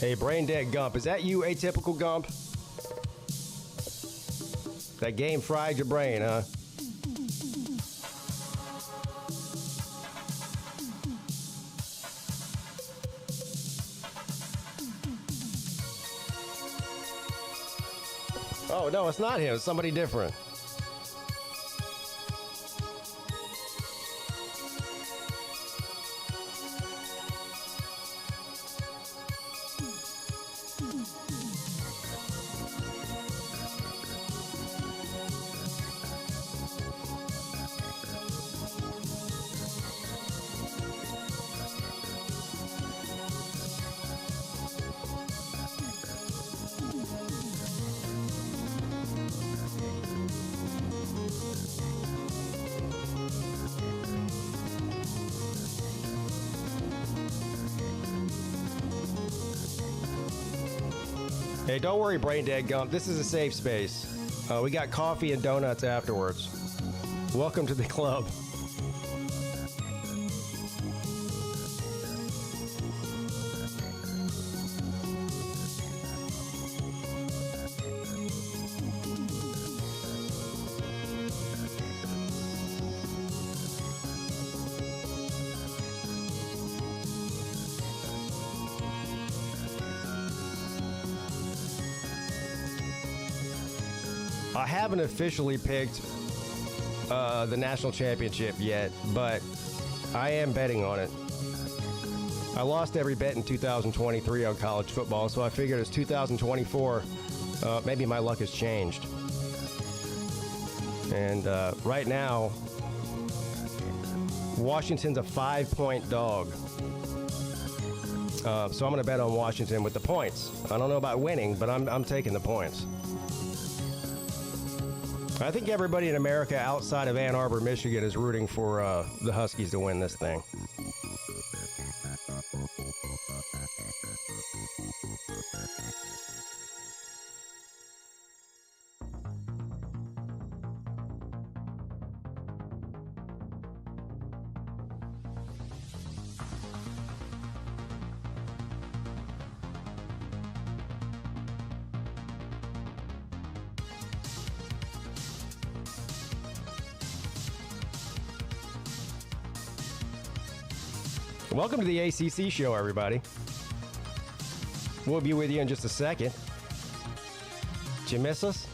Hey, Brain Dead Gump, is that you, Atypical Gump? That game fried your brain, huh? Oh, no, it's not him. It's somebody different. Hey, don't worry, Brain Dead Gump. This is a safe space. We got coffee and donuts afterwards. Welcome to the club. I haven't officially picked the national championship yet, but I am betting on it. I lost every bet in 2023 on college football, so I figured it's 2024. Maybe my luck has changed. And right now, Washington's a 5-point dog. So I'm going to bet on Washington with the points. I don't know about winning, but I'm taking the points. I think everybody in America outside of Ann Arbor, Michigan is rooting for the Huskies to win this thing. Welcome to the ACC show, everybody. We'll be with you in just a second. Did you miss us?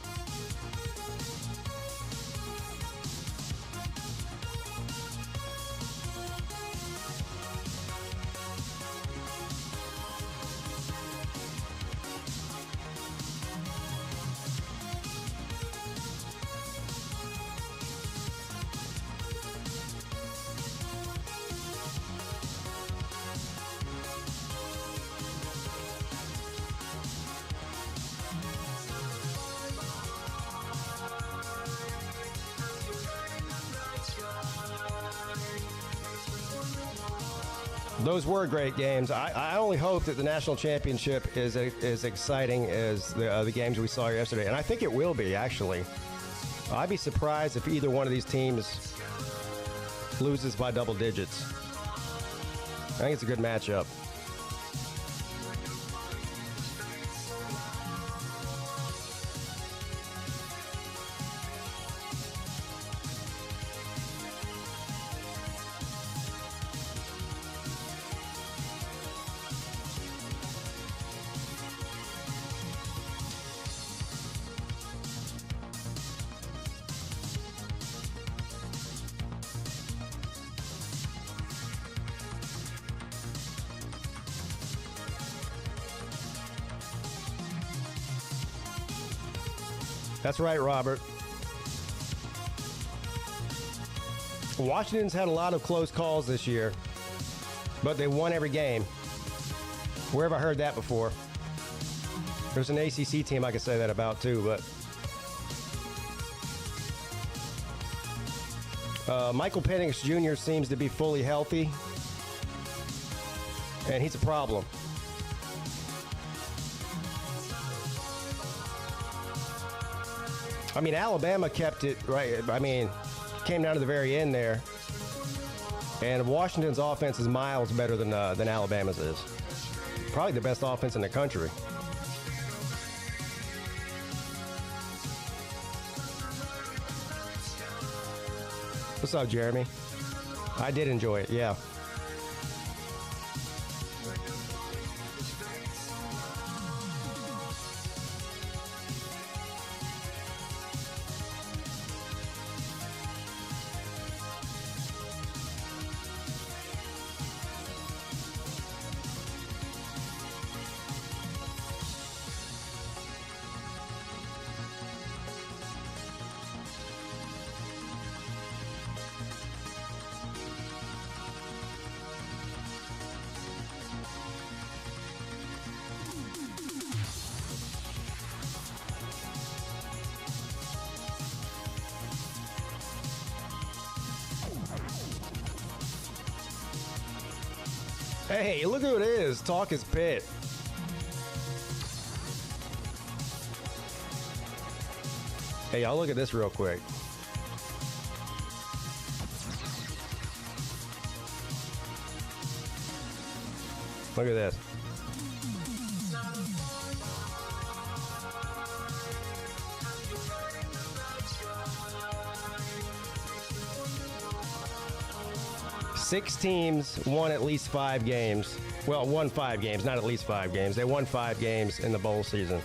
Those were great games. I only hope that the national championship is as exciting as the games we saw yesterday, and I think it will be, actually. I'd be surprised if either one of these teams loses by double digits. I think it's a good matchup. That's right, Robert. Washington's had a lot of close calls this year, but they won every game. Where have I heard that before? There's an ACC team I could say that about too, but Michael Penix Jr. seems to be fully healthy, and he's a problem. I mean, Alabama kept it right. I mean, came down to the very end there. And Washington's offense is miles better than Alabama's is. Probably the best offense in the country. What's up, Jeremy? I did enjoy it, yeah. Hey, look who it is. Talk is Pitt. Hey, y'all look at this real quick. Look at this. Six teams won at least 5 games. Well, won 5 games, not at least 5 games. They won 5 games in the bowl season.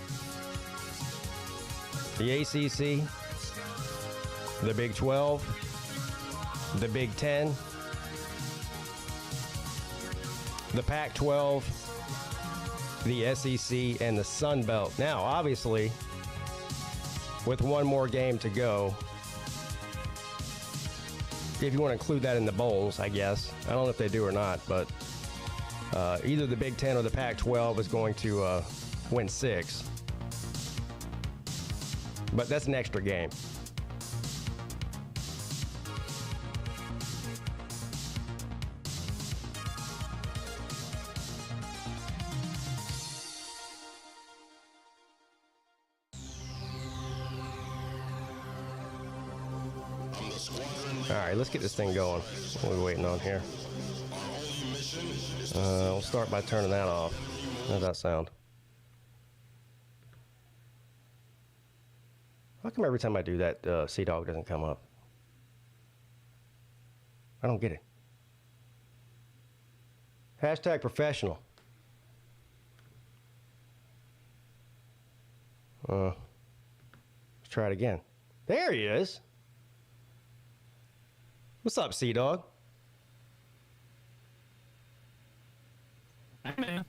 The ACC, the Big 12, the Big 10, the Pac-12, the SEC, and the Sun Belt. Now, obviously, with one more game to go, if you want to include that in the bowls, I guess. I don't know if they do or not, but either the Big 10 or the Pac-12 is going to win 6. But that's an extra game. All right, let's get this thing going. What are we waiting on here? We'll start by turning that off. How does that sound? How come every time I do that, Sea-Dog doesn't come up? I don't get it. Hashtag professional. Let's try it again. There he is. What's up, Sea-Dog? Hey, man.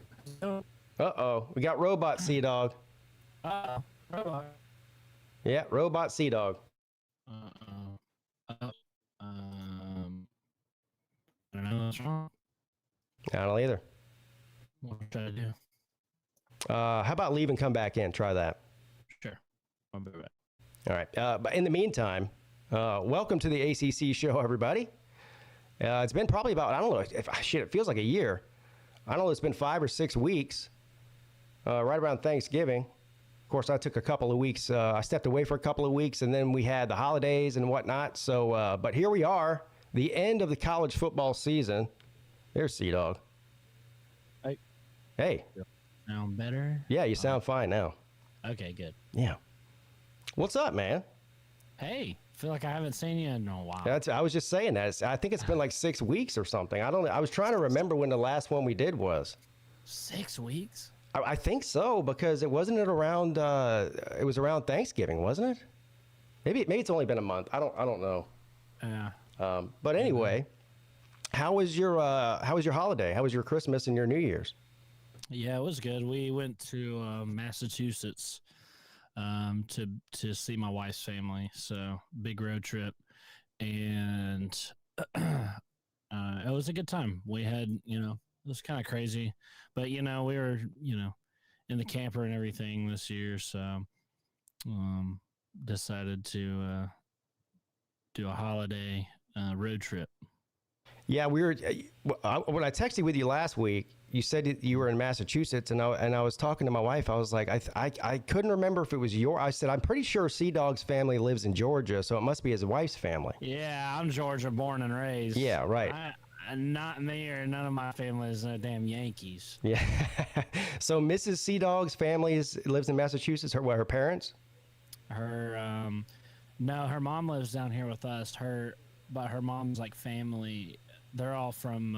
Uh-oh. We got Robot Sea-Dog. Uh-oh. Robot. Yeah, Robot Sea-Dog. I don't know what's wrong. I don't either. What should I do? How about leave and come back in? Try that. Sure. I'll be back. All right. But in the meantime, welcome to the ACC show, everybody. It's been probably about, I don't know, it feels like a year. I don't know, it's been 5 or 6 weeks, right around Thanksgiving. Of course, I took a couple of weeks. I stepped away for a couple of weeks, and then we had the holidays and whatnot. So, but here we are, the end of the college football season. There's Sea-Dog. Hey. Hey. Sound better? Yeah, you sound fine now. Okay, good. Yeah. What's up, man? Hey, feel like I haven't seen you in a while. I was just saying that. I think it's been like 6 weeks or something. I was trying to remember when the last one we did was. 6 weeks? I think so, because it wasn't it around. It was around Thanksgiving, wasn't it? Maybe it's only been a month. I don't know. Yeah. But anyway, how was your holiday? How was your Christmas and your New Year's? Yeah, it was good. We went to Massachusetts to see my wife's family. So big road trip, and it was a good time. We had, it was kind of crazy, but we were, in the camper and everything this year. So decided to do a holiday road trip. Yeah, we were. When I texted with you last week, you said you were in Massachusetts, and I was talking to my wife. I was like, I couldn't remember if it was I said, I'm pretty sure Sea-Dog's family lives in Georgia, so it must be his wife's family. Yeah, I'm Georgia born and raised. Yeah, right. Not me or none of my family is no damn Yankees. Yeah. So Mrs. Sea-Dog's family lives in Massachusetts. Her parents? No, her mom lives down here with us. But her mom's like family. They're all from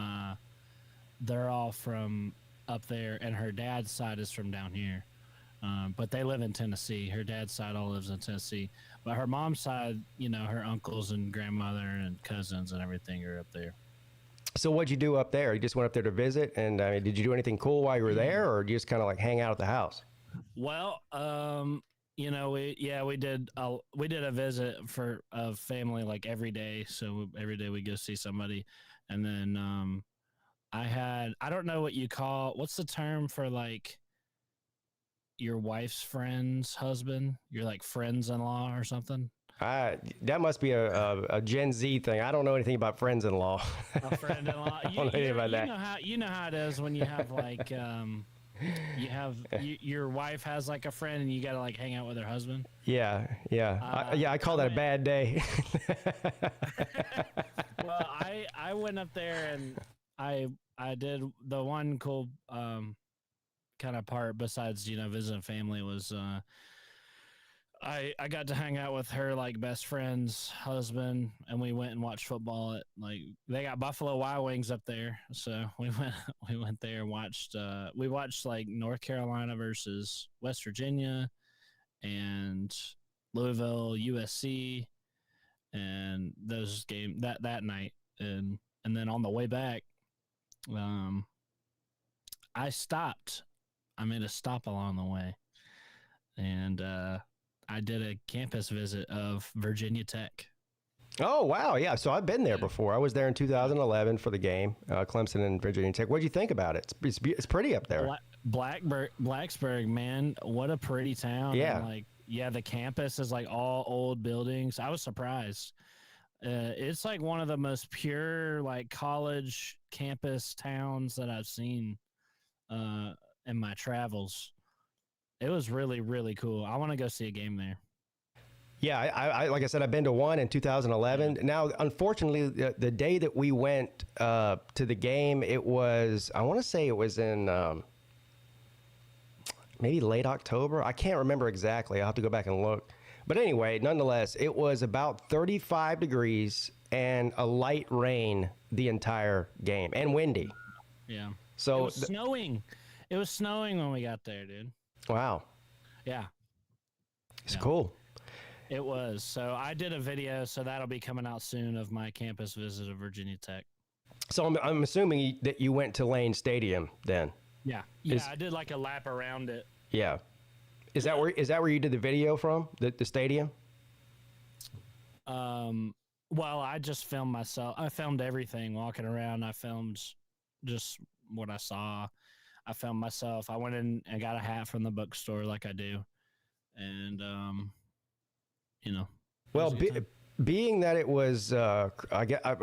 up there, and her dad's side is from down here. But they live in Tennessee. Her dad's side all lives in Tennessee. But her mom's side, her uncles and grandmother and cousins and everything are up there. So what'd you do up there? You just went up there to visit, and did you do anything cool while you were there, or you just kind of like hang out at the house? Well, we did a visit of family like every day. So every day we go see somebody, and then I don't know what's the term for like your wife's friend's husband? You're like friends-in-law or something. That must be a Gen Z thing. I don't know anything about friends-in-law. A friend-in-law. I don't know anything about that. You know how it is when you have like your wife has like a friend and you got to like hang out with her husband. Yeah. I call that a bad day. Well, I went up there and I did the one cool kind of part besides visiting family was I got to hang out with her like best friend's husband, and we went and watched football at they got Buffalo Wild Wings up there, so we went there and watched like North Carolina versus West Virginia and Louisville USC and those games that night, and then on the way back I made a stop along the way, and I did a campus visit of Virginia Tech. Oh, wow. Yeah. So I've been there before. I was there in 2011 for the game, Clemson and Virginia Tech. What do you think about it? It's pretty up there. Blacksburg, man. What a pretty town. Yeah. And the campus is like all old buildings. I was surprised. It's like one of the most pure like college campus towns that I've seen in my travels. It was really, really cool. I want to go see a game there. Yeah, I like I said, I've been to one in 2011. Now, unfortunately, the day that we went to the game, I want to say it was in maybe late October. I can't remember exactly. I'll have to go back and look. But anyway, nonetheless, it was about 35 degrees and a light rain the entire game, and windy. Yeah. So it was snowing. It was snowing when we got there, dude. Wow. Yeah. It's cool. It was. So I did a video, so that'll be coming out soon of my campus visit of Virginia Tech. So I'm assuming that you went to Lane Stadium then. Yeah. I did like a lap around it. Yeah. Is that where you did the video from? The stadium? Well, I just filmed myself. I filmed everything walking around. I filmed just what I saw. I filmed myself. I went in and got a hat from the bookstore like I do. And, Well, being that it was, I'm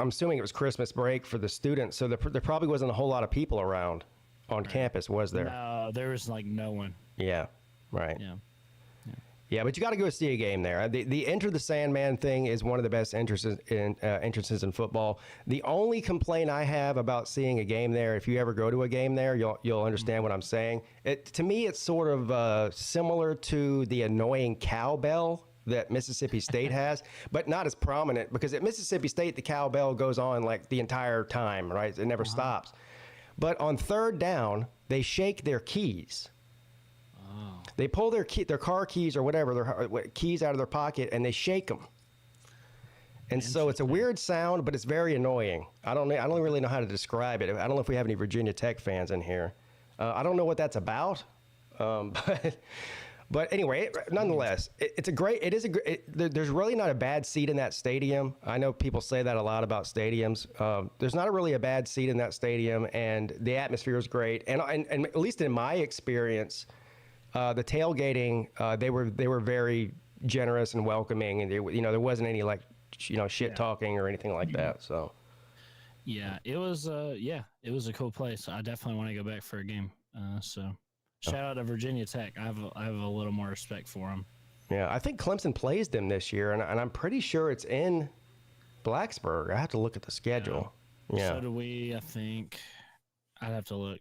assuming it was Christmas break for the students, so there probably wasn't a whole lot of people around on campus, was there? No, there was like no one. Yeah, right. Yeah, but you got to go see a game there. The Enter the Sandman thing is one of the best entrances in football. The only complaint I have about seeing a game there, if you ever go to a game there, you'll understand what I'm saying. To me, it's sort of similar to the annoying cowbell that Mississippi State has, but not as prominent, because at Mississippi State, the cowbell goes on like the entire time, right? It never stops. But on third down, they shake their keys. They pull their car keys or whatever, their keys out of their pocket, and they shake them. And so it's a weird sound, but it's very annoying. I don't really know how to describe it. I don't know if we have any Virginia Tech fans in here. I don't know what that's about. But anyway, nonetheless, there's really not a bad seat in that stadium. I know people say that a lot about stadiums. There's not really a bad seat in that stadium, and the atmosphere is great. And at least in my experience, the tailgating, they were very generous and welcoming, and there wasn't any shit talking or anything like that. So yeah, it was a cool place. I definitely want to go back for a game. So shout out to Virginia Tech. I have a little more respect for them. Yeah, I think Clemson plays them this year, and I'm pretty sure it's in Blacksburg. I have to look at the schedule. Yeah. So do we, I think. I'd have to look,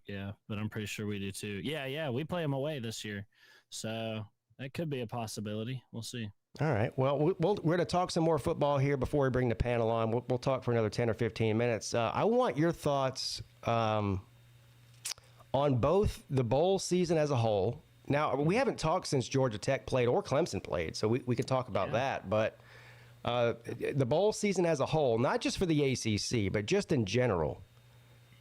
but I'm pretty sure we do too. Yeah, we play them away this year, so that could be a possibility. We'll see. All right. Well, we're going to talk some more football here before we bring the panel on. We'll talk for another 10 or 15 minutes. I want your thoughts on both the bowl season as a whole. Now, we haven't talked since Georgia Tech played or Clemson played, so we can talk about that. But the bowl season as a whole, not just for the ACC, but just in general.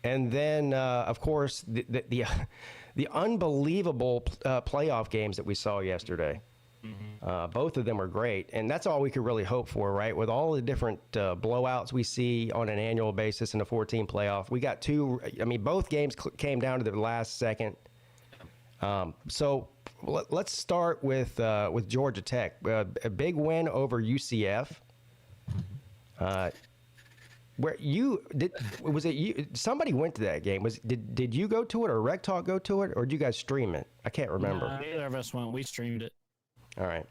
And then, of course, the unbelievable playoff games that we saw yesterday. Mm-hmm. Both of them were great, and that's all we could really hope for, right? With all the different blowouts we see on an annual basis in the 14 playoff, we got two. I mean, both games came down to the last second. So let's start with Georgia Tech, a big win over UCF. Where you did, was it you? Somebody went to that game. Did you go to it, or Rec Talk go to it, or did you guys stream it? I can't remember. No, neither of us went. We streamed it. All right.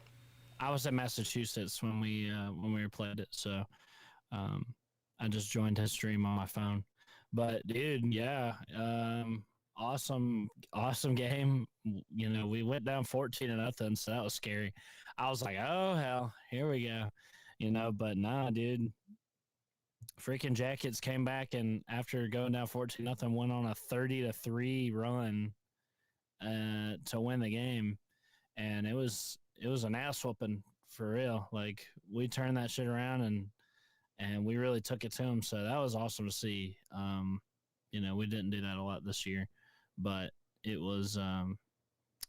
I was in Massachusetts when we played it, so I just joined his stream on my phone. But dude, yeah, awesome game. We went down 14-0, so that was scary. I was like, oh hell, here we go. But nah, dude. Freaking Jackets came back, and after going down 14-0, went on a 30-3 run to win the game, and it was an ass whooping for real. Like, we turned that shit around, and we really took it to them. So that was awesome to see. We didn't do that a lot this year, but it was.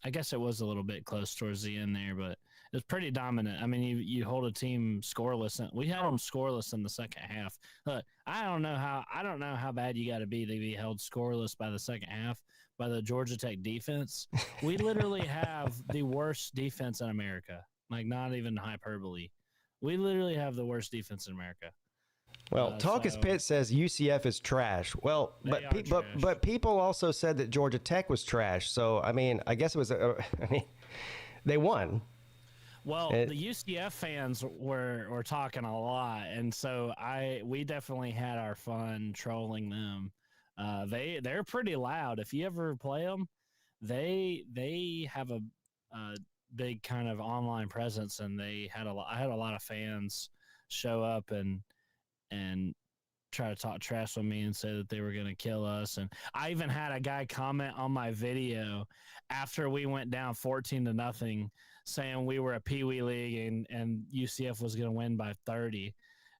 I guess it was a little bit close towards the end there, but it was pretty dominant. I mean, you hold a team scoreless, and we held them scoreless in the second half. Look, I don't know how bad you got to be held scoreless by the second half by the Georgia Tech defense. We literally have the worst defense in America. Like, not even hyperbole. We literally have the worst defense in America. Well, Talkus Pitt says UCF is trash. Well, but people also said that Georgia Tech was trash. So, I mean, I guess it was they won. Well, the UCF fans were talking a lot, and so we definitely had our fun trolling them. They're pretty loud. If you ever play them, they have a big kind of online presence, and I had a lot of fans show up and try to talk trash with me and say that they were going to kill us. And I even had a guy comment on my video after we went down 14-0, saying we were a Pee-wee league and UCF was going to win by 30.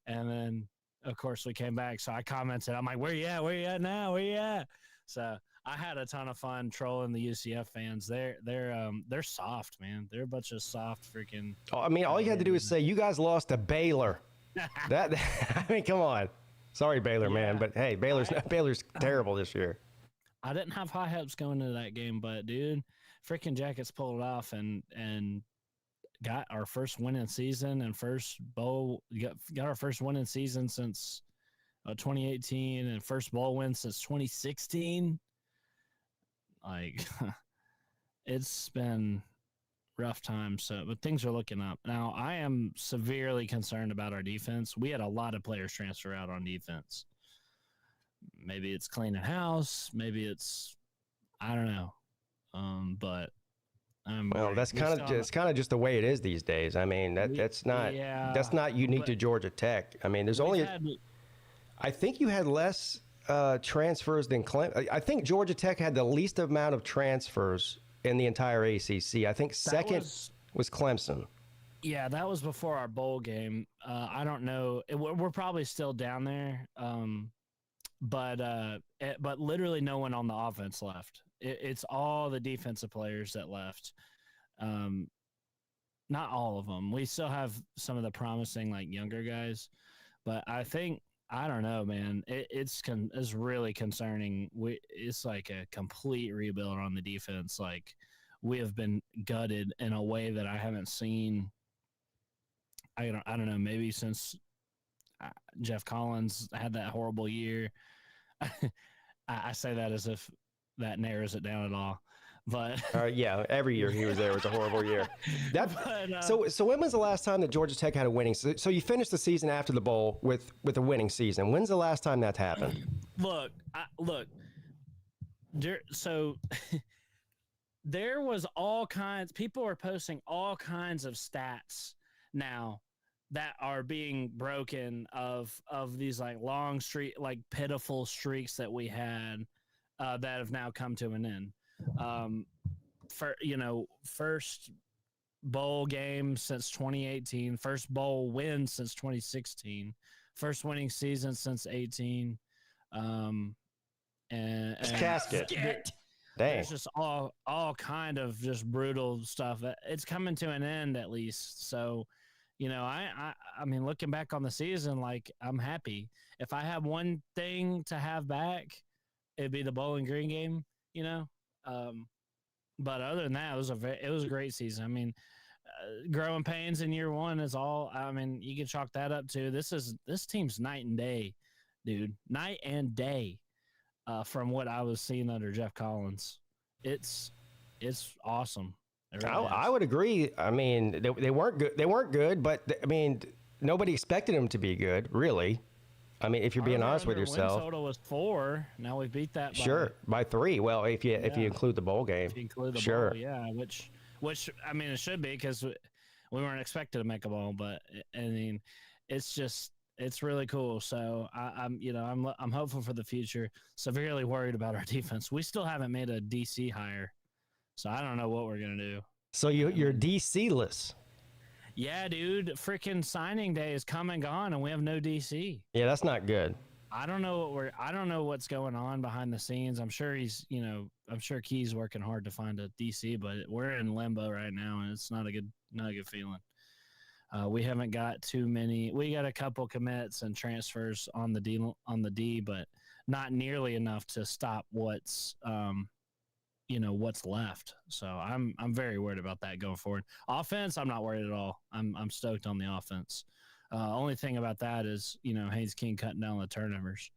And then, of course, we came back. So I commented, I'm like, where you at? Where you at now? Where you at? So I had a ton of fun trolling the UCF fans. They're soft, man. They're a bunch of soft freaking. I mean, all you had to do is say, you guys lost to Baylor. I mean, come on. Sorry, Baylor, man, but hey, Baylor's terrible this year. I didn't have high hopes going into that game, but dude, freaking Jackets pulled it off and got our first winning season and first bowl. Got our first winning season since 2018 and first bowl win since 2016. Like, it's been rough time. So, but things are looking up. Now, I am severely concerned about our defense. We had a lot of players transfer out on defense. Maybe it's cleaning house. Maybe it's, I don't know. But well, that's kind of just the way it is these days. I mean, that's not unique to Georgia Tech. I mean, I think you had less transfers than Clemson. I think Georgia Tech had the least amount of transfers in the entire ACC. I think second was Clemson. Yeah, that was before our bowl game. I don't know. We're probably still down there. But literally no one on the offense left. It's all the defensive players that left. Not all of them. We still have some of the promising like younger guys, but I think I don't know, man. It's really concerning. It's like a complete rebuild on the defense. Like we have been gutted in a way that I haven't seen. I don't know. Maybe since Jeff Collins had that horrible year. I say that as if that narrows it down at all. But yeah, every year he was there was a horrible year. So when was the last time that Georgia Tech had a winning? So you finished the season after the bowl with a winning season. When's the last time that's happened? Look. So there was all kinds. People are posting all kinds of stats now that are being broken of these like long streak, like pitiful streaks that we had that have now come to an end. First bowl game since 2018, first bowl win since 2016, first winning season since 18. And casket. Dang. There's just all kind of just brutal stuff. It's coming to an end at least. So, I mean, looking back on the season, like I'm happy. If I have one thing to have back, it'd be the Bowling Green game, But other than that, it was a great season. I mean, growing pains in year one is all. I mean, you can chalk that up to this team's night and day, dude. Night and day, from what I was seeing under Jeff Collins. It's awesome. I would agree. I mean, they weren't good. They weren't good, but I mean, nobody expected them to be good, really. I mean, if you're being honest with yourself. Win total was 4. Now we beat that by 3. Well, if you include the bowl game. If you include the bowl, yeah, which I mean, it should be because we weren't expected to make a bowl, but I mean, it's really cool. So I'm hopeful for the future. Severely worried about our defense. We still haven't made a DC hire. So I don't know what we're going to do. So you're DC-less. Yeah, dude. Freaking signing day is come and gone, and we have no DC. Yeah, that's not good. I don't know what's going on behind the scenes. I'm sure Key's working hard to find a DC, but we're in limbo right now, and it's not a good feeling. We haven't got too many. We got a couple commits and transfers on the D, but not nearly enough to stop what's left. So I'm very worried about that going forward. Offense, I'm not worried at all. I'm stoked on the offense. Only thing about that is, Haynes King cutting down the turnovers.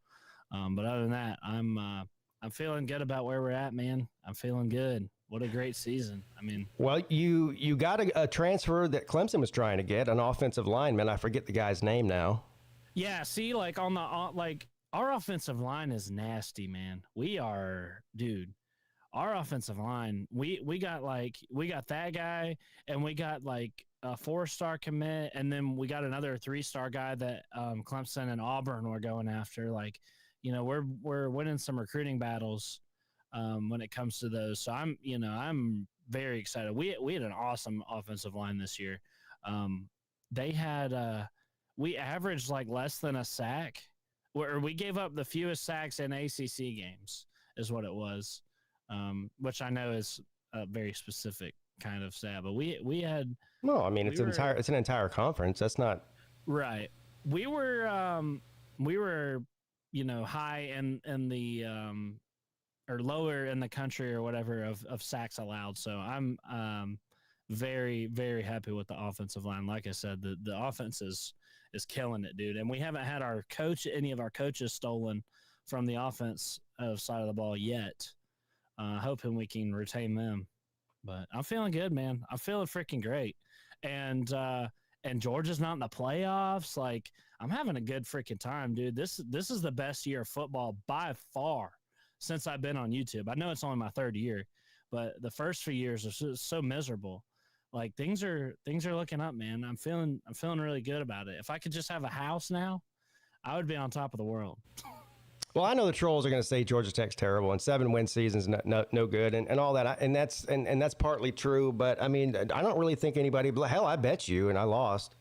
But other than that, I'm feeling good about where we're at, man. I'm feeling good. What a great season. I mean, well, you got a transfer that Clemson was trying to get, an offensive lineman. I forget the guy's name now. Yeah. See, like our offensive line is nasty, man. Our offensive line, we got that guy, and we got like a 4-star commit, and then we got another 3-star guy that Clemson and Auburn were going after. Like, we're winning some recruiting battles when it comes to those. So I'm very excited. We had an awesome offensive line this year. They had we averaged like less than a sack, or we gave up the fewest sacks in ACC games, is what it was. Which I know is a very specific kind of stat, but we had. No, I mean it's an entire conference. That's not right. We were high in the or lower in the country or whatever of sacks allowed. So I'm very, very happy with the offensive line. Like I said, the offense is killing it, dude. And we haven't had any of our coaches stolen from the offense side of the ball yet. Hoping we can retain them. But I'm feeling good, man. I'm feeling freaking great. And Georgia's not in the playoffs. Like, I'm having a good freaking time, dude. This is the best year of football by far since I've been on YouTube. I know it's only my third year, but the first few years are so miserable. Like, things are looking up, man. I'm feeling really good about it. If I could just have a house now, I would be on top of the world. Well, I know the trolls are going to say Georgia Tech's terrible and 7-win season's no good and all that, and that's partly true. But I mean, I don't really think anybody. Hell, I bet you, and I lost.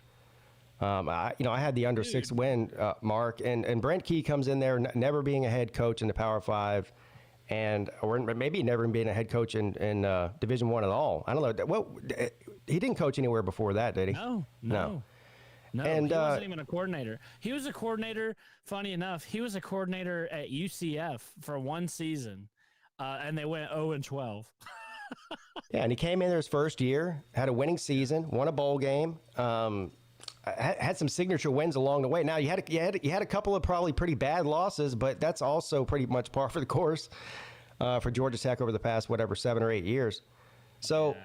I had the under 6-win mark, and Brent Key comes in there never being a head coach in the Power 5, or maybe never being a head coach in Division I at all. I don't know. Well, he didn't coach anywhere before that, did he? No. No, and he wasn't even a coordinator. He was a coordinator. Funny enough, he was a coordinator at UCF for one season, and they went 0-12. Yeah, and he came in there his first year, had a winning season, won a bowl game, had some signature wins along the way. Now you had a couple of probably pretty bad losses, but that's also pretty much par for the course for Georgia Tech over the past 7 or 8 years. So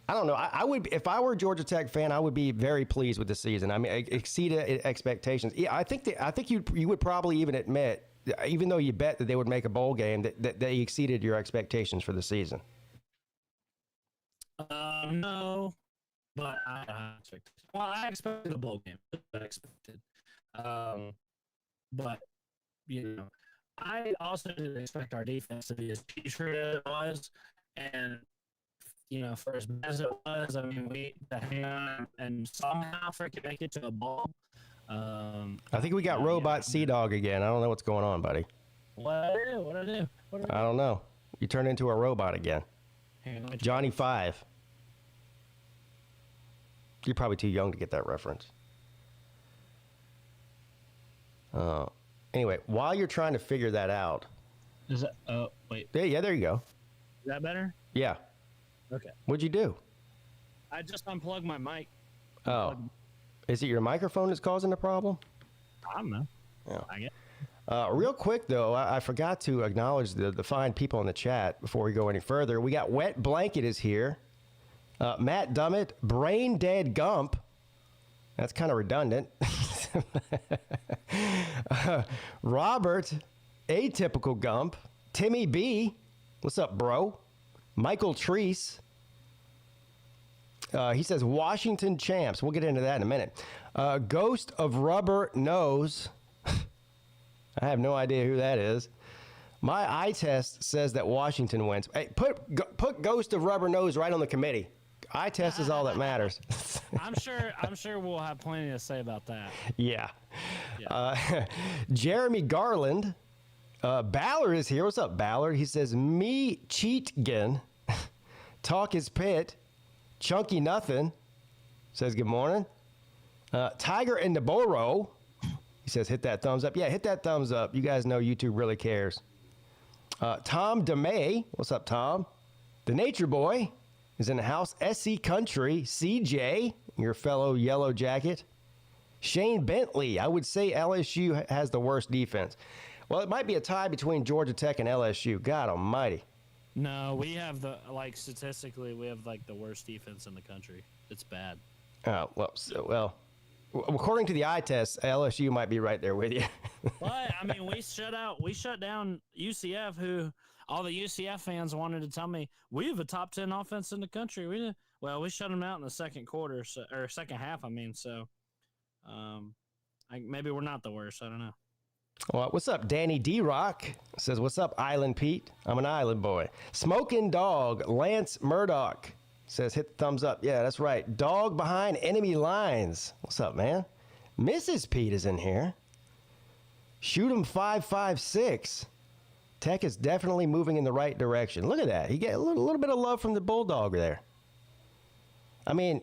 I don't know. I would, if I were a Georgia Tech fan, I would be very pleased with the season. I mean, it exceeded expectations. Yeah, I think you would probably even admit, even though you bet that they would make a bowl game, that they exceeded your expectations for the season. No, but I expected a bowl game. I expected, but I also didn't expect our defense to be as putrid as it was, and. For as bad as it was, I mean, we to hang on and somehow freaking make it to a bowl. I think we got Robot Sea Dog again. I don't know what's going on, buddy. What I do? I don't know. You turned into a robot again. Johnny 5. You're probably too young to get that reference. Anyway, while you're trying to figure that out. Is that? Oh, wait. Yeah, there you go. Is that better? Yeah. Okay. What'd you do? I just unplugged my mic. Oh. Is it your microphone that's causing the problem? I don't know. Yeah. I guess. Real quick, though, I forgot to acknowledge the fine people in the chat before we go any further. We got Wet Blanket is here. Matt Dummett, Brain Dead Gump. That's kind of redundant. Robert, Atypical Gump. Timmy B. What's up, bro? Michael Treese. He says Washington champs. We'll get into that in a minute. Ghost of Rubber Nose. I have no idea who that is. My eye test says that Washington wins. Hey, put Ghost of Rubber Nose right on the committee. Eye test is all that matters. I'm sure we'll have plenty to say about that. Yeah. Jeremy Garland. Ballard is here. What's up, Ballard? He says, me cheat again. Talk is pit. Chunky nothing. Says good morning. Tiger in the Boro. He says, hit that thumbs up. Yeah, hit that thumbs up. You guys know YouTube really cares. Tom DeMay. What's up, Tom? The Nature Boy is in the house. SC Country. CJ, your fellow Yellow Jacket. Shane Bentley. I would say LSU has the worst defense. Well, it might be a tie between Georgia Tech and LSU. God almighty. No, we have statistically, we have the worst defense in the country. It's bad. Oh, well, according to the eye test, LSU might be right there with you. But I mean, we shut down UCF, who all the UCF fans wanted to tell me we have a top 10 offense in the country. We shut them out in the second quarter, or second half. I mean, maybe we're not the worst. I don't know. Well, what's up, Danny D-Rock? Says, what's up, Island Pete? I'm an island boy. Smoking Dog, Lance Murdoch says, hit the thumbs up. Yeah, that's right. Dog behind enemy lines. What's up, man? Mrs. Pete is in here. Shoot 'em 556. Tech is definitely moving in the right direction. Look at that. You get a little bit of love from the Bulldog there. I mean,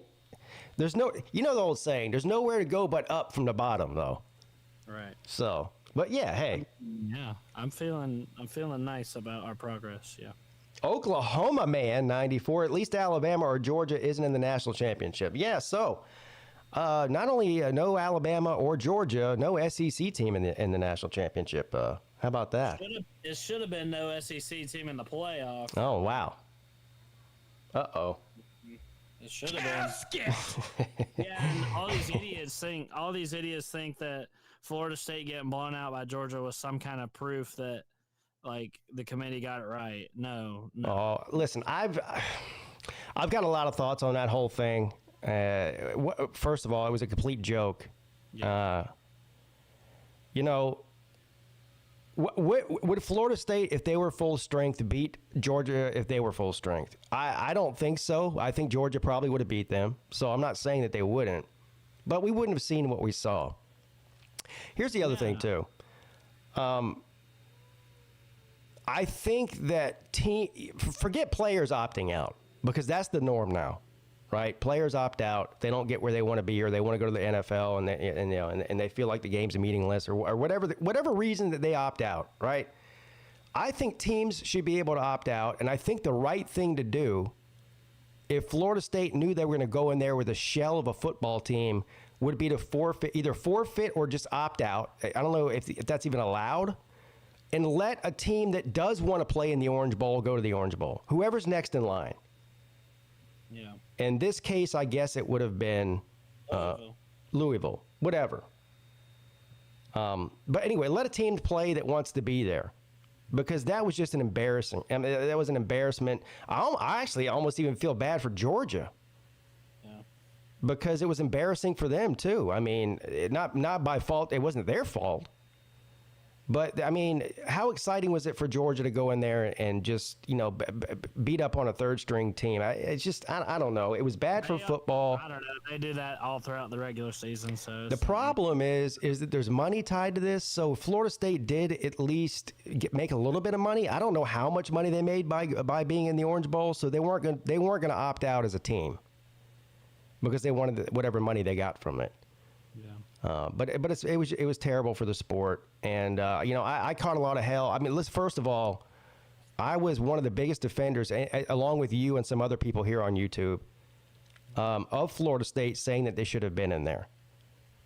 there's the old saying, there's nowhere to go but up from the bottom, though. Right. So, but yeah, hey. Yeah, I'm feeling nice about our progress. Yeah. Oklahoma man 94. At least Alabama or Georgia isn't in the national championship. Yeah. So, not only no Alabama or Georgia, no SEC team in the national championship. How about that? It should have been no SEC team in the playoff. Oh wow. Uh-oh. It should have been. Yeah, and all these idiots think that Florida State getting blown out by Georgia was some kind of proof that like the committee got it right. No. Oh, listen, I've got a lot of thoughts on that whole thing. First of all, it was a complete joke. Yeah. Would Florida State, if they were full strength, beat Georgia if they were full strength? I don't think so. I think Georgia probably would have beat them. So I'm not saying that they wouldn't. But we wouldn't have seen what we saw. Here's the other thing, too. I think that forget players opting out, because that's the norm now, right? Players opt out. They don't get where they want to be, or they want to go to the NFL, and they feel like the game's meaningless, or whatever reason that they opt out, right? I think teams should be able to opt out, and I think the right thing to do, if Florida State knew they were going to go in there with a shell of a football team, would be to either forfeit or just opt out. I don't know if that's even allowed. And let a team that does want to play in the Orange Bowl go to the Orange Bowl. Whoever's next in line. Yeah. In this case, I guess it would have been Louisville, whatever. But anyway, let a team play that wants to be there, because that was just an embarrassing. I mean, that was an embarrassment. I actually almost even feel bad for Georgia. Yeah. Because it was embarrassing for them too. I mean, not by fault. It wasn't their fault. But, I mean, how exciting was it for Georgia to go in there and just, beat up on a third-string team? It's just, I don't know. It was bad for football. I don't know. They do that all throughout the regular season. So the problem is that there's money tied to this. So Florida State did at least make a little bit of money. I don't know how much money they made by being in the Orange Bowl. So they weren't going to opt out as a team because they wanted whatever money they got from it. Yeah. But it was terrible for the sport, and I caught a lot of hell. I mean, first of all, I was one of the biggest defenders, along with you and some other people here on YouTube, of Florida State, saying that they should have been in there,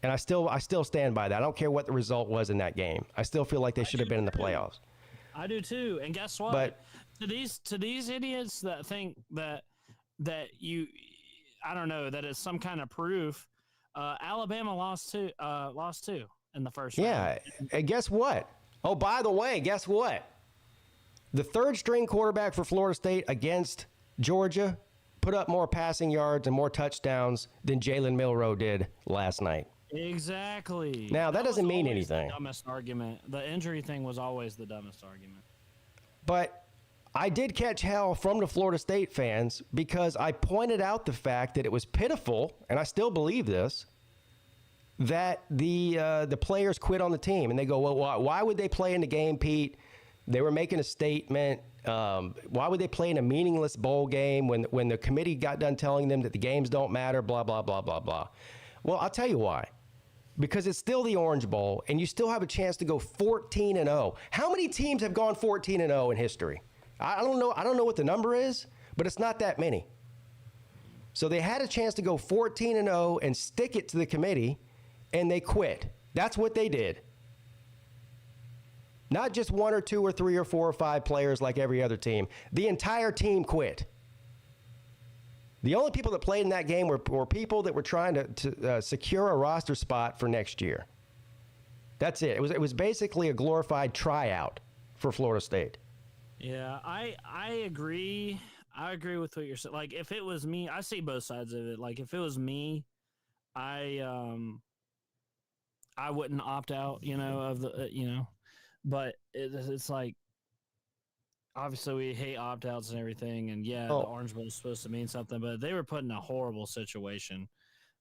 and I still stand by that. I don't care what the result was in that game. I still feel like they should have been in the playoffs. I do too, and guess what? But to these idiots that think that you, I don't know, that it's some kind of proof. Alabama lost too in the first round. Yeah, and guess what? Oh, by the way, guess what? The third-string quarterback for Florida State against Georgia put up more passing yards and more touchdowns than Jalen Milroe did last night. Exactly. Now, that doesn't mean anything. The dumbest argument. The injury thing was always the dumbest argument. But I did catch hell from the Florida State fans because I pointed out the fact that it was pitiful, and I still believe this, that the players quit on the team. And they go, well, why would they play in the game, Pete? They were making a statement. Why would they play in a meaningless bowl game when the committee got done telling them that the games don't matter, blah, blah, blah, blah, blah. Well, I'll tell you why. Because it's still the Orange Bowl, and you still have a chance to go 14-0. How many teams have gone 14-0 in history? I don't know what the number is, but it's not that many. So they had a chance to go 14-0 and stick it to the committee, and they quit. That's what they did. Not just one or two or three or four or five players like every other team. The entire team quit. The only people that played in that game were people that were trying to secure a roster spot for next year. That's it. It was basically a glorified tryout for Florida State. Yeah, I agree. I agree with what you're saying. Like, if it was me, I see both sides of it. Like, if it was me, I wouldn't opt out, of the, but it's like, obviously we hate opt-outs and everything. And the Orange Bowl is supposed to mean something, but they were put in a horrible situation.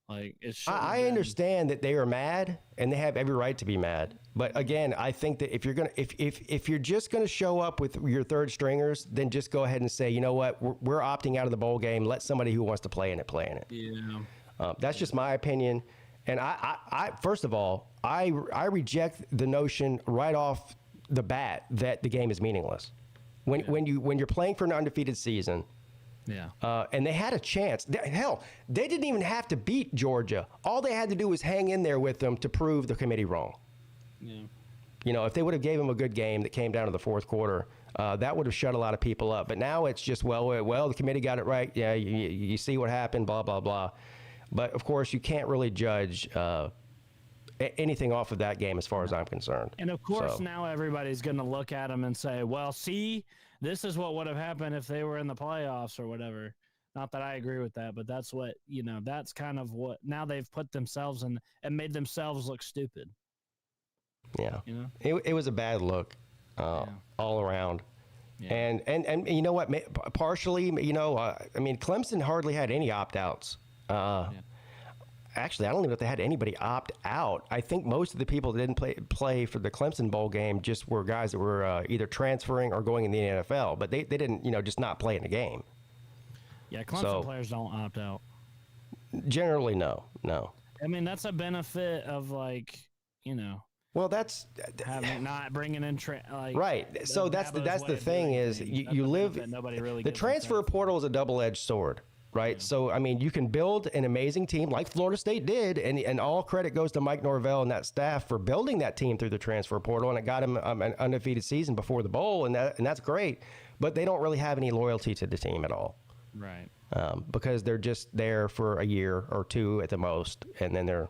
Like, I understand that they are mad and they have every right to be mad. But again, I think that if you're just gonna show up with your third stringers, then just go ahead and say, you know what, we're opting out of the bowl game. Let somebody who wants to play in it. Yeah. That's just my opinion. And I first of all, I reject the notion right off the bat that the game is meaningless. When you're playing for an undefeated season. Yeah. And they had a chance. Hell, they didn't even have to beat Georgia. All they had to do was hang in there with them to prove the committee wrong. Yeah. If they would have gave him a good game that came down to the fourth quarter, that would have shut a lot of people up. But now it's just, well, the committee got it right. Yeah, you see what happened, blah, blah, blah. But, of course, you can't really judge anything off of that game as far as I'm concerned. And, of course, now everybody's going to look at them and say, well, see, this is what would have happened if they were in the playoffs or whatever. Not that I agree with that, but that's what, that's kind of what, now they've put themselves in and made themselves look stupid. Yeah. It was a bad look all around. Yeah. And you know what, partially, Clemson hardly had any opt-outs. Actually, I don't even know if they had anybody opt out. I think most of the people that didn't play for the Clemson Bowl game just were guys that were either transferring or going in the NFL, but they didn't, just not play in the game. Yeah, Clemson players don't opt out. Generally, no. I mean, that's a benefit of Well, that's not bringing in right. So that's the thing is you live. Nobody really. The transfer portal is a double-edged sword, right? Yeah. So I mean, you can build an amazing team like Florida State did, and all credit goes to Mike Norvell and that staff for building that team through the transfer portal, and it got him an undefeated season before the bowl, and that's great. But they don't really have any loyalty to the team at all. Right. Because they're just there for a year or two at the most, and then they're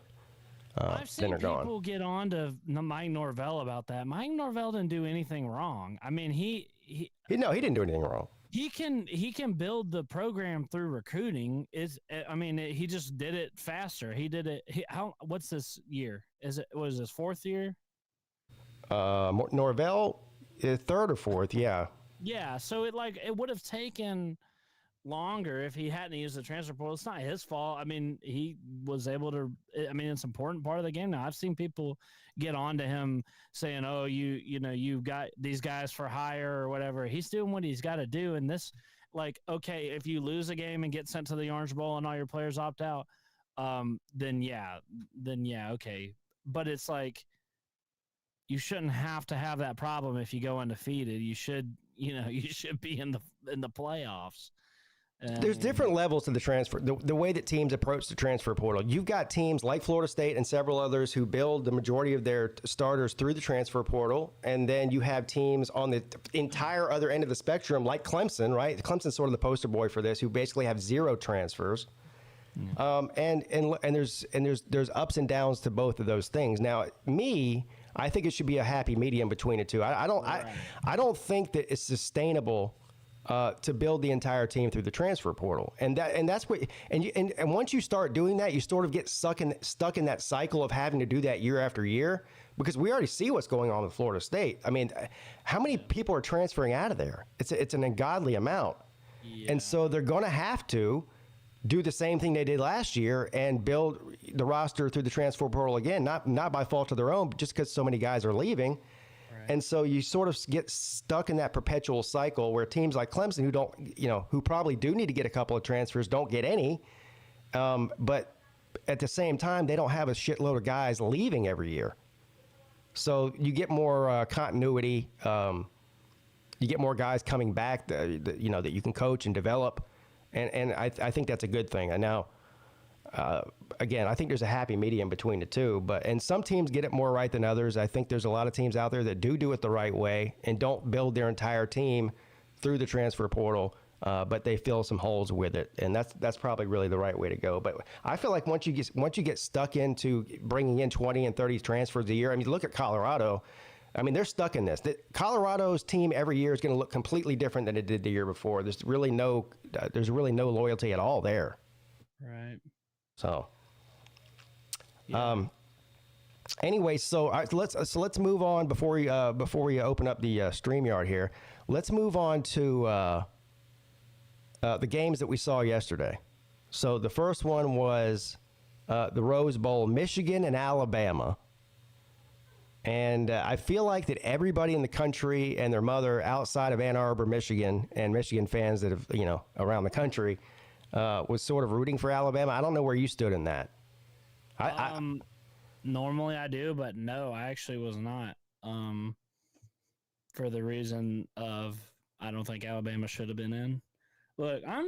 I've seen people get on to Mike Norvell about that. Mike Norvell didn't do anything wrong. I mean, he didn't do anything wrong. He can build the program through recruiting. He just did it faster. He did it. What's this year? Was his fourth year? Norvell, third or fourth? Yeah. Yeah. So it would have taken longer if he hadn't used the transfer portal. It's not his fault. I mean, he was able to. I mean, it's an important part of the game now. I've seen people get on to him saying, "Oh, you've got these guys for hire or whatever." He's doing what he's got to do. And this, okay, if you lose a game and get sent to the Orange Bowl and all your players opt out, then yeah, okay. But it's you shouldn't have to have that problem if you go undefeated. You should be in the playoffs. There's different levels to the transfer, the way that teams approach the transfer portal. You've got teams like Florida State and several others who build the majority of their starters through the transfer portal. And then you have teams on the entire other end of the spectrum like Clemson, right? Clemson's sort of the poster boy for this, who basically have zero transfers. Yeah. And there's ups and downs to both of those things. Now, I think it should be a happy medium between the two. I don't think that it's sustainable to build the entire team through the transfer portal, and that's what. And once you start doing that, you sort of get stuck in that cycle of having to do that year after year, because we already see what's going on with Florida State. I mean, how many people are transferring out of there? It's an ungodly amount, and so they're going to have to do the same thing they did last year and build the roster through the transfer portal again, not by fault of their own, but just because so many guys are leaving. And so you sort of get stuck in that perpetual cycle where teams like Clemson, who probably do need to get a couple of transfers, don't get any. But at the same time, they don't have a shitload of guys leaving every year. So you get more continuity. You get more guys coming back that you can coach and develop. And I think that's a good thing. And now, again, I think there's a happy medium between the two, and some teams get it more right than others. I think there's a lot of teams out there that do it the right way and don't build their entire team through the transfer portal, but they fill some holes with it, and that's probably really the right way to go. But I feel like once you get stuck into bringing in 20 and 30 transfers a year, I mean, look at Colorado. I mean, they're stuck in this. Colorado's team every year is going to look completely different than it did the year before. There's really no loyalty at all there. Right. So, anyway, let's move on before we open up the StreamYard here. Let's move on to the games that we saw yesterday. So the first one was the Rose Bowl, Michigan and Alabama. And I feel like that everybody in the country and their mother outside of Ann Arbor, Michigan, and Michigan fans that have around the country was sort of rooting for Alabama. I don't know where you stood in that. Normally I do, but no, I actually was not. For the reason of I don't think Alabama should have been in. I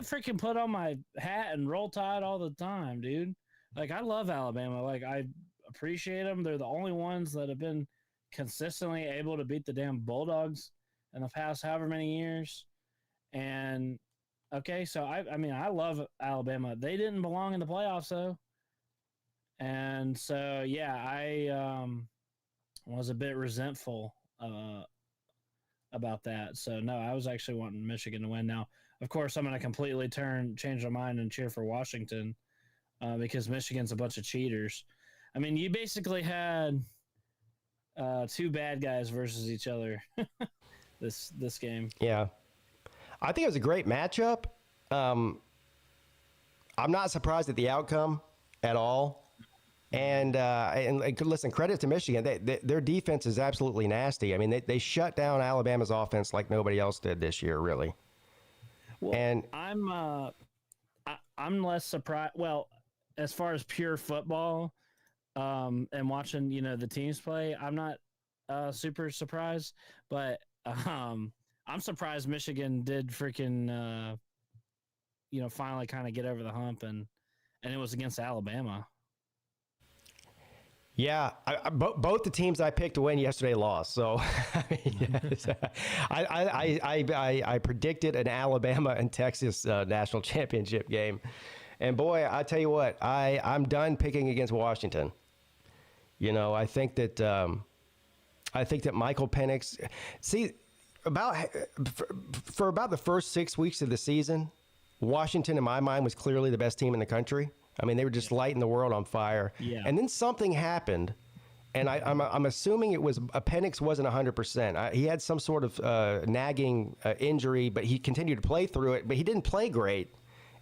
freaking put on my hat and roll tide all the time, dude. I love Alabama. I appreciate them. They're the only ones that have been consistently able to beat the damn Bulldogs in the past however many years. And okay, so I mean, I love Alabama. They didn't belong in the playoffs though. And so, yeah, I was a bit resentful about that. So, no, I was actually wanting Michigan to win. Now, of course, I'm going to completely change my mind and cheer for Washington because Michigan's a bunch of cheaters. I mean, you basically had two bad guys versus each other this game. Yeah. I think it was a great matchup. I'm not surprised at the outcome at all. And listen, credit to Michigan. Their defense is absolutely nasty. I mean, they shut down Alabama's offense like nobody else did this year, really. Well, and I'm less surprised. Well, as far as pure football, and watching, the teams play, I'm not super surprised. But I'm surprised Michigan did freaking, finally kind of get over the hump, and it was against Alabama. Yeah, both the teams I picked to win yesterday lost. So I predicted an Alabama and Texas national championship game, and boy, I tell you what, I'm done picking against Washington. I think that Michael Penix. See, for about the first 6 weeks of the season, Washington, in my mind, was clearly the best team in the country. I mean, they were just lighting the world on fire. Yeah. And then something happened, and I'm assuming it was Penix wasn't 100%. He had some sort of nagging injury, but he continued to play through it. But he didn't play great,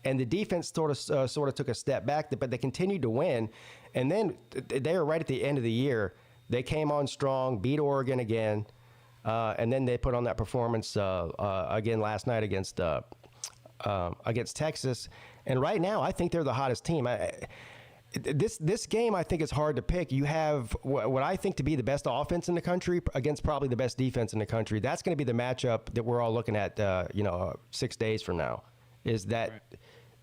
and the defense sort of took a step back. But they continued to win, and then they were right at the end of the year. They came on strong, beat Oregon again, and then they put on that performance again last night against Texas. And right now, I think they're the hottest team. This game, I think, is hard to pick. You have what I think to be the best offense in the country against probably the best defense in the country. That's going to be the matchup that we're all looking at, 6 days from now, is that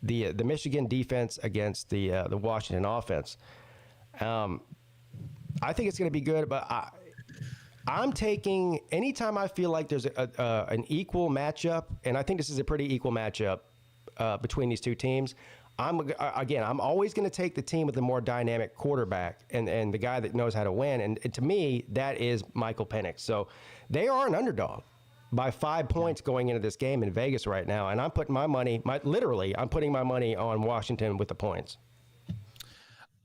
the Michigan defense against the Washington offense. I think it's going to be good, but I'm taking anytime I feel like there's an equal matchup, and I think this is a pretty equal matchup between these two teams. I'm always going to take the team with the more dynamic quarterback and the guy that knows how to win. And to me, that is Michael Penix. So they are an underdog by 5 points going into this game in Vegas right now. And I'm putting I'm putting my money on Washington with the points.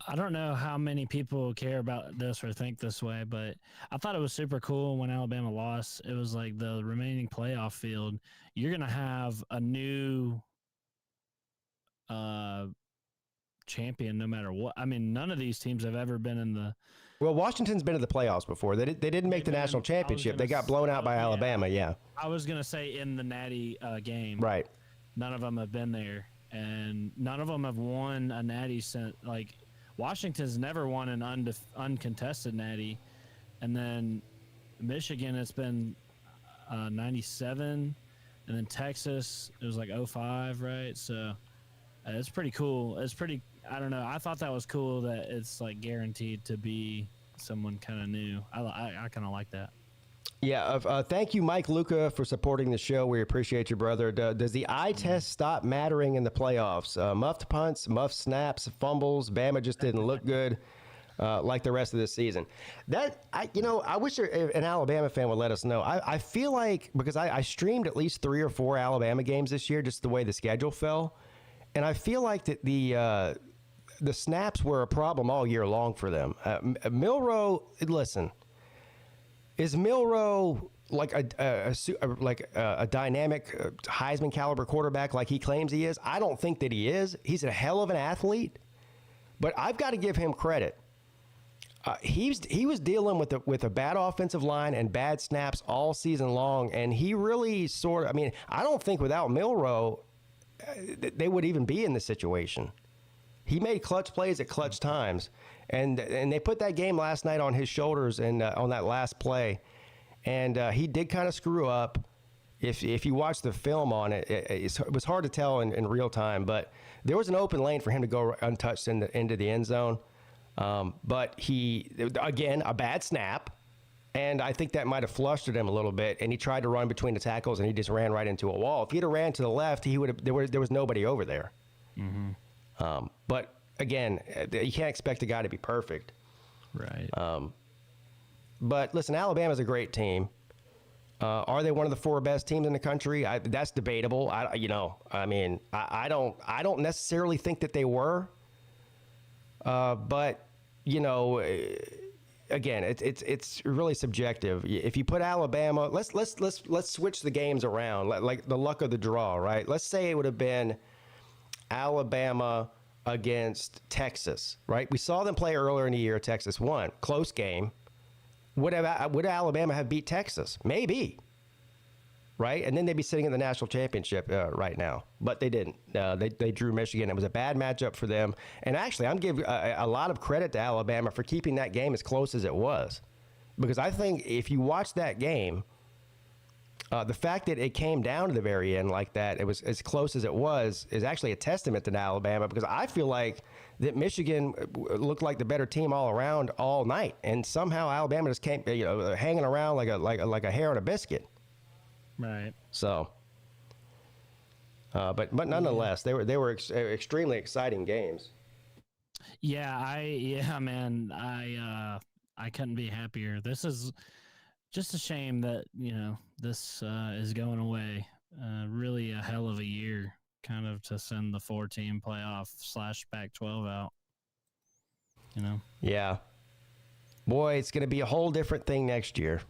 I don't know how many people care about this or think this way, but I thought it was super cool when Alabama lost. It was like the remaining playoff field. You're going to have a new champion no matter what. I mean, none of these teams have ever been in the... Well, Washington's been to the playoffs before. They didn't make the national championship. They got blown out by Alabama, yeah. I was going to say in the Natty game. Right. None of them have been there, and none of them have won a Natty since... Like, Washington's never won an uncontested Natty, and then Michigan, it's been 97, and then Texas, it was like 05, right? So... it's pretty cool. I don't know. I thought that was cool that it's like guaranteed to be someone kind of new. I kind of like that. Yeah. Thank you, Mike Luca, for supporting the show. We appreciate you, brother. Does the eye test stop mattering in the playoffs? Muffed punts, muffed snaps, fumbles. Bama just didn't look good like the rest of this season. I wish an Alabama fan would let us know. I feel like, because I streamed at least 3 or 4 Alabama games this year, just the way the schedule fell. And I feel like that the snaps were a problem all year long for them. Milroe, listen, is Milroe like a dynamic Heisman caliber quarterback like he claims he is? I don't think that he is. He's a hell of an athlete, but I've got to give him credit. He was dealing with a bad offensive line and bad snaps all season long, and he really I don't think without Milroe they would even be in this situation. He made clutch plays at clutch times, and they put that game last night on his shoulders and on that last play, and he did kind of screw up. If you watch the film on it, it was hard to tell in real time, but there was an open lane for him to go untouched into the end zone. But he, again, a bad snap, And I think that might have flustered him a little bit, and he tried to run between the tackles, and he just ran right into a wall. If he'd have ran to the left, there was nobody over there. Mm-hmm. But again, you can't expect a guy to be perfect. Right. But listen, Alabama's a great team. Are they one of the 4 best teams in the country? That's debatable. I don't necessarily think that they were. But again, it's really subjective. If you put Alabama, let's switch the games around, like the luck of the draw, right? Let's say it would have been Alabama against Texas, right? We saw them play earlier in the year. Texas won, close game. Would Alabama have beat Texas? Maybe. Right? And then they'd be sitting in the national championship right now. But they didn't. They drew Michigan. It was a bad matchup for them. And actually, I'm giving a lot of credit to Alabama for keeping that game as close as it was. Because I think if you watch that game, the fact that it came down to the very end like that, it was as close as it was, is actually a testament to Alabama, because I feel like that Michigan looked like the better team all around all night, and somehow Alabama just came, hanging around like a hair on a biscuit. Right. So, but nonetheless, they were extremely exciting games. Yeah, man, I couldn't be happier. This is just a shame that, this is going away. Really a hell of a year, kind of, to send the 4-team playoff / Pac-12 out. Yeah. Boy, it's going to be a whole different thing next year.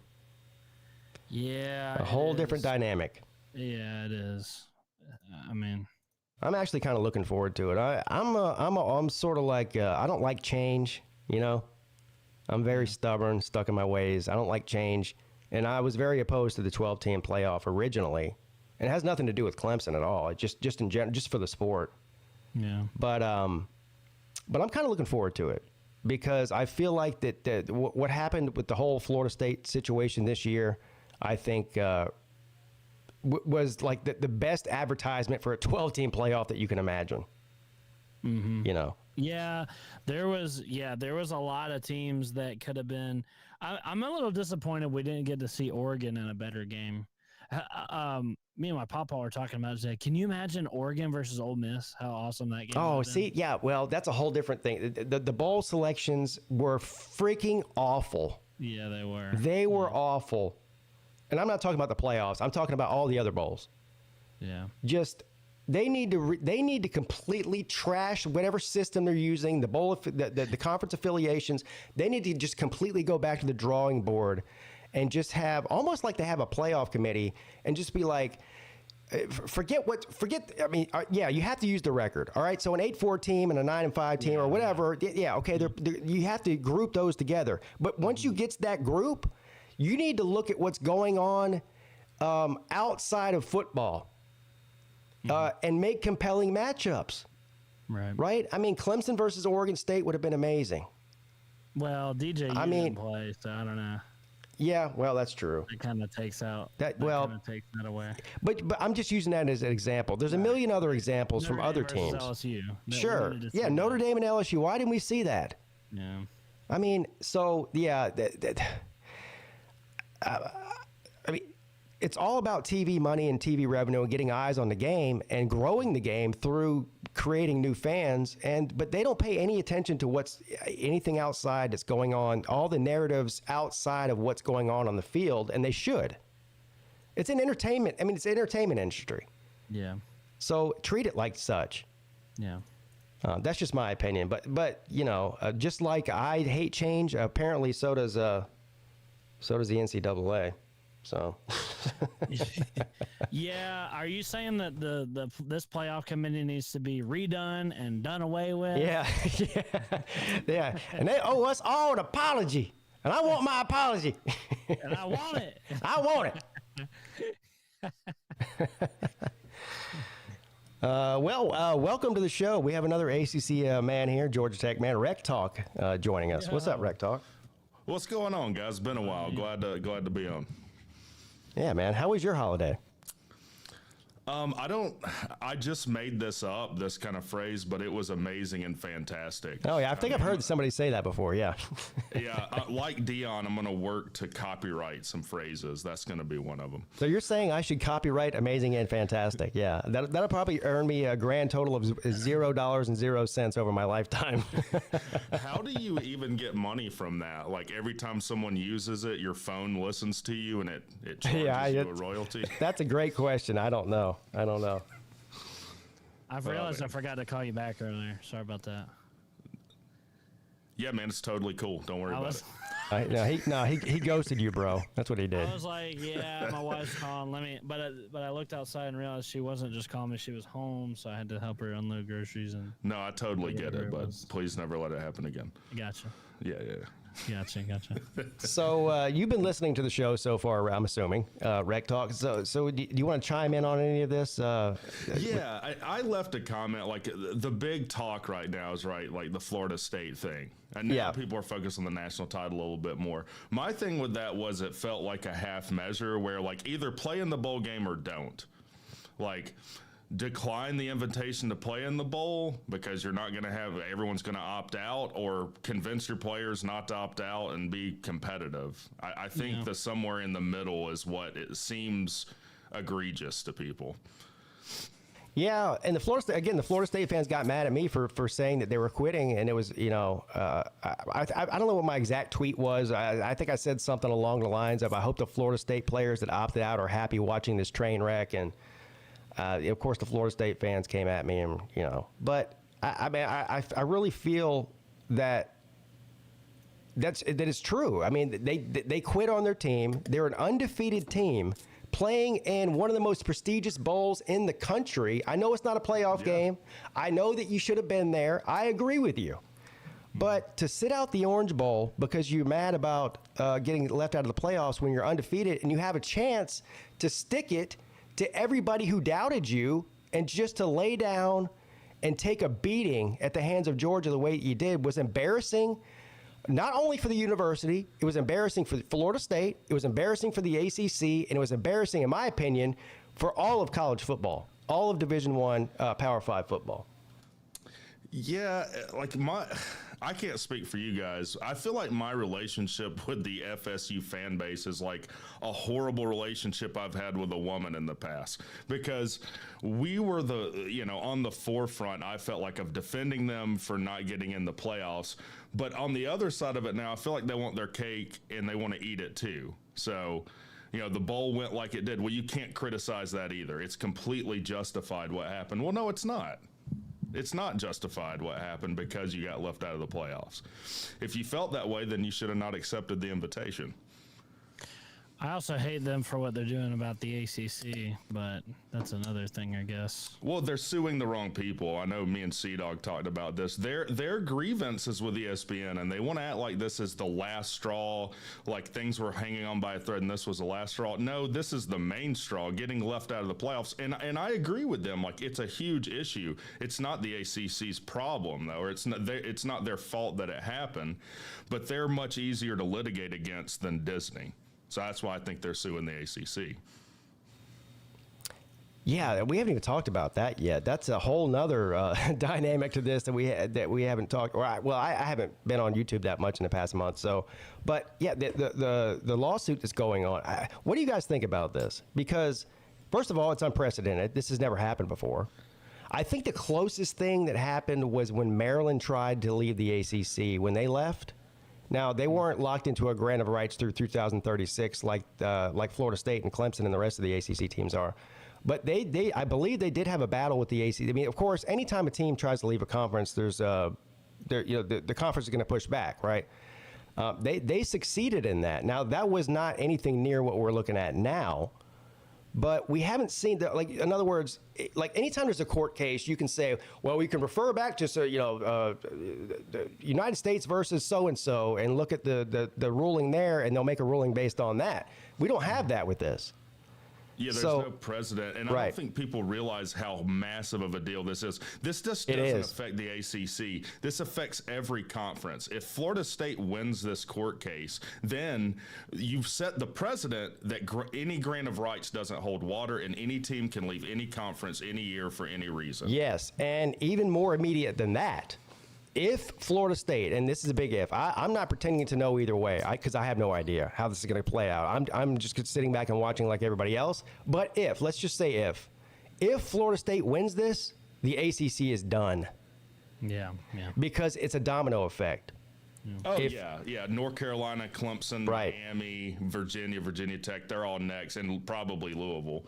Yeah. A whole different dynamic. Yeah, it is. I mean, I'm actually kind of looking forward to it. I'm sort of like, I don't like change, I'm very stubborn, stuck in my ways. I don't like change. And I was very opposed to the 12-team playoff originally. And it has nothing to do with Clemson at all. It just in general, just for the sport. Yeah. But I'm kind of looking forward to it, because I feel like that what happened with the whole Florida State situation this year, I think was like the best advertisement for a 12-team playoff that you can imagine. Mm-hmm. Yeah, there was a lot of teams that could have been. I'm a little disappointed we didn't get to see Oregon in a better game. Me and my papa were talking about today. Can you imagine Oregon versus Ole Miss? How awesome that game! Oh, see, yeah. Well, that's a whole different thing. The bowl selections were freaking awful. Yeah, they were. They were awful. And I'm not talking about the playoffs. I'm talking about all the other bowls. Yeah. Just they need to completely trash whatever system they're using, the bowl, the conference affiliations. They need to just completely go back to the drawing board and just have almost like they have a playoff committee and just be like, forget. I mean, yeah, you have to use the record. All right. So an 8-4 team and a 9-5 team or whatever. Yeah. Okay. You have to group those together. But once you get to that group, you need to look at what's going on outside of football and make compelling matchups. Right. Right? I mean, Clemson versus Oregon State would have been amazing. Well, DJ, didn't play, so I don't know. Yeah, well, that's true. It kind of takes that takes that away. But I'm just using that as an example. There's a million other examples from other teams. LSU. Sure. Yeah, Notre Dame and LSU. Why didn't we see that? Yeah. I mean, so, yeah. I mean, it's all about TV money and TV revenue and getting eyes on the game and growing the game through creating new fans. But they don't pay any attention to anything outside that's going on, all the narratives outside of what's going on the field, and they should. It's an entertainment. I mean, it's an entertainment industry. Yeah. So treat it like such. Yeah. That's just my opinion. But just like I hate change, apparently so does the NCAA. So, yeah. Are you saying that this playoff committee needs to be redone and done away with? Yeah, yeah. And they owe us all an apology, and I want my apology. And I want it. I want it. Welcome to the show. We have another ACC man here, Georgia Tech man, Rec Talk, joining us. Yeah. What's up, Rec Talk? What's going on, guys? Been a while. Glad to be on. Yeah, man. How was your holiday? I just made this up, this kind of phrase, but it was amazing and fantastic. Oh, yeah. I think I've heard somebody say that before. Yeah. Yeah. Like Dion, I'm going to work to copyright some phrases. That's going to be one of them. So you're saying I should copyright amazing and fantastic. Yeah. That'll probably earn me a grand total of $0.00 over my lifetime. How do you even get money from that? Like every time someone uses it, your phone listens to you and it charges you a royalty? That's a great question. I don't know. I've realized I forgot to call you back earlier. Sorry about that. Yeah, man, it's totally cool. Don't worry about it. He ghosted you, bro. That's what he did. I was like, yeah, my wife's calling. But I looked outside and realized she wasn't just calling me; she was home, so I had to help her unload groceries. And no, I totally get it, but please never let it happen again. Gotcha. Yeah. Gotcha. So you've been listening to the show so far, I'm assuming, Rec Talk. So do you want to chime in on any of this? Yeah, I left a comment. Like the big talk right now is like the Florida State thing. And now people are focused on the national title a little bit more. My thing with that was it felt like a half measure where like either play in the bowl game or don't. Like decline the invitation to play in the bowl because you're not going to have everyone's going to opt out, or convince your players not to opt out and be competitive. I think the somewhere in the middle is what it seems egregious to people. Yeah, and the Florida State fans got mad at me for saying that they were quitting, and it was, I don't know what my exact tweet was. I think I said something along the lines of, I hope the Florida State players that opted out are happy watching this train wreck, and of course the Florida State fans came at me, and but I really feel that is true. I mean, they quit on their team. They're an undefeated team, playing in one of the most prestigious bowls in the country. I know it's not a playoff game. I know that you should have been there. I agree with you. But to sit out the Orange Bowl because you're mad about getting left out of the playoffs when you're undefeated and you have a chance to stick it to everybody who doubted you, and just to lay down and take a beating at the hands of Georgia the way you did was embarrassing. Not only for the university, it was embarrassing for Florida State, it was embarrassing for the ACC, and it was embarrassing, in my opinion, for all of college football, all of Division I Power 5 football. Yeah, I can't speak for you guys. I feel like my relationship with the FSU fan base is like a horrible relationship I've had with a woman in the past, because we were on the forefront, I felt like, of defending them for not getting in the playoffs. But on the other side of it now, I feel like they want their cake and they want to eat it too. So, the bowl went like it did. Well, you can't criticize that either. It's completely justified what happened. Well, no, it's not. It's not justified what happened because you got left out of the playoffs. If you felt that way, then you should have not accepted the invitation. I also hate them for what they're doing about the ACC, but that's another thing, I guess. Well, they're suing the wrong people. I know me and C-Dog talked about this. Their grievance is with ESPN, and they want to act like this is the last straw, like things were hanging on by a thread and this was the last straw. No, this is the main straw, getting left out of the playoffs. And I agree with them. Like, it's a huge issue. It's not the ACC's problem, though, or it's not their fault that it happened, but they're much easier to litigate against than Disney. So that's why I think they're suing the ACC. Yeah, we haven't even talked about that yet. That's a whole nother dynamic to this that we haven't talked. I haven't been on YouTube that much in the past month. So, but yeah, the lawsuit that's going on. What do you guys think about this? Because first of all, it's unprecedented. This has never happened before. I think the closest thing that happened was when Maryland tried to leave the ACC. When they left. Now, they weren't locked into a grant of rights through 2036 like Florida State and Clemson and the rest of the ACC teams are. But I believe they did have a battle with the ACC. I mean, of course, anytime a team tries to leave a conference, the conference is going to push back, right? They succeeded in that. Now, that was not anything near what we're looking at now. But we haven't seen that. Like, in other words, like anytime there's a court case, you can say, well, we can refer back to the United States versus so and look at the ruling there, and they'll make a ruling based on that. We don't have that with this. Yeah, there's no precedent, and I don't think people realize how massive of a deal this is. This just doesn't affect the ACC. This affects every conference. If Florida State wins this court case, then you've set the precedent that any grant of rights doesn't hold water, and any team can leave any conference any year for any reason. Yes, and even more immediate than that, if Florida State, and this is a big if, I'm not pretending to know either way, because I have no idea how this is going to play out. I'm just sitting back and watching like everybody else. But let's just say if Florida State wins this, the ACC is done. Yeah. Because it's a domino effect. Oh, yeah. North Carolina, Clemson, Miami, Virginia Tech, they're all next, and probably Louisville.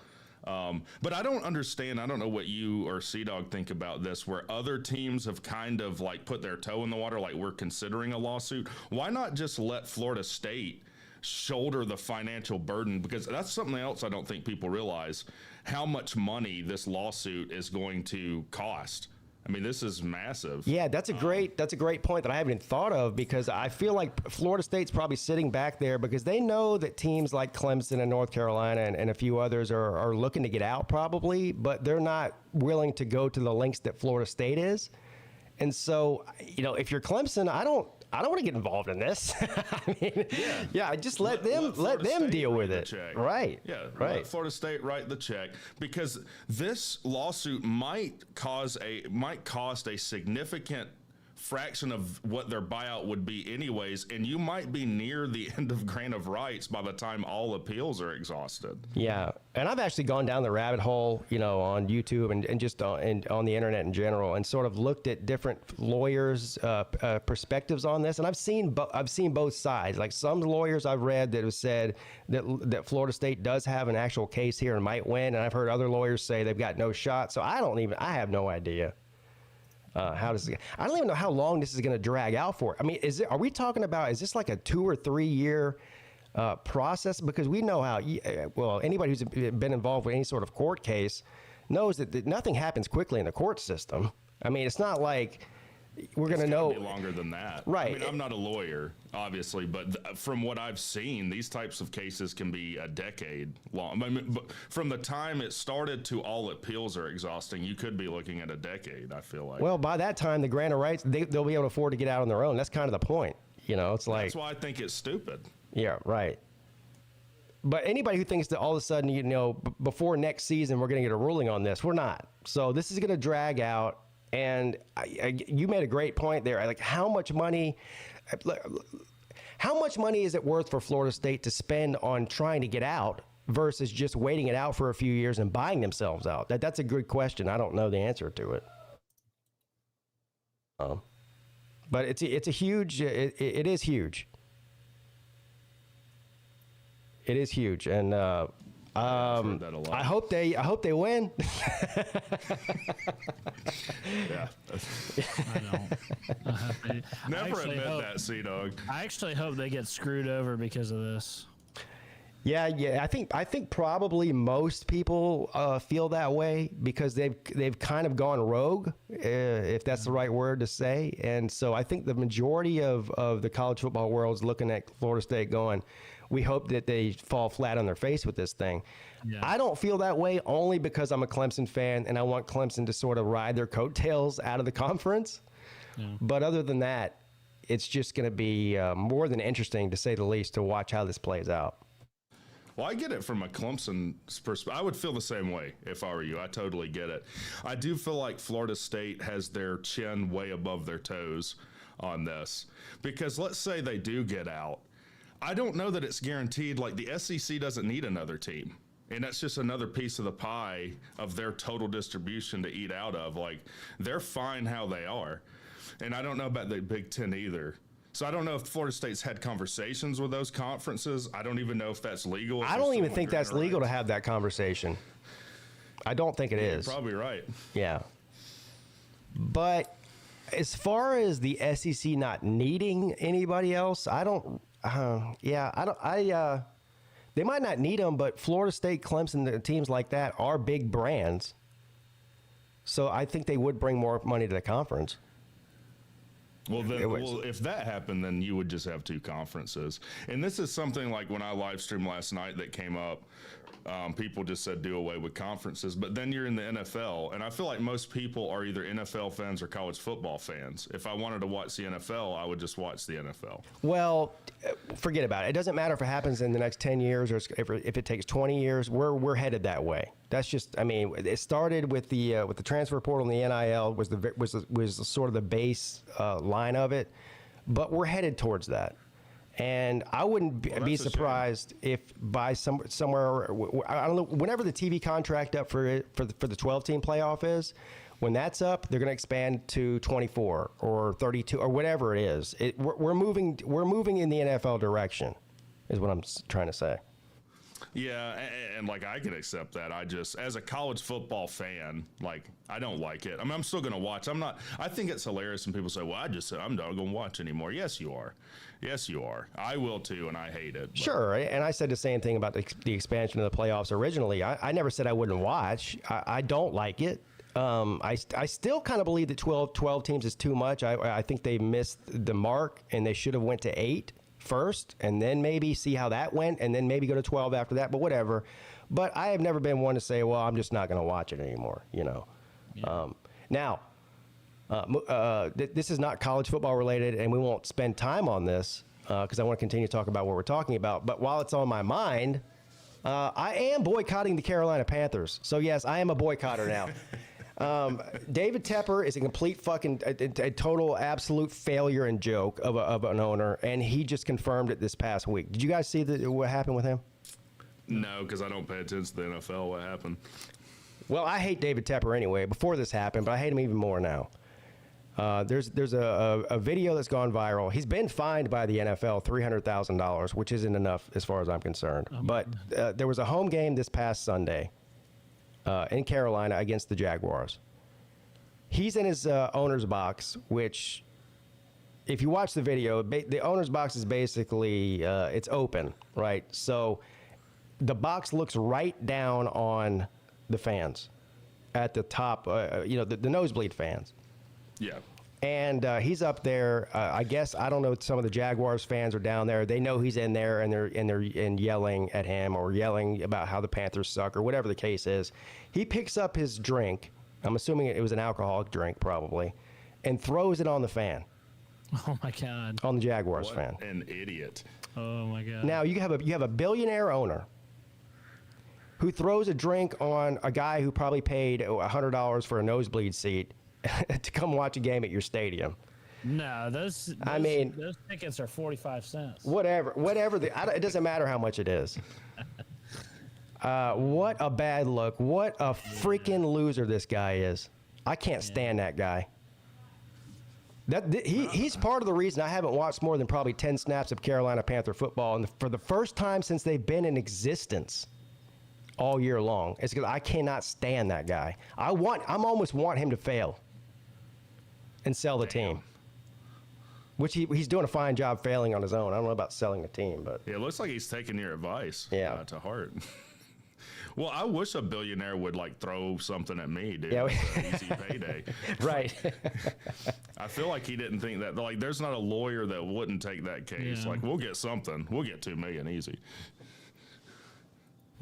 But I don't understand. I don't know what you or Sea-Dog think about this, where other teams have kind of like put their toe in the water, like we're considering a lawsuit. Why not just let Florida State shoulder the financial burden? Because that's something else I don't think people realize, how much money this lawsuit is going to cost. I mean, this is massive. Yeah, that's a great point that I haven't even thought of, because I feel like Florida State's probably sitting back there because they know that teams like Clemson and North Carolina and a few others are looking to get out probably, but they're not willing to go to the lengths that Florida State is. And so, if you're Clemson, I don't want to get involved in this. I mean, just let them deal with it. Right. Yeah. Right. Let Florida State write the check, because this lawsuit might cost a significant fraction of what their buyout would be anyways, and you might be near the end of grant of rights by the time all appeals are exhausted. Yeah, and I've actually gone down the rabbit hole, on YouTube and just on the internet in general, and sort of looked at different lawyers' perspectives on this, and I've seen both sides. Like, some lawyers I've read that have said that Florida State does have an actual case here and might win, and I've heard other lawyers say they've got no shot. So I have no idea. I don't even know how long this is going to drag out for. I mean, is this like a 2 or 3 year process? Because we know how, anybody who's been involved with any sort of court case knows that nothing happens quickly in the court system. I mean, it's not like we're going to know. It's going to be longer than that. Right. I mean, I'm not a lawyer, obviously, but from what I've seen, these types of cases can be a decade long. I mean, but from the time it started to all appeals are exhausting, you could be looking at a decade, I feel like. Well, by that time, the grant of rights, they'll be able to afford to get out on their own. That's kind of the point. It's like. That's why I think it's stupid. Yeah, right. But anybody who thinks that all of a sudden, before next season, we're going to get a ruling on this, we're not. So this is going to drag out. And you made a great point there. Like, how much money is it worth for Florida State to spend on trying to get out versus just waiting it out for a few years and buying themselves out? That's a good question. I don't know the answer to it. But it's a huge. It is huge. It is huge, and I hope they win. Yeah. I know. Never admit that, Sea-Dog. I actually hope they get screwed over because of this. Yeah. I think probably most people feel that way because they've kind of gone rogue, if that's the right word to say. And so I think the majority of the college football world is looking at Florida State going, we hope that they fall flat on their face with this thing. Yeah. I don't feel that way, only because I'm a Clemson fan and I want Clemson to sort of ride their coattails out of the conference. Yeah. But other than that, it's just going to be more than interesting, to say the least, to watch how this plays out. Well, I get it from a Clemson perspective. I would feel the same way if I were you. I totally get it. I do feel like Florida State has their chin way above their toes on this, because let's say they do get out. I don't know that it's guaranteed. Like, the SEC doesn't need another team. And that's just another piece of the pie of their total distribution to eat out of. Like, they're fine how they are. And I don't know about the Big Ten either. So I don't know if Florida State's had conversations with those conferences. I don't even know if that's legal. I don't even think that's legal to have that conversation. I don't think it is. You're probably right. Yeah. But as far as the SEC not needing anybody else, I don't. They might not need them, but Florida State, Clemson, teams like that are big brands. So I think they would bring more money to the conference. Well, then, if that happened, then you would just have two conferences. And this is something like when I live streamed last night that came up. People just said do away with conferences, but then you're in the NFL, and I feel like most people are either NFL fans or college football fans. If I wanted to watch the NFL, I would just watch the NFL. Well, forget about it. It doesn't matter if it happens in the next 10 years or if it takes 20 years. We're headed that way. That's just, I mean, it started with the transfer portal and the NIL was sort of the base line of it, but we're headed towards that. And I wouldn't be surprised if by somewhere, I don't know, whenever the TV contract up for the 12-team playoff is, when that's up, they're going to expand to 24 or 32 or whatever it is. We're moving in the NFL direction, is what I'm trying to say. Yeah, and like I can accept that. I just, as a college football fan, like I don't like it. I mean, I'm still going to watch. I think it's hilarious when people say, well, I'm not going to watch anymore. Yes, you are. Yes, you are. I will too, and I hate it. But. Sure, and I said the same thing about the expansion of the playoffs originally. I never said I wouldn't watch. I don't like it. I still kind of believe that 12 teams is too much. I think they missed the mark, and they should have went to 8 first, and then maybe see how that went, and then maybe go to 12 after that, but whatever. But I have never been one to say, well, I'm just not going to watch it anymore, you know. Yeah. Now, this is not college football related, and we won't spend time on this because I want to continue to talk about what we're talking about. But while it's on my mind, I am boycotting the Carolina Panthers. So, yes, I am a boycotter now. David Tepper is a complete fucking a total absolute failure and joke of an owner, and he just confirmed it this past week. Did you guys see what happened with him? No, because I don't pay attention to the NFL. What happened? Well, I hate David Tepper anyway before this happened, but I hate him even more now. There's a video that's gone viral. He's been fined by the NFL $300,000, which isn't enough as far as I'm concerned. But there was a home game this past Sunday in Carolina against the Jaguars. He's in his owner's box, which, if you watch the video, the owner's box is basically it's open, right? So the box looks right down on the fans at the top, the nosebleed fans. Yeah. And he's up there. I guess, I don't know, some of the Jaguars fans are down there. They know he's in there, and they're yelling at him or yelling about how the Panthers suck or whatever the case is. He picks up his drink. I'm assuming it was an alcoholic drink probably, and throws it on the fan. Oh my God. On the Jaguars fan. An idiot. Oh my God. Now you have a billionaire owner who throws a drink on a guy who probably paid $100 for a nosebleed seat to come watch a game at your stadium. No, those tickets are 45 cents. Whatever. It doesn't matter how much it is. What a bad look. What a freaking loser this guy is. I can't stand that guy. He's part of the reason I haven't watched more than probably 10 snaps of Carolina Panther football, and for the first time since they've been in existence all year long. It's because I cannot stand that guy. I almost want him to fail and sell the team, which he's doing a fine job failing on his own. I don't know about selling the team, but yeah, it looks like he's taking your advice to heart. Well, I wish a billionaire would like throw something at me, dude. Yeah, easy payday. Right. I feel like he didn't think that. Like, there's not a lawyer that wouldn't take that case. Yeah. Like, we'll get something. We'll get $2 million easy.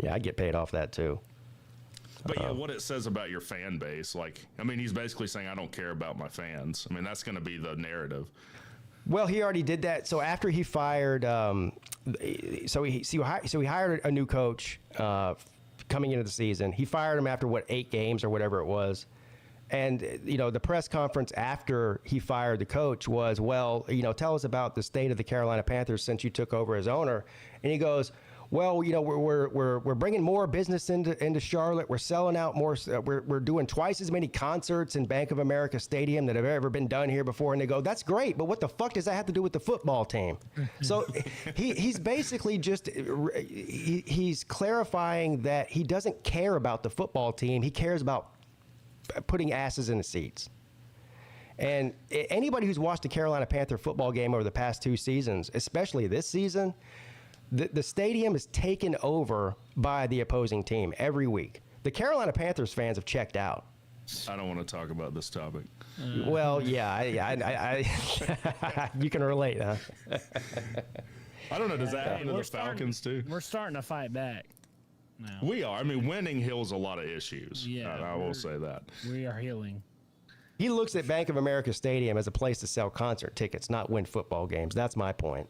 Yeah, I'd get paid off that too. But yeah, what it says about your fan base, like, I mean, he's basically saying, I don't care about my fans. I mean, that's going to be the narrative. Well, he already did that. So after he fired, so he hired a new coach coming into the season. He fired him after 8 games or whatever it was. And, the press conference after he fired the coach was, well, tell us about the state of the Carolina Panthers since you took over as owner. And he goes, well, we're bringing more business into Charlotte. We're selling out more. We're doing twice as many concerts in Bank of America Stadium that have ever been done here before. And they go, that's great, but what the fuck does that have to do with the football team? So he's basically just he's clarifying that he doesn't care about the football team. He cares about putting asses in the seats. And anybody who's watched a Carolina Panther football game over the past 2 seasons, especially this season, the stadium is taken over by the opposing team every week. The Carolina Panthers fans have checked out. I don't want to talk about this topic. Well, yeah, I you can relate, huh? I don't know. Does that happen to the Falcons too? We're starting to fight back now. We are. I mean, winning heals a lot of issues. Yeah, I will say that. We are healing. He looks at Bank of America Stadium as a place to sell concert tickets, not win football games. That's my point.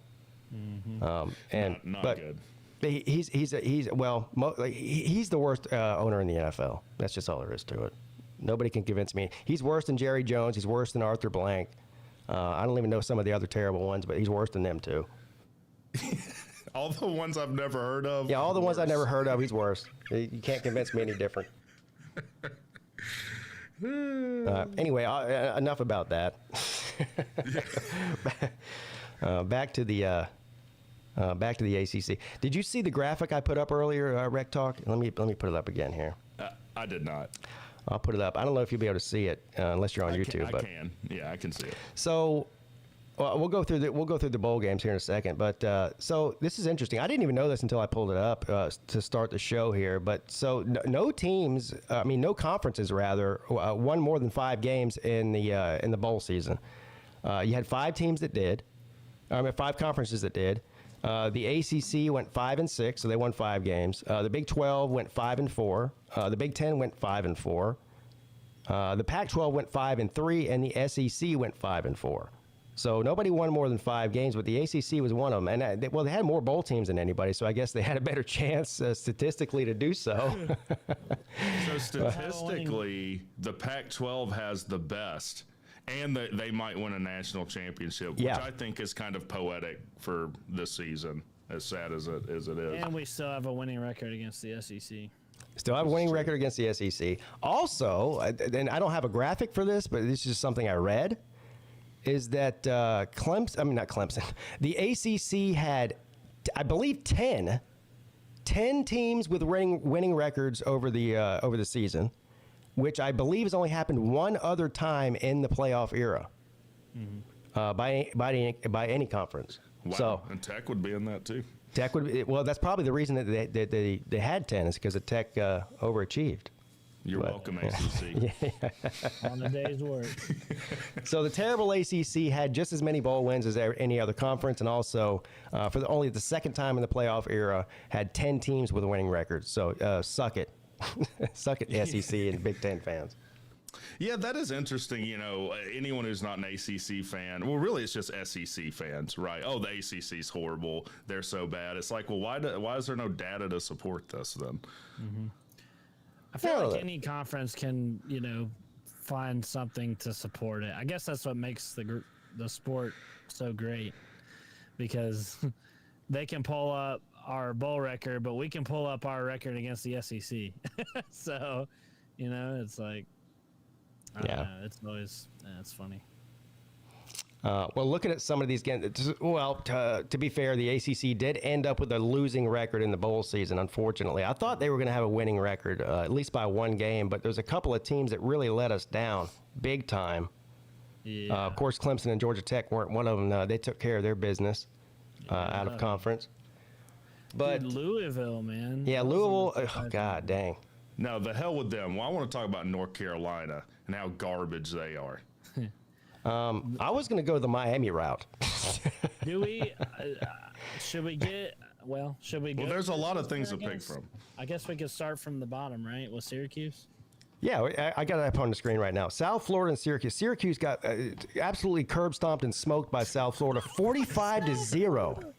And not but good. he's the worst owner in the NFL. That's just all there is to it. Nobody can convince me. He's worse than Jerry Jones. He's worse than Arthur Blank. I don't even know some of the other terrible ones, but he's worse than them too. All the ones I've never heard of. Yeah, all the ones I've never heard of, he's worse. You can't convince me any different. Anyway, enough about that. Back to the ACC. Did you see the graphic I put up earlier, Rec Talk? Let me put it up again here. I did not. I'll put it up. I don't know if you'll be able to see it unless you're on YouTube. I can. Yeah, I can see it. So, we'll go through the bowl games here in a second. But so this is interesting. I didn't even know this until I pulled it up to start the show here. But so no teams, no conferences rather, won more than 5 games in the bowl season. You had 5 teams that did. 5 conferences that did. The ACC went 5-6, so they won 5 games. The Big 12 went 5-4. The Big 10 went 5-4. The Pac-12 went 5-3, and the SEC went 5-4. So nobody won more than 5 games, but the ACC was one of them. And they had more bowl teams than anybody, so I guess they had a better chance statistically to do so. So statistically, the Pac-12 has the best. And they might win a national championship, which I think is kind of poetic for this season, as sad as it is. And we still have a winning record against the SEC. Still have a winning record against the SEC. Also, and I don't have a graphic for this, but this is just something I read, is that not Clemson. The ACC had, I believe, 10 teams with winning records over the season, which I believe has only happened one other time in the playoff era by any conference. Wow. So, and Tech would be in that too. Tech would be, well, that's probably the reason that they had 10 is because the Tech overachieved. You're welcome, ACC. On a day's work. So the terrible ACC had just as many bowl wins as any other conference, and also for only the second time in the playoff era had 10 teams with a winning record. So suck it. Suck it, SEC and Big Ten fans. Yeah, that is interesting. Anyone who's not an ACC fan, well, really, it's just SEC fans, right? Oh, the ACC's horrible. They're so bad. It's like, well, why is there no data to support this then? Mm-hmm. I feel like any conference can, find something to support it. I guess that's what makes the sport so great, because they can pull up our bowl record, but we can pull up our record against the SEC. So, it's like, I don't know, it's always, it's funny. Well, looking at some of these games, well, to be fair, the ACC did end up with a losing record in the bowl season, unfortunately. I thought they were going to have a winning record, at least by 1 game, but there's a couple of teams that really let us down big time. Yeah. Of course, Clemson and Georgia Tech weren't one of them. They took care of their business out of conference. But dude, Louisville, man. Yeah, Louisville. Oh, God dang. No, the hell with them. Well, I want to talk about North Carolina and how garbage they are. I was going to go the Miami route. Do we? Should we get? Well, should we? Well, there's a lot of things to pick from. I guess we could start from the bottom, right? With Syracuse. Yeah, I got it up on the screen right now. South Florida and Syracuse. Syracuse got absolutely curb stomped and smoked by South Florida, 45-0.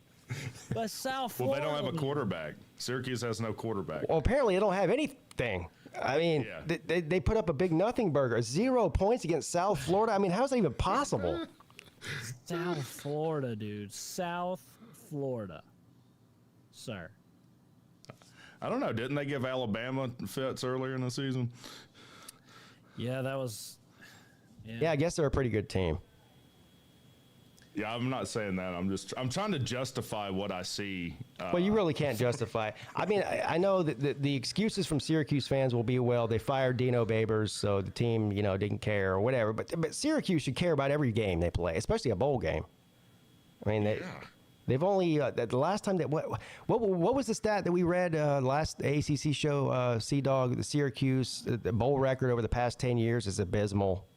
But South Florida. Well, they don't have a quarterback. Syracuse has no quarterback. Well, apparently they don't have anything. I mean, they put up a big nothing burger. 0 points against South Florida. I mean, how is that even possible? South Florida, dude. South Florida. Sir. I don't know. Didn't they give Alabama fits earlier in the season? Yeah, that was. Yeah, I guess they're a pretty good team. Yeah, I'm not saying that. I'm trying to justify what I see. Well, you really can't justify it. I mean, I know that the excuses from Syracuse fans will be, well, they fired Dino Babers, so the team, didn't care or whatever. But Syracuse should care about every game they play, especially a bowl game. I mean, They've only the last time that what was the stat that we read last ACC show? Sea Dog, the Syracuse the bowl record over the past 10 years is abysmal.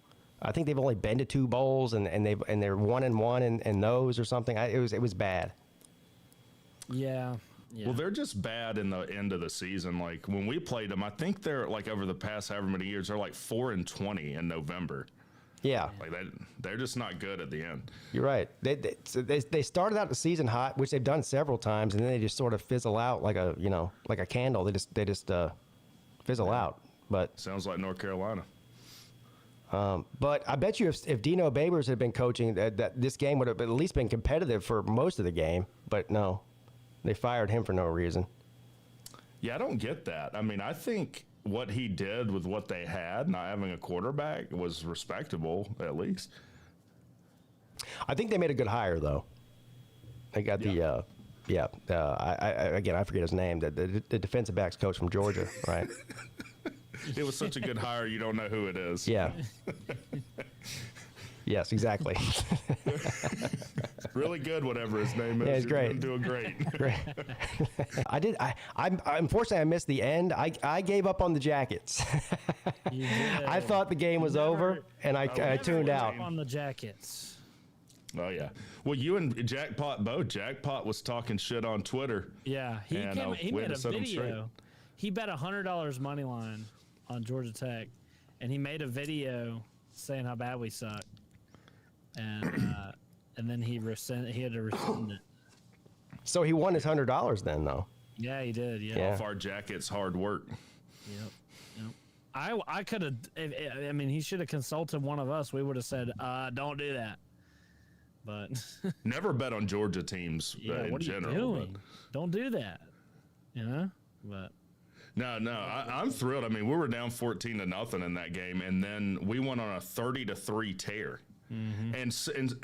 I think they've only been to 2 bowls and they're 1-1 in those or something. It was bad. Yeah. Well, they're just bad in the end of the season. Like when we played them, I think they're like over the past however many years, they're like 4-20 in November. Yeah, like they're just not good at the end. You're right. They started out the season hot, which they've done several times, and then they just sort of fizzle out like a candle. They just fizzle out. But sounds like North Carolina. But I bet you if Dino Babers had been coaching, that this game would have at least been competitive for most of the game. But no, they fired him for no reason. Yeah, I don't get that. I mean, I think what he did with what they had, not having a quarterback, was respectable, at least. I think they made a good hire, though. They got I forget his name, the defensive backs coach from Georgia, right? It was such a good hire, you don't know who it is. Yeah. Yes, exactly. Really good, whatever his name is. Yeah, he's great. Doing great. Great. Unfortunately, I missed the end. I gave up on the Jackets. You did. I thought the game was over, and I tuned out. On the Jackets. Oh, yeah. Well, you and Jackpot both. Jackpot was talking shit on Twitter. Yeah, he made a video. He bet $100 money line on Georgia Tech, and he made a video saying how bad we suck. And then he had to rescind it. So he won his $100 then, though. Yeah, he did. Yeah. Off our Jackets' hard work. Yep. I could have. I mean, he should have consulted one of us. We would have said, "Don't do that." But never bet on Georgia teams in general. What are you doing? Don't do that. But. No, I'm thrilled. I mean, we were down 14-0 in that game, and then we went on a 30-3 tear. Mm-hmm. And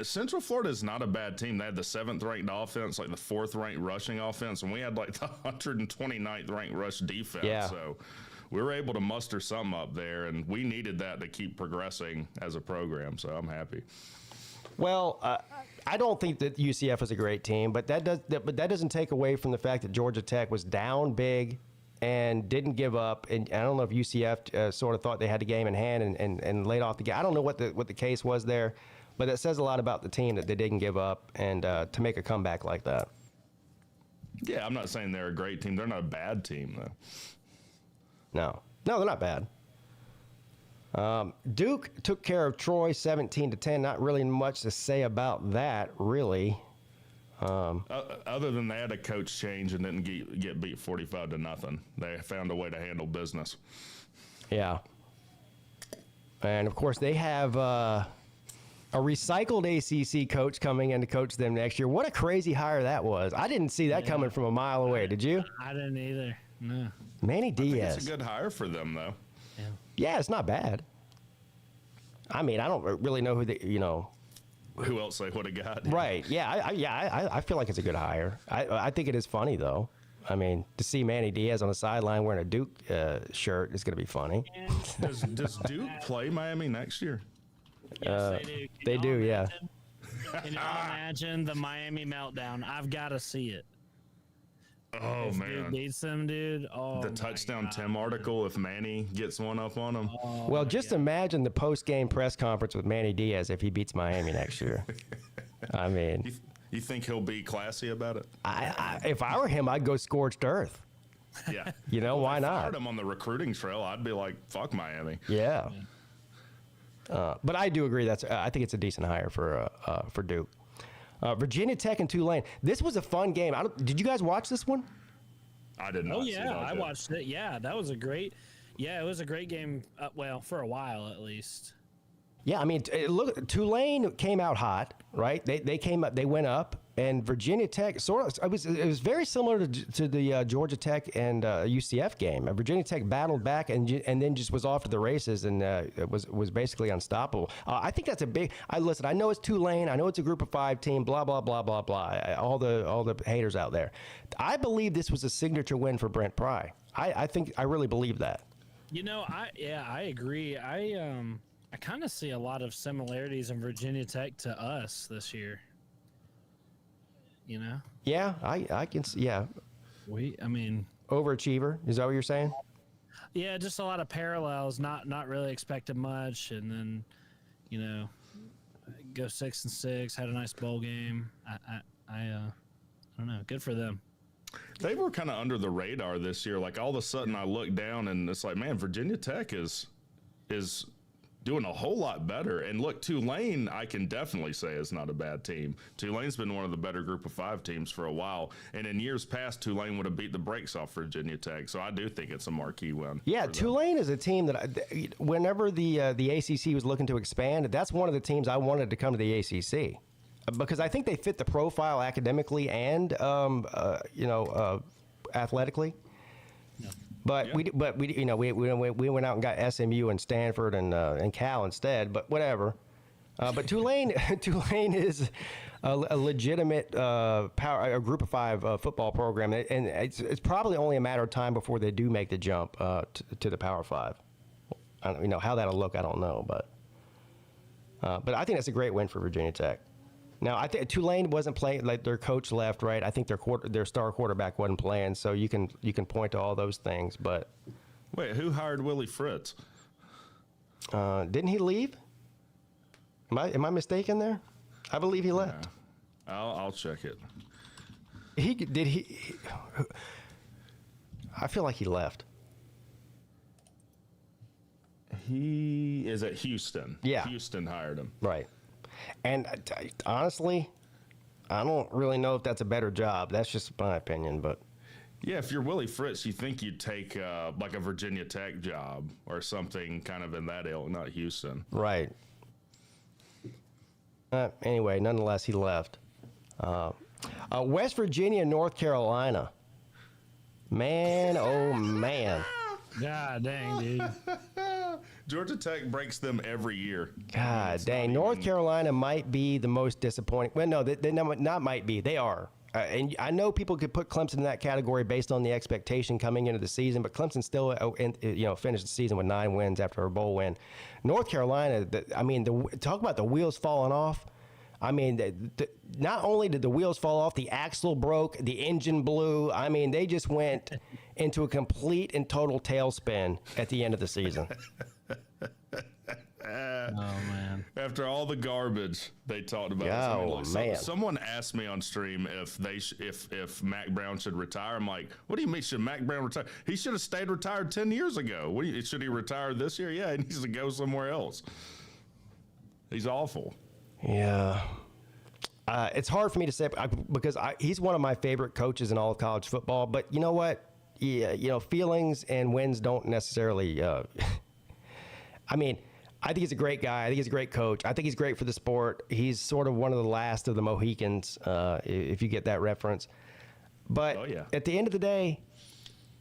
Central Florida is not a bad team. They had the 7th-ranked offense, like the 4th-ranked rushing offense, and we had like the 129th-ranked rush defense. Yeah. So we were able to muster something up there, and we needed that to keep progressing as a program. So I'm happy. Well, I don't think that UCF was a great team, but that doesn't take away from the fact that Georgia Tech was down big and didn't give up. And I don't know if UCF sort of thought they had the game in hand and laid off the game. I don't know what the case was there, but it says a lot about the team that they didn't give up and to make a comeback like that. Yeah, I'm not saying they're a great team. They're not a bad team, though. No, they're not bad. Duke took care of Troy 17-10. Not really much to say about that, really. Other than they had a coach change and didn't get beat 45-0, they found a way to handle business. Yeah, and of course they have a recycled ACC coach coming in to coach them next year. What a crazy hire that was! I didn't see that coming from a mile away. Did you? I didn't either. No. Manny Diaz. I think it's a good hire for them, though. Yeah, it's not bad. I mean, I don't really know who else they would have got. Right. Yeah. I feel like it's a good hire. I think it is funny, though. I mean, to see Manny Diaz on the sideline wearing a Duke shirt is going to be funny. Does Duke play Miami next year? Yes, they do. They do, yeah. Can you imagine the Miami meltdown? I've got to see it. Oh, if man. Duke beats them, dude. Oh, the Touchdown Tim article, if Manny gets one up on him. Oh, well, just imagine the post-game press conference with Manny Diaz if he beats Miami next year. I mean. You think he'll be classy about it? If I were him, I'd go scorched earth. Yeah. Why not? If I fired him on the recruiting trail, I'd be like, fuck Miami. Yeah. But I do agree I think it's a decent hire for Duke. Virginia Tech and Tulane. This was a fun game. Did you guys watch this one? I did not. Oh yeah, I watched it. Yeah, that was a great. Yeah, it was a great game. Well, for a while at least. Yeah, I mean, look, Tulane came out hot, right? They came up, they went up, and Virginia Tech it was very similar to the Georgia Tech and UCF game. Virginia Tech battled back and then just was off to the races and it was basically unstoppable. I think that's a big. Listen, I know it's Tulane, I know it's a Group of 5 team, blah blah blah blah blah. All the haters out there. I believe this was a signature win for Brent Pry. I really believe that. I agree. I kind of see a lot of similarities in Virginia Tech to us this year. You know. Yeah, I can see. Yeah, I mean, overachiever. Is that what you're saying? yeah, just a lot of parallels. Not really expecting much, and then, you know, go 6-6. Had a nice bowl game. I don't know. Good for them. They were kind of under the radar this year. Like all of a sudden, I look down and it's like, man, Virginia Tech is doing a whole lot better. And look, Tulane, I can definitely say is not a bad team. Tulane's been one of the better Group of 5 teams for a while. And in years past, Tulane would have beat the brakes off Virginia Tech. So I do think it's a marquee win. Yeah, Tulane is a team that whenever the ACC was looking to expand, that's one of the teams I wanted to come to the ACC. Because I think they fit the profile academically and, athletically. Yeah. But we went out and got SMU and Stanford and Cal instead. But whatever. But Tulane is a legitimate a Group of 5 football program, and it's probably only a matter of time before they do make the jump to the Power 5. How that'll look, I don't know, but I think that's a great win for Virginia Tech. Now, I think Tulane wasn't playing, like their coach left, right? I think their star quarterback wasn't playing, so you can point to all those things. But wait, who hired Willie Fritz? Didn't he leave? Am I mistaken there? I believe he left. Yeah. I'll check it. I feel like he left. He is at Houston. Yeah, Houston hired him. Right. And honestly, I don't really know if that's a better job. That's just my opinion, but yeah, if you're Willie Fritz, you think you'd take like a Virginia Tech job or something kind of in that ilk, not Houston. Right. Anyway, nonetheless, he left. West Virginia, North Carolina. Man, oh man. God dang, dude. Georgia Tech breaks them every year. God dang. North Carolina might be the most disappointing. Well, no, they not might be. They are. And I know people could put Clemson in that category based on the expectation coming into the season, but Clemson still, finished the season with 9 wins after a bowl win. North Carolina, talk about the wheels falling off. I mean, not only did the wheels fall off, the axle broke, the engine blew. I mean, they just went into a complete and total tailspin at the end of the season. Oh man! After all the garbage they talked about, man. Someone asked me on stream if if Mac Brown should retire. I'm like, what do you mean should Mac Brown retire? He should have stayed retired 10 years ago. Should he retire this year? Yeah, he needs to go somewhere else. He's awful. Yeah. It's hard for me to say because he's one of my favorite coaches in all of college football. But you know what? Yeah, feelings and wins don't necessarily. I think he's a great guy. I think he's a great coach. I think he's great for the sport. He's sort of one of the last of the Mohicans, if you get that reference. But at the end of the day,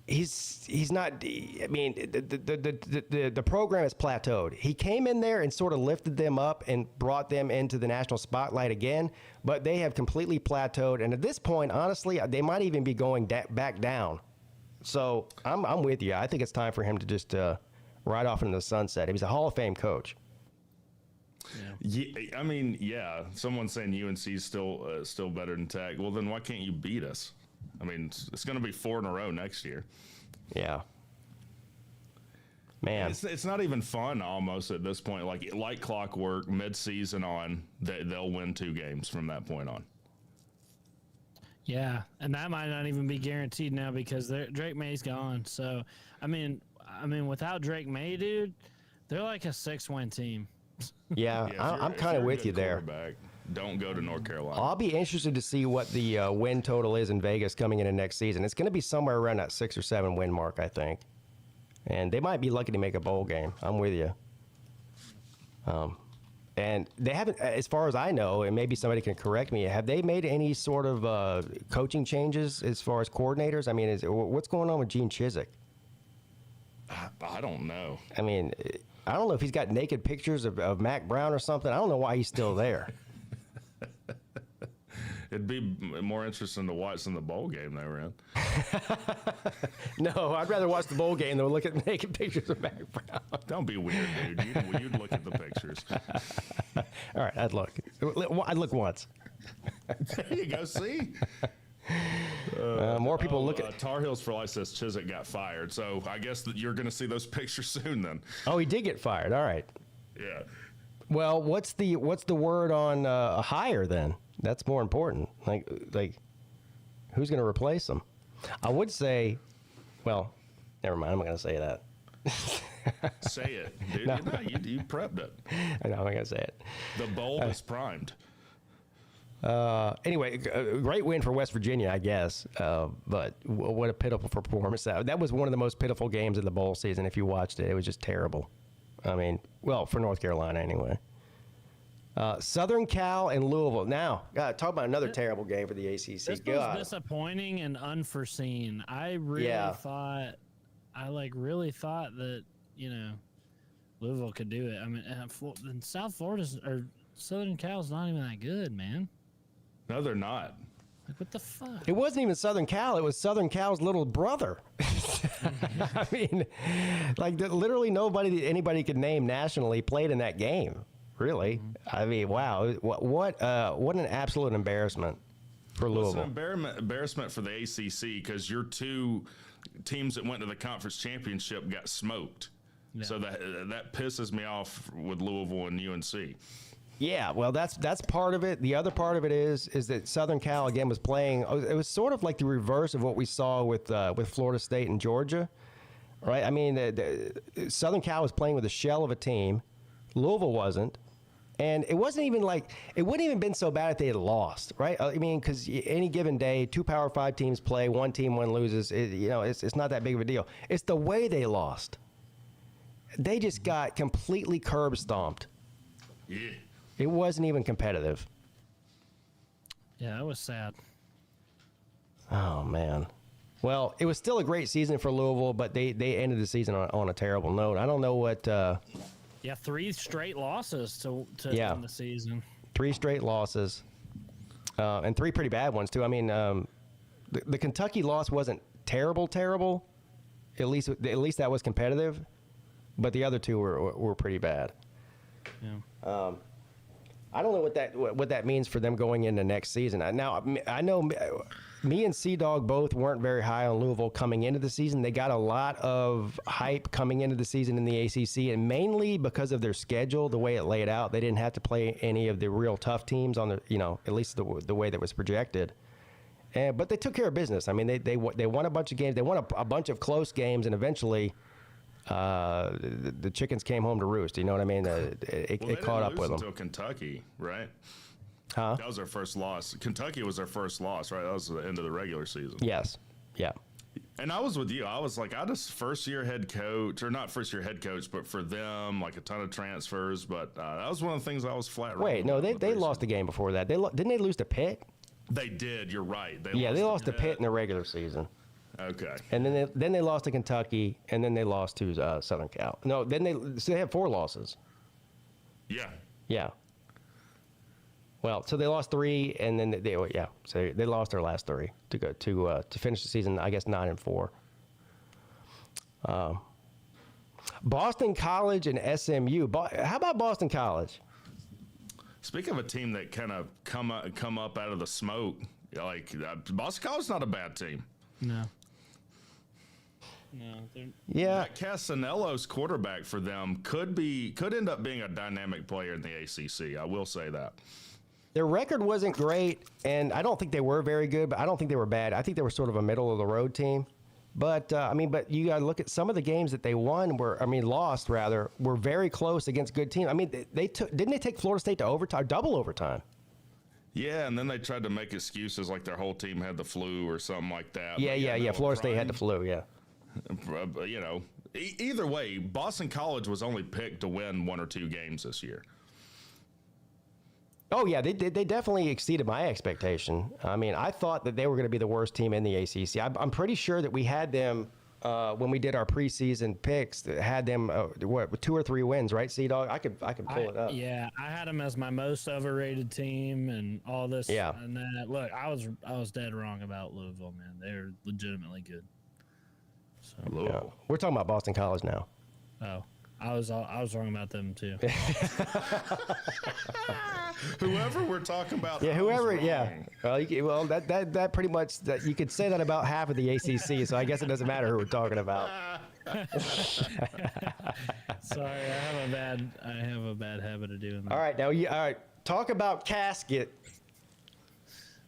he's not. I mean, the program has plateaued. He came in there and sort of lifted them up and brought them into the national spotlight again. But they have completely plateaued. And at this point, honestly, they might even be going back down. So I'm with you. I think it's time for him to just ride off into the sunset. He was a Hall of Fame coach. Yeah. Someone's saying UNC's still better than Tech. Well, then why can't you beat us? I mean, it's going to be 4 in a row next year. Yeah. Man. It's not even fun almost at this point. Like clockwork, mid-season on, they'll win 2 games from that point on. Yeah, and that might not even be guaranteed now because Drake May's gone. So, I mean, without Drake May, dude, they're like a 6-win team. Yeah, I'm kind of with you there. Don't go to North Carolina. I'll be interested to see what the win total is in Vegas coming into next season. It's going to be somewhere around that 6 or 7 win mark, I think. And they might be lucky to make a bowl game. I'm with you. And they haven't, as far as I know, and maybe somebody can correct me, have they made any sort of coaching changes as far as coordinators? I mean, what's going on with Gene Chizik? I don't know. I mean, I don't know if he's got naked pictures of Mac Brown or something. I don't know why he's still there. It'd be more interesting to watch than the bowl game they were in. No, I'd rather watch the bowl game than look at naked pictures of Mac Brown. Don't be weird, dude. You'd look at the pictures. All right, I'd look. I'd look once. There you go. See? More people look at. Tar Heels for Life says Chiswick got fired. So I guess that you're going to see those pictures soon then. Oh, he did get fired. All right. Yeah. Well, what's the word on a hire then? That's more important. Like who's going to replace him? I would say, well, never mind. I'm not going to say that. Say it, dude. No. You prepped it. I know I'm not going to say it. The bulb is primed. Anyway, a great win for West Virginia, I guess. But what a pitiful performance. That was one of the most pitiful games of the bowl season. If you watched it, it was just terrible. I mean, well, for North Carolina anyway. Southern Cal and Louisville. Now, talk about another terrible game for the ACC. This was disappointing and unforeseen. I really thought that, Louisville could do it. I mean, and South Florida's or Southern Cal's not even that good, man. No, they're not. Like, what the fuck? It wasn't even Southern Cal. It was Southern Cal's little brother. I mean, like literally anybody could name nationally played in that game. Really, I mean, wow, what an absolute embarrassment for Louisville. It's an embarrassment for the ACC because your two teams that went to the conference championship got smoked. Yeah. So that pisses me off with Louisville and UNC. Yeah, well, that's part of it. The other part of it is that Southern Cal again was playing. It was sort of like the reverse of what we saw with Florida State and Georgia, right? I mean, Southern Cal was playing with a shell of a team. Louisville wasn't. And it wouldn't even been so bad if they had lost, right? I mean, because any given day, 2 Power 5 teams play, one team, one loses. It's not that big of a deal. It's the way they lost. They just got completely curb stomped. Yeah. It wasn't even competitive. Yeah, that was sad. Oh, man. Well, it was still a great season for Louisville, but they ended the season on a terrible note. I don't know what... Yeah, 3 straight losses to end the season. 3 straight losses, and 3 pretty bad ones too. I mean, the Kentucky loss wasn't terrible. At least that was competitive, but the other 2 were pretty bad. Yeah. I don't know what that means for them going into next season. Now I know me and Sea-Dog both weren't very high on Louisville coming into the season. They got a lot of hype coming into the season in the ACC, and mainly because of their schedule, the way it laid out. They didn't have to play any of the real tough teams on at least the way that was projected. But they took care of business. I mean, they won a bunch of games. They won a bunch of close games, and eventually the chickens came home to roost. You know what I mean? It caught up with them. Until Kentucky, right? Huh? That was their first loss. Kentucky was their first loss, right? That was the end of the regular season. Yes. Yeah. And I was with you. I was like, first-year head coach, or not first-year head coach, but for them, like a ton of transfers. But that was one of the things I was flat. Wait, no, they lost the game before that. Didn't they lose to Pitt? They did. You're right. They lost to Pitt in the regular season. Okay. And then they lost to Kentucky, and then they lost to Southern Cal. No, so they had 4 losses. Yeah. Yeah. Well, so they lost 3, and then so they lost their last 3 to go to finish the season, I guess 9-4. Boston College and SMU. How about Boston College? Speaking of a team that kind of come up out of the smoke, like Boston College is not a bad team. No. Yeah. Casanello's quarterback for them could end up being a dynamic player in the ACC. I will say that. Their record wasn't great, and I don't think they were very good, but I don't think they were bad. I think they were sort of a middle-of-the-road team. But, but you got to look at some of the games that they lost, were very close against good teams. I mean, didn't they take Florida State to overtime, double overtime? Yeah, and then they tried to make excuses like their whole team had the flu or something like that. Yeah. Florida State had the flu, yeah. Either way, Boston College was only picked to win 1 or 2 games this year. Oh, yeah, they definitely exceeded my expectation. I mean, I thought that they were going to be the worst team in the ACC. I'm pretty sure that we had them when we did our preseason picks, had them, 2 or 3 wins, right, C-Dog? I could pull it up. Yeah, I had them as my most overrated team and all this. Yeah. And that. Look, I was dead wrong about Louisville, man. They're legitimately good. So. Yeah. We're talking about Boston College now. Oh. I was wrong about them too. Whoever we're talking about. Yeah, whoever. Yeah. Well, that pretty much that you could say that about half of the ACC. So I guess it doesn't matter who we're talking about. Sorry, I have a bad habit of doing that. All right, now talk about casket.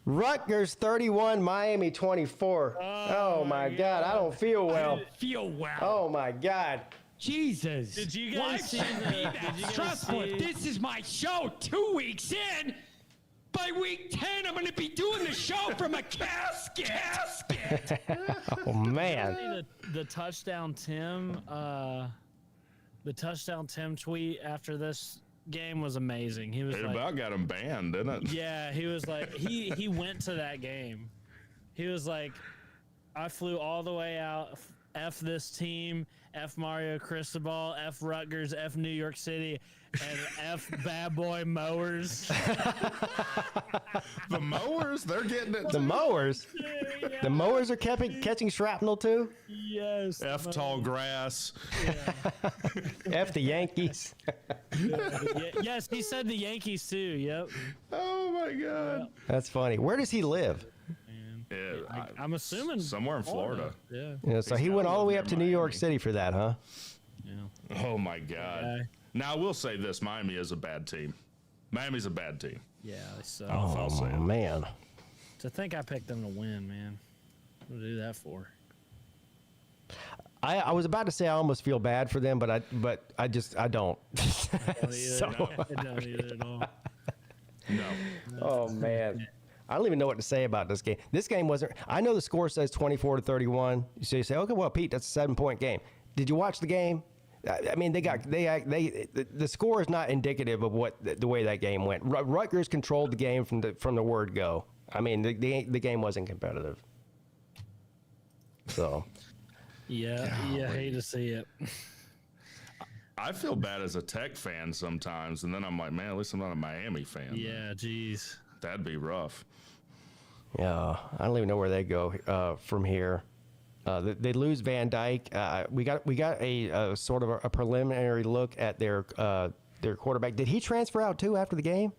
Rutgers 31, Miami 24. Oh my God, I don't feel well. Oh my God. Jesus. Did you guys see Stressful. This is my show 2 weeks in. By week 10, I'm going to be doing the show from a casket. Oh man. The touchdown Tim tweet after this game was amazing. He was It like, about got him banned, didn't it? yeah, he was like, he went to that game. He was like, I flew all the way out. F this team, F Mario Cristobal, F Rutgers, F New York City, and F Bad Boy Mowers. The Mowers, they're getting it. The Mowers? Yeah. The Mowers are catching shrapnel too? Yes. F tall grass. F the Yankees. Yes, he said the Yankees too. Yep. Oh my God. That's funny. Where does he live? Yeah, I'm assuming somewhere in Florida. Yeah. Yeah, so he went all the way up to New York City for that, huh? Yeah. Oh my God. Okay. Now I will say this: Miami is a bad team. Miami's a bad team. Yeah. So I'll say it. Man. to think I picked them to win, man. What do I do that for? I was about to say I almost feel bad for them, but I don't. I don't either. So- I don't either at all. No. Oh man. I don't even know what to say about this game. This game wasn't. I know the score says 24-31. So you say, okay, well, Pete, that's a 7-point game. Did you watch the game? I mean, the score is not indicative of what the way that game went. Rutgers controlled the game from the word go. I mean, the game wasn't competitive. So. Yeah, you hate to see it. I feel bad as a Tech fan sometimes, and then I'm like, man, at least I'm not a Miami fan. Yeah, geez. That'd be rough. Yeah, I don't even know where they go from here. They lose Van Dyke. We got a sort of a preliminary look at their quarterback. Did he transfer out too after the game?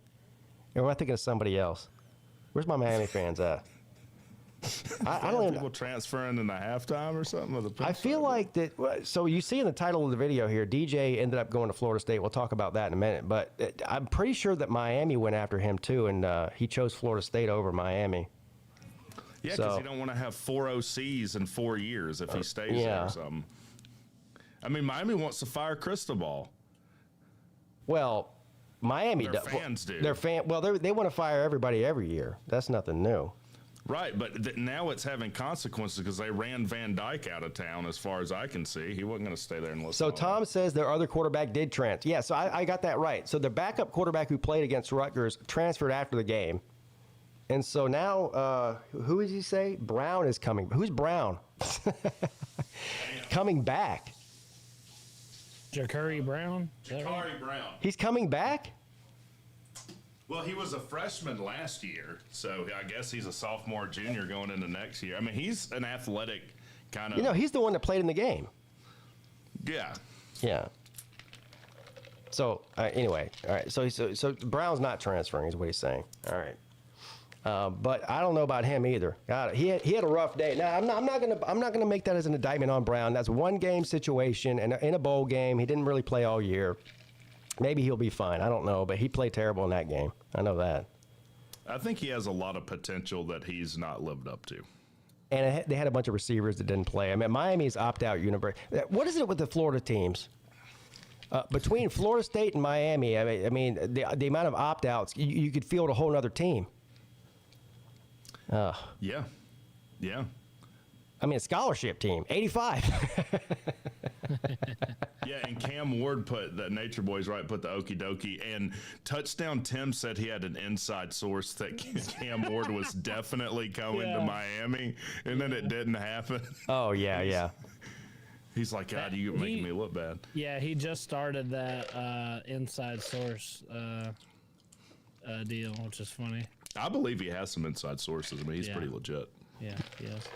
Or am I thinking of somebody else? Where's my Miami fans at? I don't even. People transferring in the halftime or something. With the I feel like that. So you see in the title of the video here, DJ ended up going to Florida State. We'll talk about that in a minute. But I'm pretty sure that Miami went after him too, and he chose Florida State over Miami. Yeah, because you don't want to have 4 OCs in 4 years if he stays there or something. I mean, Miami wants to fire Cristobal. Well, Miami Their does. fans do. They want to fire everybody every year. That's nothing new. Right, but now it's having consequences because they ran Van Dyke out of town, as far as I can see. He wasn't going to stay there and listen. So Tom says their other quarterback did transfer. Yeah, so I got that right. So the backup quarterback who played against Rutgers transferred after the game. And so now, who did he say? Brown is coming. Who's Brown? Coming back. Ja'Cory Brown? Ja'Cory Brown. He's coming back? Well, he was a freshman last year, so I guess he's a sophomore, junior going into next year. I mean, he's an athletic kind of. You know, he's the one that played in the game. Yeah. Yeah. So anyway, all right. So Brown's not transferring, is what he's saying. All right. But I don't know about him either. God, he had a rough day. Now I'm not gonna make that as an indictment on Brown. That's one game situation and in a bowl game. He didn't really play all year. Maybe he'll be fine. I don't know, but he played terrible in that game. I know that. I think he has a lot of potential that he's not lived up to. And they had a bunch of receivers that didn't play. I mean, Miami's opt-out universe. What is it with the Florida teams? Between Florida State and Miami, I mean, the amount of opt-outs, you could field a whole other team. Yeah. I mean, a scholarship team, 85. Yeah, and Cam Ward put the Nature Boys right, put the okie dokie, and Touchdown Tim said he had an inside source that Cam Ward was definitely coming to Miami, and then it didn't happen. Oh yeah. He's like, God, you're making me look bad. Yeah, he just started that inside source deal, which is funny. I believe he has some inside sources. I mean, he's pretty legit. Yeah, yes.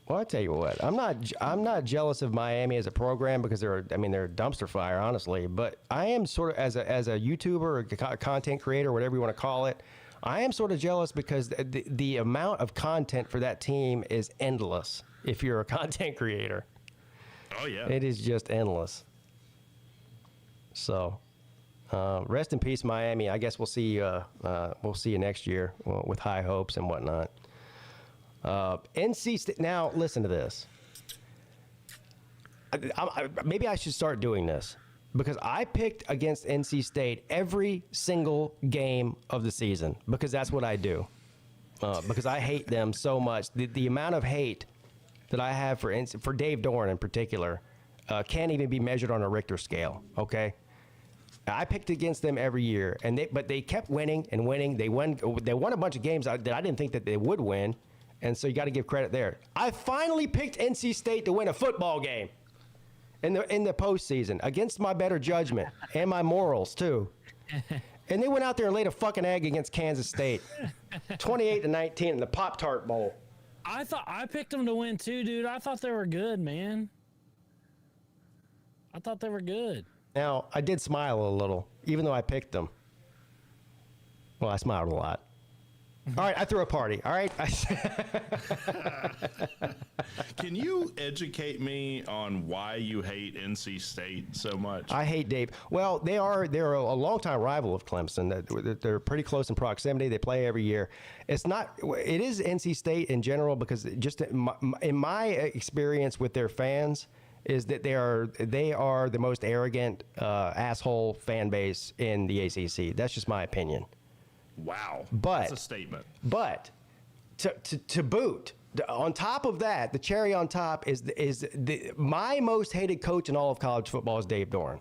Well, I tell you what, I'm not jealous of Miami as a program because they're a dumpster fire, honestly. But I am sort of as a YouTuber or content creator, whatever you want to call it, I am sort of jealous because the amount of content for that team is endless. If you're a content creator, oh yeah, it is just endless. So, rest in peace, Miami. I guess we'll see you next year with high hopes and whatnot. NC State. Now, listen to this. Maybe I should start doing this because I picked against NC State every single game of the season because that's what I do. Because I hate them so much. The amount of hate that I have for Dave Doran in particular can't even be measured on a Richter scale. Okay. I picked against them every year, but they kept winning and winning. They won a bunch of games that I didn't think that they would win. And so you got to give credit there. I finally picked NC State to win a football game in the postseason against my better judgment and my morals too. And they went out there and laid a fucking egg against Kansas State, 28-19 in the Pop-Tart Bowl. I picked them to win too, dude. I thought they were good, man. I thought they were good. Now I did smile a little, even though I picked them. Well, I smiled a lot. All right, I threw a party. All right. Can you educate me on why you hate NC State so much? I hate Dave. Well, they're a longtime rival of Clemson. They're pretty close in proximity. They play every year. It is NC State in general because just in my experience with their fans is that they are the most arrogant asshole fan base in the ACC. That's just my opinion. Wow, that's a statement. But to boot, on top of that, the cherry on top is my most hated coach in all of college football is Dave Doran.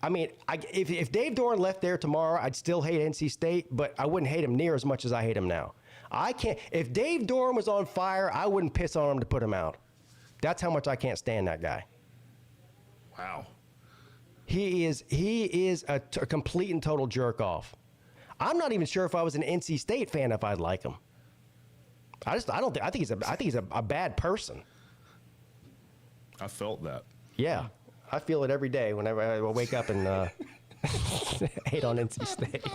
I mean, if Dave Doran left there tomorrow, I'd still hate NC State, but I wouldn't hate him near as much as I hate him now. I can't. If Dave Doran was on fire, I wouldn't piss on him to put him out. That's how much I can't stand that guy. Wow. He is a complete and total jerk off. I'm not even sure if I was an NC State fan if I'd like him. I think he's a bad person. I felt that. Yeah, I feel it every day whenever I wake up and hate on NC State.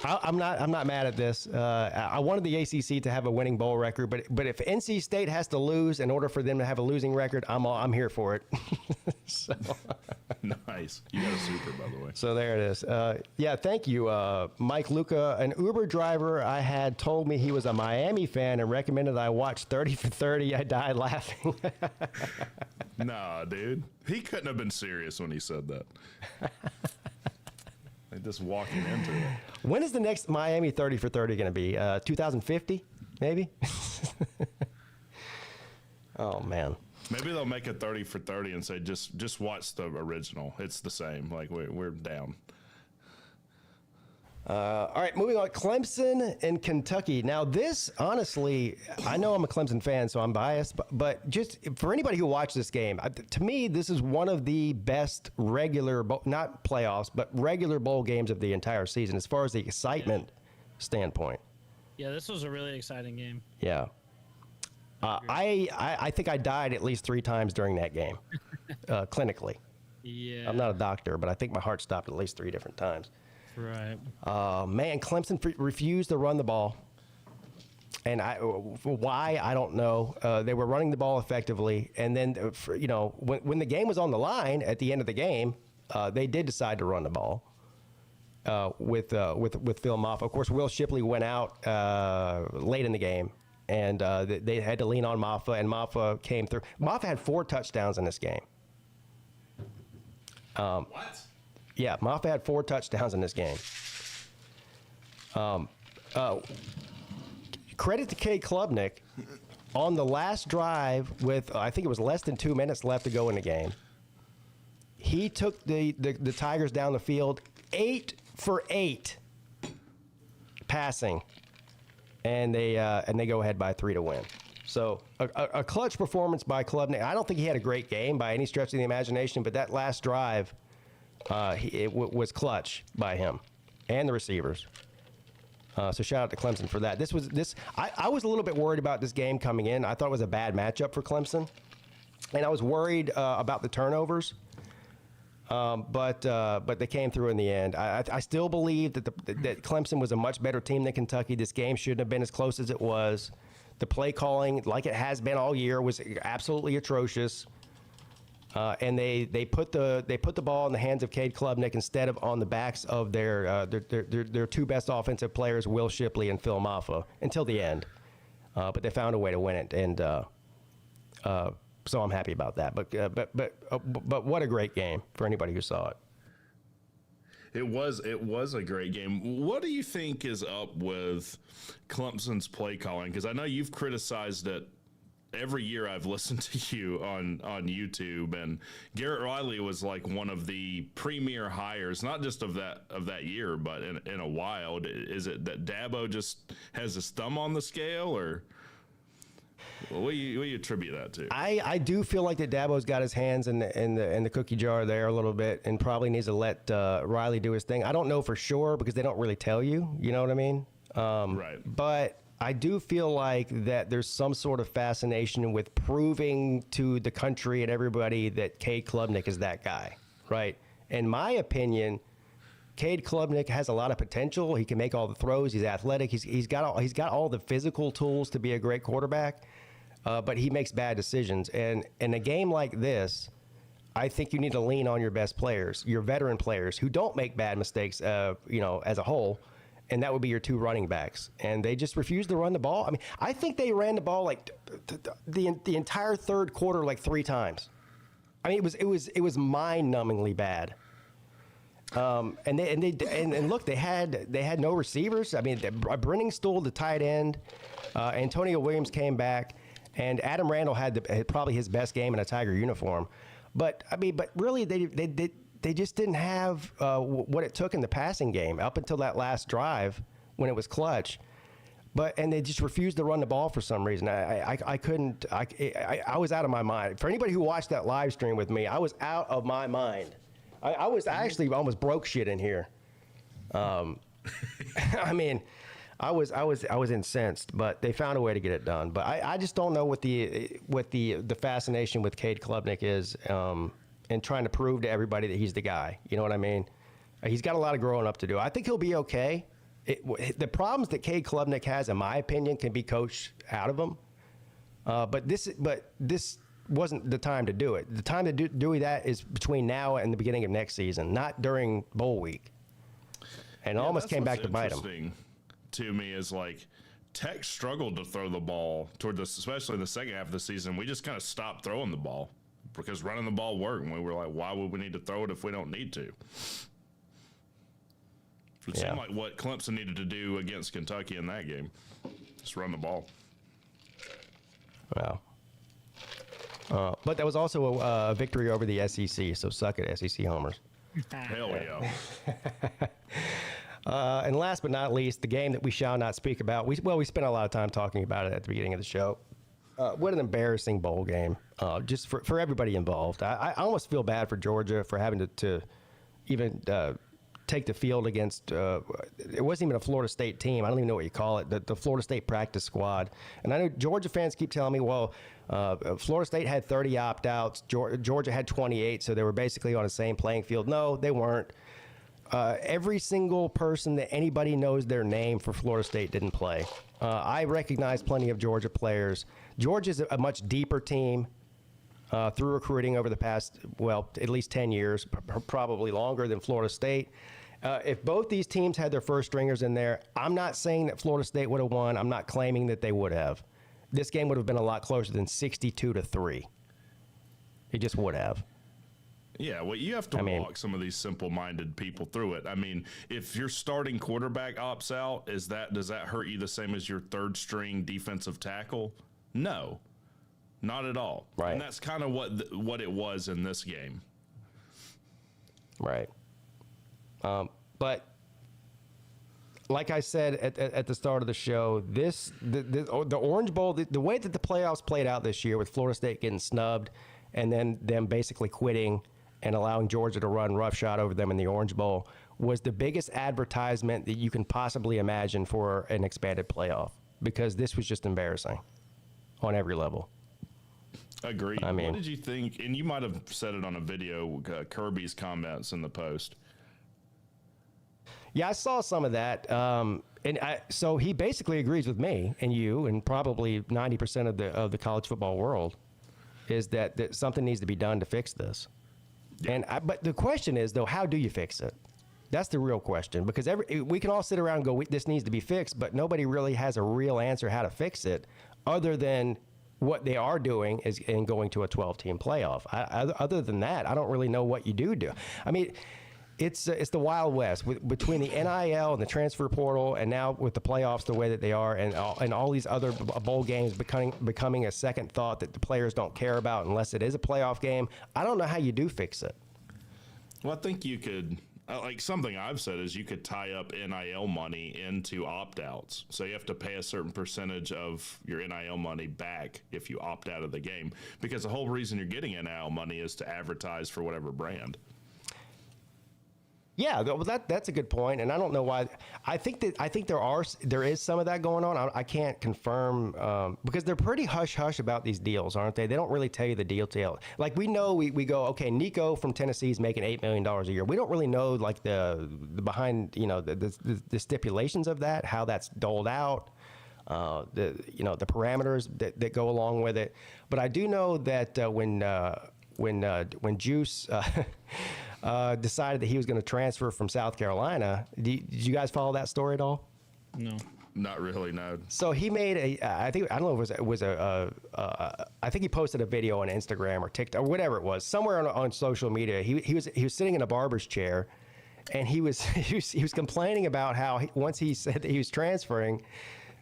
I'm not mad at this. I wanted the ACC to have a winning bowl record, but if NC State has to lose in order for them to have a losing record, I'm here for it. So. Nice. You got a super, by the way. So there it is. Yeah, thank you, Mike Luca. An Uber driver I had told me he was a Miami fan and recommended I watch 30 for 30. I died laughing. Nah, dude. He couldn't have been serious when he said that. Just walking into it. When is the next Miami 30 for 30 going to be? 2050, maybe? Oh, man. Maybe they'll make a 30 for 30 and say, just watch the original. It's the same. Like, we're down. All right, moving on. Clemson and Kentucky. Now, this, honestly, I know I'm a Clemson fan, so I'm biased, but just for anybody who watched this game, to me, this is one of the best regular, not playoffs, but regular bowl games of the entire season as far as the excitement standpoint. Yeah, this was a really exciting game. Yeah. I think I died at least 3 times during that game, clinically. Yeah. I'm not a doctor, but I think my heart stopped at least 3 different times. Right. Man, Clemson refused to run the ball. And why, I don't know. They were running the ball effectively. And then, when the game was on the line at the end of the game, they did decide to run the ball with Phil Maffa. Of course, Will Shipley went out late in the game. And they had to lean on Maffa, and Maffa came through. Maffa had 4 touchdowns in this game. What? Yeah, Maffa had 4 touchdowns in this game. Credit to Kay Klubnik on the last drive with, I think it was less than 2 minutes left to go in the game. He took the Tigers down the field 8 for 8 passing, and they go ahead by 3 to win. So a clutch performance by Klubnik. I don't think he had a great game by any stretch of the imagination, but that last drive, it was clutch by him. and the receivers. So shout out to Clemson for that. I was a little bit worried about this game coming in. I thought it was a bad matchup for Clemson, and I was worried about the turnovers. But they came through in the end. I still believe that that Clemson was a much better team than Kentucky. This game shouldn't have been as close as it was. The play calling, like it has been all year, was absolutely atrocious. And they put the ball in the hands of Cade Klubnik instead of on the backs of their two best offensive players, Will Shipley and Phil Maffa, until the end. But they found a way to win it, and so I'm happy about that. But what a great game for anybody who saw it. It was a great game. What do you think is up with Clemson's play calling? Because I know you've criticized it every year I've listened to you on YouTube, and Garrett Riley was like one of the premier hires, not just of that year, but in a while. Is it that Dabo just has his thumb on the scale, or what do you attribute that to? I do feel like that Dabo's got his hands in the cookie jar there a little bit, and probably needs to let Riley do his thing. I don't know for sure because they don't really tell you. You know what I mean? Right. But I do feel like that there's some sort of fascination with proving to the country and everybody that Cade Klubnik is that guy, right? In my opinion, Cade Klubnik has a lot of potential. He can make all the throws. He's athletic. He's got all the physical tools to be a great quarterback, but he makes bad decisions. And in a game like this, I think you need to lean on your best players, your veteran players who don't make bad mistakes, as a whole. And that would be your two running backs. And they just refused to run the ball. I mean, I think they ran the ball like the entire third quarter like 3 times. I mean, it was mind-numbingly bad. And look, they had no receivers. I mean, Brenningstool, the tight end, Antonio Williams came back, and Adam Randall had probably his best game in a Tiger uniform. But really, they just didn't have what it took in the passing game up until that last drive when it was clutch. And they just refused to run the ball for some reason. I couldn't. I was out of my mind. For anybody who watched that live stream with me, I was out of my mind. I actually almost broke shit in here. I mean, I was incensed, but they found a way to get it done. But I just don't know what the fascination with Cade Klubnik is. And trying to prove to everybody that he's the guy. You know what I mean? He's got a lot of growing up to do. I think he'll be okay. The problems that Cade Klubnik has, in my opinion, can be coached out of him. But this wasn't the time to do it. The time to do that is between now and the beginning of next season, not during bowl week. And it almost came back to bite him. Interesting to me is like Tech struggled to throw the ball especially in the second half of the season. We just kind of stopped throwing the ball, because running the ball worked, and we were like, why would we need to throw it if we don't need to? It seemed like what Clemson needed to do against Kentucky in that game. Just run the ball. Wow. But that was also a victory over the SEC, so suck it, SEC homers. Hell yeah. And last but not least, the game that we shall not speak about. We spent a lot of time talking about it at the beginning of the show. What an embarrassing bowl game, just for everybody involved. I almost feel bad for Georgia for having to even take the field against, it wasn't even a Florida State team. I don't even know what you call it, the Florida State practice squad. And I know Georgia fans keep telling me, well, Florida State had 30 opt-outs, Georgia had 28, so they were basically on the same playing field. No, they weren't. Every single person that anybody knows their name for Florida State didn't play. I recognize plenty of Georgia players. Georgia's a much deeper team through recruiting over the past, at least 10 years, probably longer than Florida State. If both these teams had their first stringers in there, I'm not saying that Florida State would have won. I'm not claiming that they would have. This game would have been a lot closer than 62-3. It just would have. Yeah, well, you have to walk some of these simple-minded people through it. I mean, if your starting quarterback opts out, does that hurt you the same as your third-string defensive tackle? No, not at all. Right. And that's kind of what it was in this game. Right. But like I said at the start of the show, the Orange Bowl, the way that the playoffs played out this year with Florida State getting snubbed and then them basically quitting and allowing Georgia to run roughshod over them in the Orange Bowl was the biggest advertisement that you can possibly imagine for an expanded playoff, because this was just embarrassing on every level. Agreed. I mean, what did you think? And you might have said it on a video, Kirby's comments in the post. Yeah, I saw some of that. So he basically agrees with me and you and probably 90% of the college football world, is that something needs to be done to fix this. Yeah. But the question is, though, how do you fix it? That's the real question, because we can all sit around and go, this needs to be fixed, but nobody really has a real answer how to fix it, other than what they are doing is in going to a 12-team playoff. Other than that, I don't really know what you do. I mean, it's the Wild West between the NIL and the transfer portal, and now with the playoffs the way that they are, and all these other bowl games becoming a second thought that the players don't care about unless it is a playoff game. I don't know how you do fix it. Well, I think you could, like something I've said is you could tie up NIL money into opt-outs. So you have to pay a certain percentage of your NIL money back if you opt out of the game, because the whole reason you're getting NIL money is to advertise for whatever brand. Yeah, well, that's a good point, and I don't know why. I think there is some of that going on. I can't confirm because they're pretty hush hush about these deals, aren't they? They don't really tell you the detail. Like we know, we go, okay, Nico from Tennessee is making $8 million a year. We don't really know like the behind, the stipulations of that, how that's doled out, the parameters that go along with it. But I do know that when Juice decided that he was going to transfer from South Carolina. Did you guys follow that story at all? No. Not really, no. So he made I think he posted a video on Instagram or TikTok or whatever it was, somewhere on social media. He was sitting in a barber's chair, and he was complaining about how once he said that he was transferring,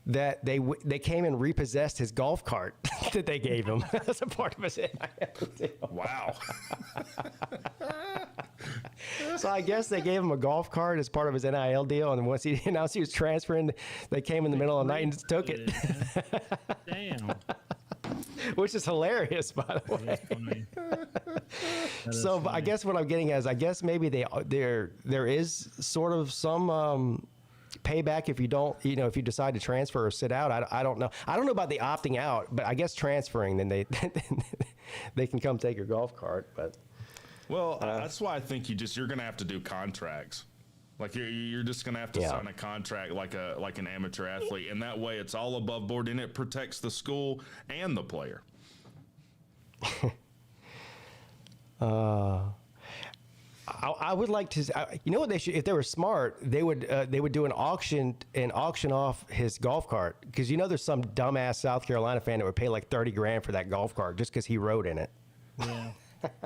that they came and repossessed his golf cart that they gave him as a part of his NIL deal. Wow. So I guess they gave him a golf cart as part of his NIL deal, and then once he announced he was transferring, they came in the middle of the night and took it. Damn. Which is hilarious, by the way. So I guess what I'm getting at is, I guess maybe there is sort of some payback if you don't, if you decide to transfer or sit out. I don't know. I don't know about the opting out, but I guess transferring, then they can come take your golf cart. But well, that's why I think you're going to have to do contracts. Like you're just going to have to sign a contract like an amateur athlete, and that way it's all above board and it protects the school and the player. I would like to. What they should, if they were smart, they would do an auction and auction off his golf cart, because there's some dumbass South Carolina fan that would pay like $30,000 for that golf cart just because he rode in it. Yeah.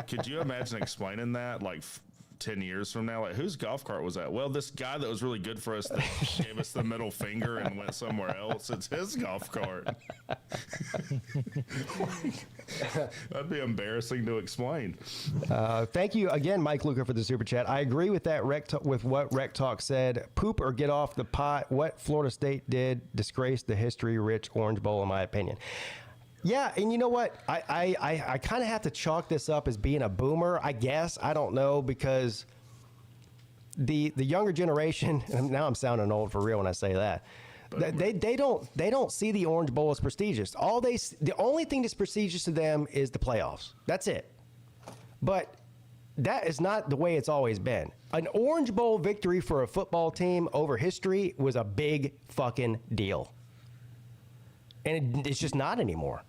Could you imagine explaining that like 10 years from now? Like, whose golf cart was that? Well, this guy that was really good for us that gave us the middle finger and went somewhere else. It's his golf cart. That'd be embarrassing to explain. Thank you again, Mike Luca, for the super chat. I agree with that with what Rec Talk said. Poop or get off the pot. What Florida State did disgraced the history-rich Orange Bowl, in my opinion. Yeah, and you know what? I kind of have to chalk this up as being a boomer, I guess. I don't know, because the younger generation, and now I'm sounding old for real when I say that, they don't see the Orange Bowl as prestigious. The only thing that's prestigious to them is the playoffs. That's it. But that is not the way it's always been. An Orange Bowl victory for a football team over history was a big fucking deal. And it's just not anymore.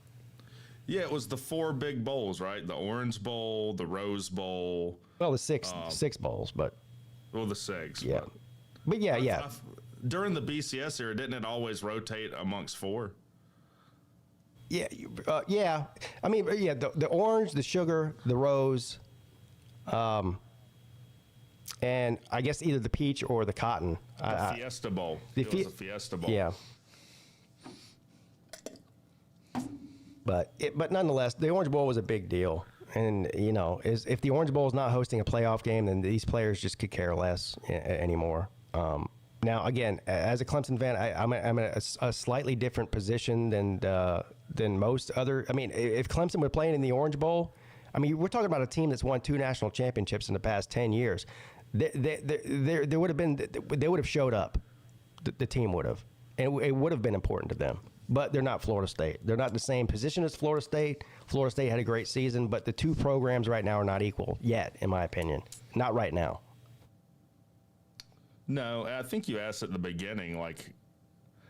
Yeah, it was the 4 big bowls, right? The Orange Bowl, the Rose Bowl. Well, the six bowls, but. Well, the 6. Yeah. But yeah. During the BCS era, didn't it always rotate amongst 4? Yeah. Yeah. I mean, yeah, the orange, the sugar, the rose, and I guess either the peach or the cotton. The Fiesta Bowl. It was the Fiesta Bowl. Yeah. But nonetheless, the Orange Bowl was a big deal. And, if the Orange Bowl is not hosting a playoff game, then these players just could care less anymore. Now, again, as a Clemson fan, I'm in a slightly different position than most other. I mean, if Clemson were playing in the Orange Bowl, I mean, we're talking about a team that's won 2 national championships in the past 10 years. There would have been, they would have showed up. The team would have, and it would have been important to them. But they're not Florida State. They're not in the same position as Florida State. Florida State had a great season, but the two programs right now are not equal yet, in my opinion. Not right now. No, I think you asked at the beginning, like,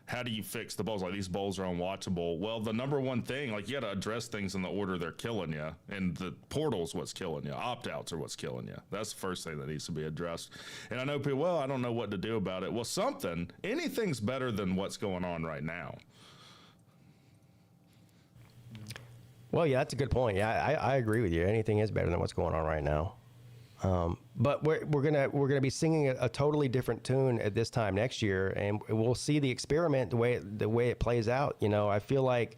how do you fix the bowls? Like, these bowls are unwatchable. Well, the number one thing, like, you got to address things in the order they're killing you. And the portal's what's killing you. Opt-outs are what's killing you. That's the first thing that needs to be addressed. And I know people, well, I don't know what to do about it. Well, anything's better than what's going on right now. Well, yeah, that's a good point. Yeah, I agree with you. Anything is better than what's going on right now. But we're gonna be singing a totally different tune at this time next year, and we'll see the experiment the way it plays out. You know, I feel like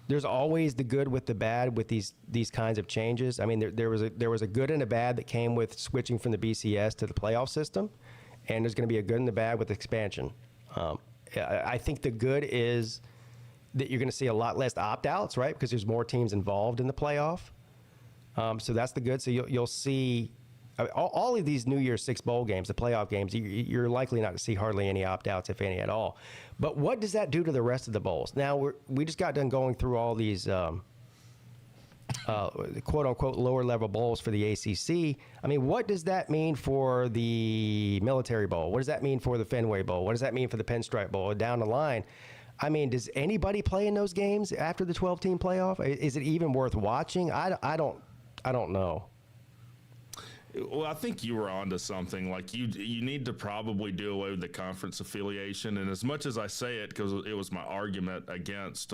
there's always the good with the bad with these kinds of changes. I mean, there was a good and a bad that came with switching from the BCS to the playoff system, and there's going to be a good and a bad with expansion. I think the good is that you're going to see a lot less opt-outs, right? Because there's more teams involved in the playoff. So that's the good. So you'll see all of these New Year's Six bowl games, the playoff games, you're likely not to see hardly any opt-outs, if any at all. But what does that do to the rest of the bowls? Now, we just got done going through all these quote-unquote lower-level bowls for the ACC. I mean, what does that mean for the Military Bowl? What does that mean for the Fenway Bowl? What does that mean for the Pinstripe Bowl? Down the line, I mean, does anybody play in those games after the 12-team playoff? Is it even worth watching? I don't know. Well, I think you were onto something. Like, you need to probably do away with the conference affiliation. And as much as I say it, because it was my argument against,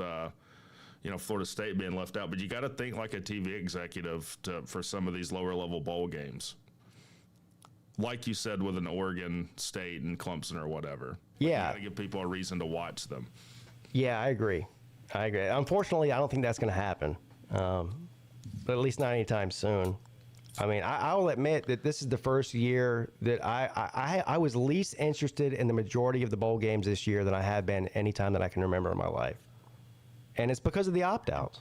Florida State being left out, but you got to think like a TV executive for some of these lower level bowl games. Like you said, with an Oregon State and Clemson or whatever. Yeah. You got to give people a reason to watch them. Yeah, I agree. Unfortunately, I don't think that's going to happen. But at least not anytime soon. I mean, I will admit that this is the first year that I was least interested in the majority of the bowl games this year than I have been any time that I can remember in my life. And it's because of the opt-outs.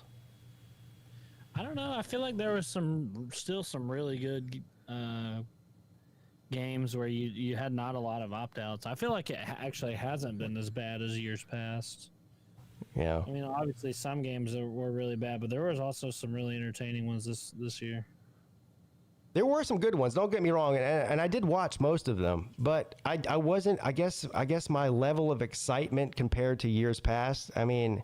I don't know. I feel like there was still some really good games where you had not a lot of opt-outs. I feel like it actually hasn't been as bad as years past. Yeah. I mean, obviously some games were really bad, but there was also some really entertaining ones this year. There were some good ones. Don't get me wrong, and I did watch most of them, but I wasn't. I guess my level of excitement compared to years past. I mean,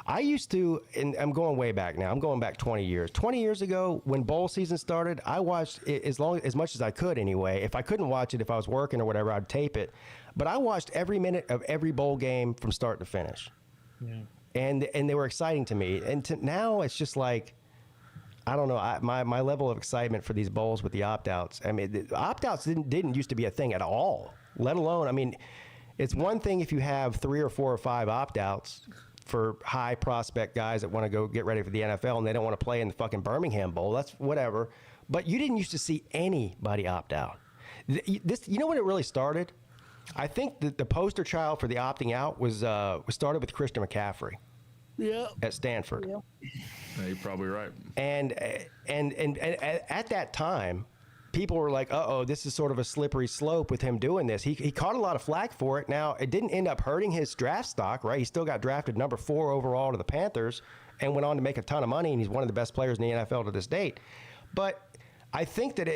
I used to, and I'm going way back now. I'm going back 20 years. 20 years ago, when bowl season started, I watched it as much as I could anyway. If I couldn't watch it, if I was working or whatever, I'd tape it. But I watched every minute of every bowl game from start to finish. Yeah. And they were exciting to me. And now it's just like, I don't know. My level of excitement for these bowls with the opt-outs. I mean, the opt-outs didn't used to be a thing at all. Let alone, I mean, it's one thing if you have 3 or 4 or 5 opt-outs for high prospect guys that want to go get ready for the NFL and they don't want to play in the fucking Birmingham Bowl. That's whatever. But you didn't used to see anybody opt out. This, you know when it really started? I think that the poster child for the opting out was started with Christian McCaffrey. Yeah. At Stanford. Yeah, you're probably right. And at that time, people were like, uh-oh, this is sort of a slippery slope with him doing this. He caught a lot of flack for it. Now, it didn't end up hurting his draft stock, right? He still got drafted number 4 overall to the Panthers and went on to make a ton of money, and he's one of the best players in the NFL to this date. But I think that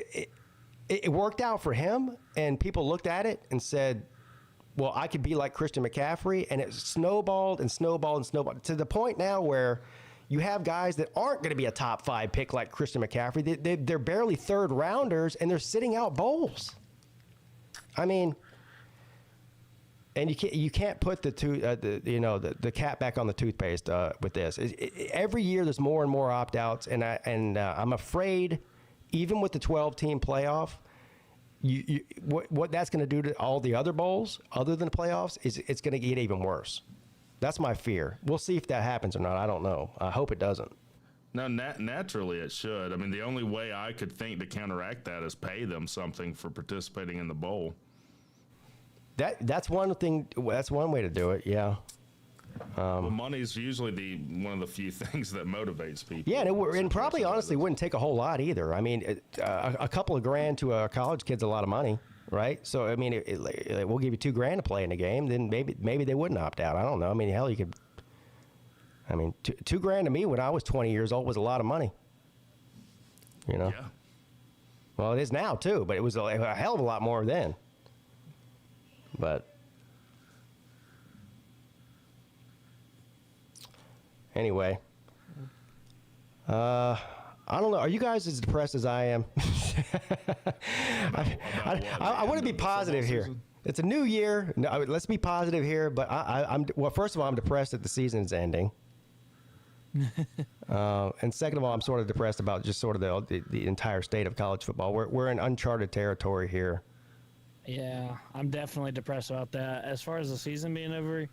it worked out for him, and people looked at it and said, well, I could be like Christian McCaffrey, and it snowballed and snowballed and snowballed to the point now where you have guys that aren't going to be a top 5 pick like Christian McCaffrey. They're barely third rounders, and they're sitting out bowls. I mean, and you can't put the cap back on the toothpaste with this. Every year there's more and more opt-outs, and I'm afraid, even with the 12-team playoff, what that's going to do to all the other bowls other than the playoffs is it's going to get even worse. That's my fear. We'll see if that happens or not. I don't know. I hope it doesn't. No, naturally it should. I mean, the only way I could think to counteract that is pay them something for participating in the bowl. That's one thing. That's one way to do it. Yeah. Well, money's usually one of the few things that motivates people. Yeah, and probably honestly wouldn't take a whole lot either. I mean, a couple of grand to a college kid's a lot of money, right? So I mean, we'll give you $2,000 to play in a game, then maybe they wouldn't opt out. I don't know. I mean, hell, you could. I mean, $2,000 to me when I was 20 years old was a lot of money. You know. Yeah. Well, it is now too, but it was a hell of a lot more then. But anyway, I don't know. Are you guys as depressed as I am? I want to be positive here. It's a new year. No, let's be positive here. But well, first of all, I'm depressed that the season's ending. And second of all, I'm sort of depressed about just sort of the entire state of college football. We're in uncharted territory here. Yeah, I'm definitely depressed about that. As far as the season being over,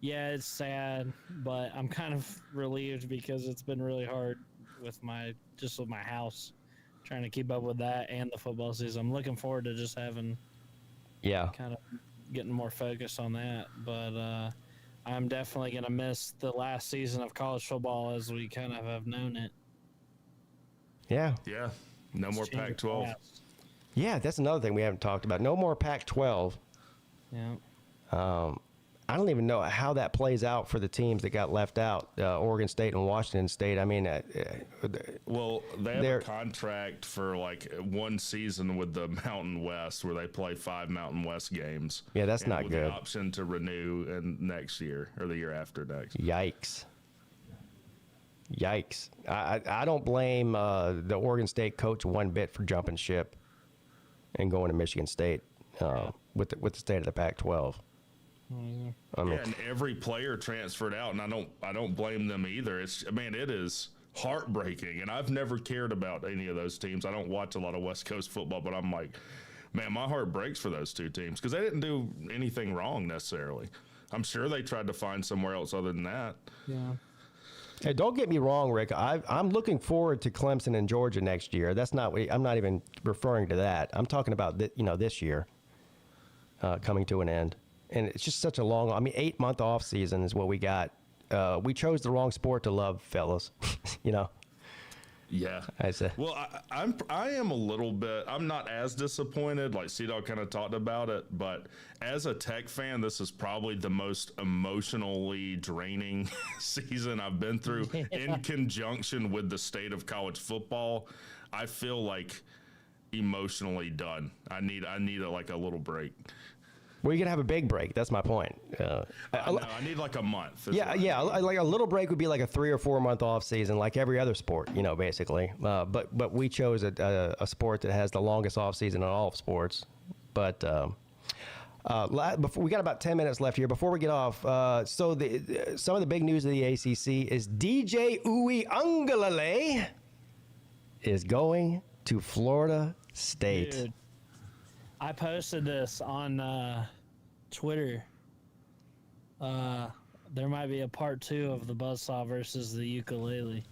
yeah, it's sad, but I'm kind of relieved because it's been really hard with my house, trying to keep up with that and the football season. I'm looking forward to just having, kind of getting more focused on that. But I'm definitely going to miss the last season of college football as we kind of have known it. Yeah. Yeah. No more Pac-12. Yeah, that's another thing we haven't talked about. No more Pac-12. Yeah. I don't even know how that plays out for the teams that got left out, Oregon State and Washington State. I mean, well, they have a contract for like one season with the Mountain West where they play 5 Mountain West games. Yeah, that's not with good. The option to renew in next year or the year after next. Yikes. I don't blame the Oregon State coach one bit for jumping ship and going to Michigan State with the state of the Pac-12. I mean, and every player transferred out, and I don't blame them either. It is heartbreaking, and I've never cared about any of those teams. I don't watch a lot of West Coast football, but I'm like, man, my heart breaks for those two teams because they didn't do anything wrong necessarily. I'm sure they tried to find somewhere else other than that. Yeah. Hey, don't get me wrong, Rick. I'm looking forward to Clemson and Georgia next year. I'm not even referring to that. I'm talking about this year coming to an end. And it's just such a long, 8-month off season is what we got. We chose the wrong sport to love, fellas. Yeah. I said. Well, I am a little bit. I'm not as disappointed. Like C-Dog kind of talked about it, but as a Tech fan, this is probably the most emotionally draining season I've been through. In conjunction with the state of college football, I feel like emotionally done. I need a little break. Well, you're going to have a big break. That's my point. I need like a month. Yeah. Like a little break would be like a 3 or 4 month off season, like every other sport, basically. But we chose a sport that has the longest off season in all of sports. But before, we got about 10 minutes left here. Before we get off, some of the big news of the ACC is DJ Uiagalelei is going to Florida State. Dude, I posted this on Twitter. There might be a part 2 of the buzzsaw versus the ukulele.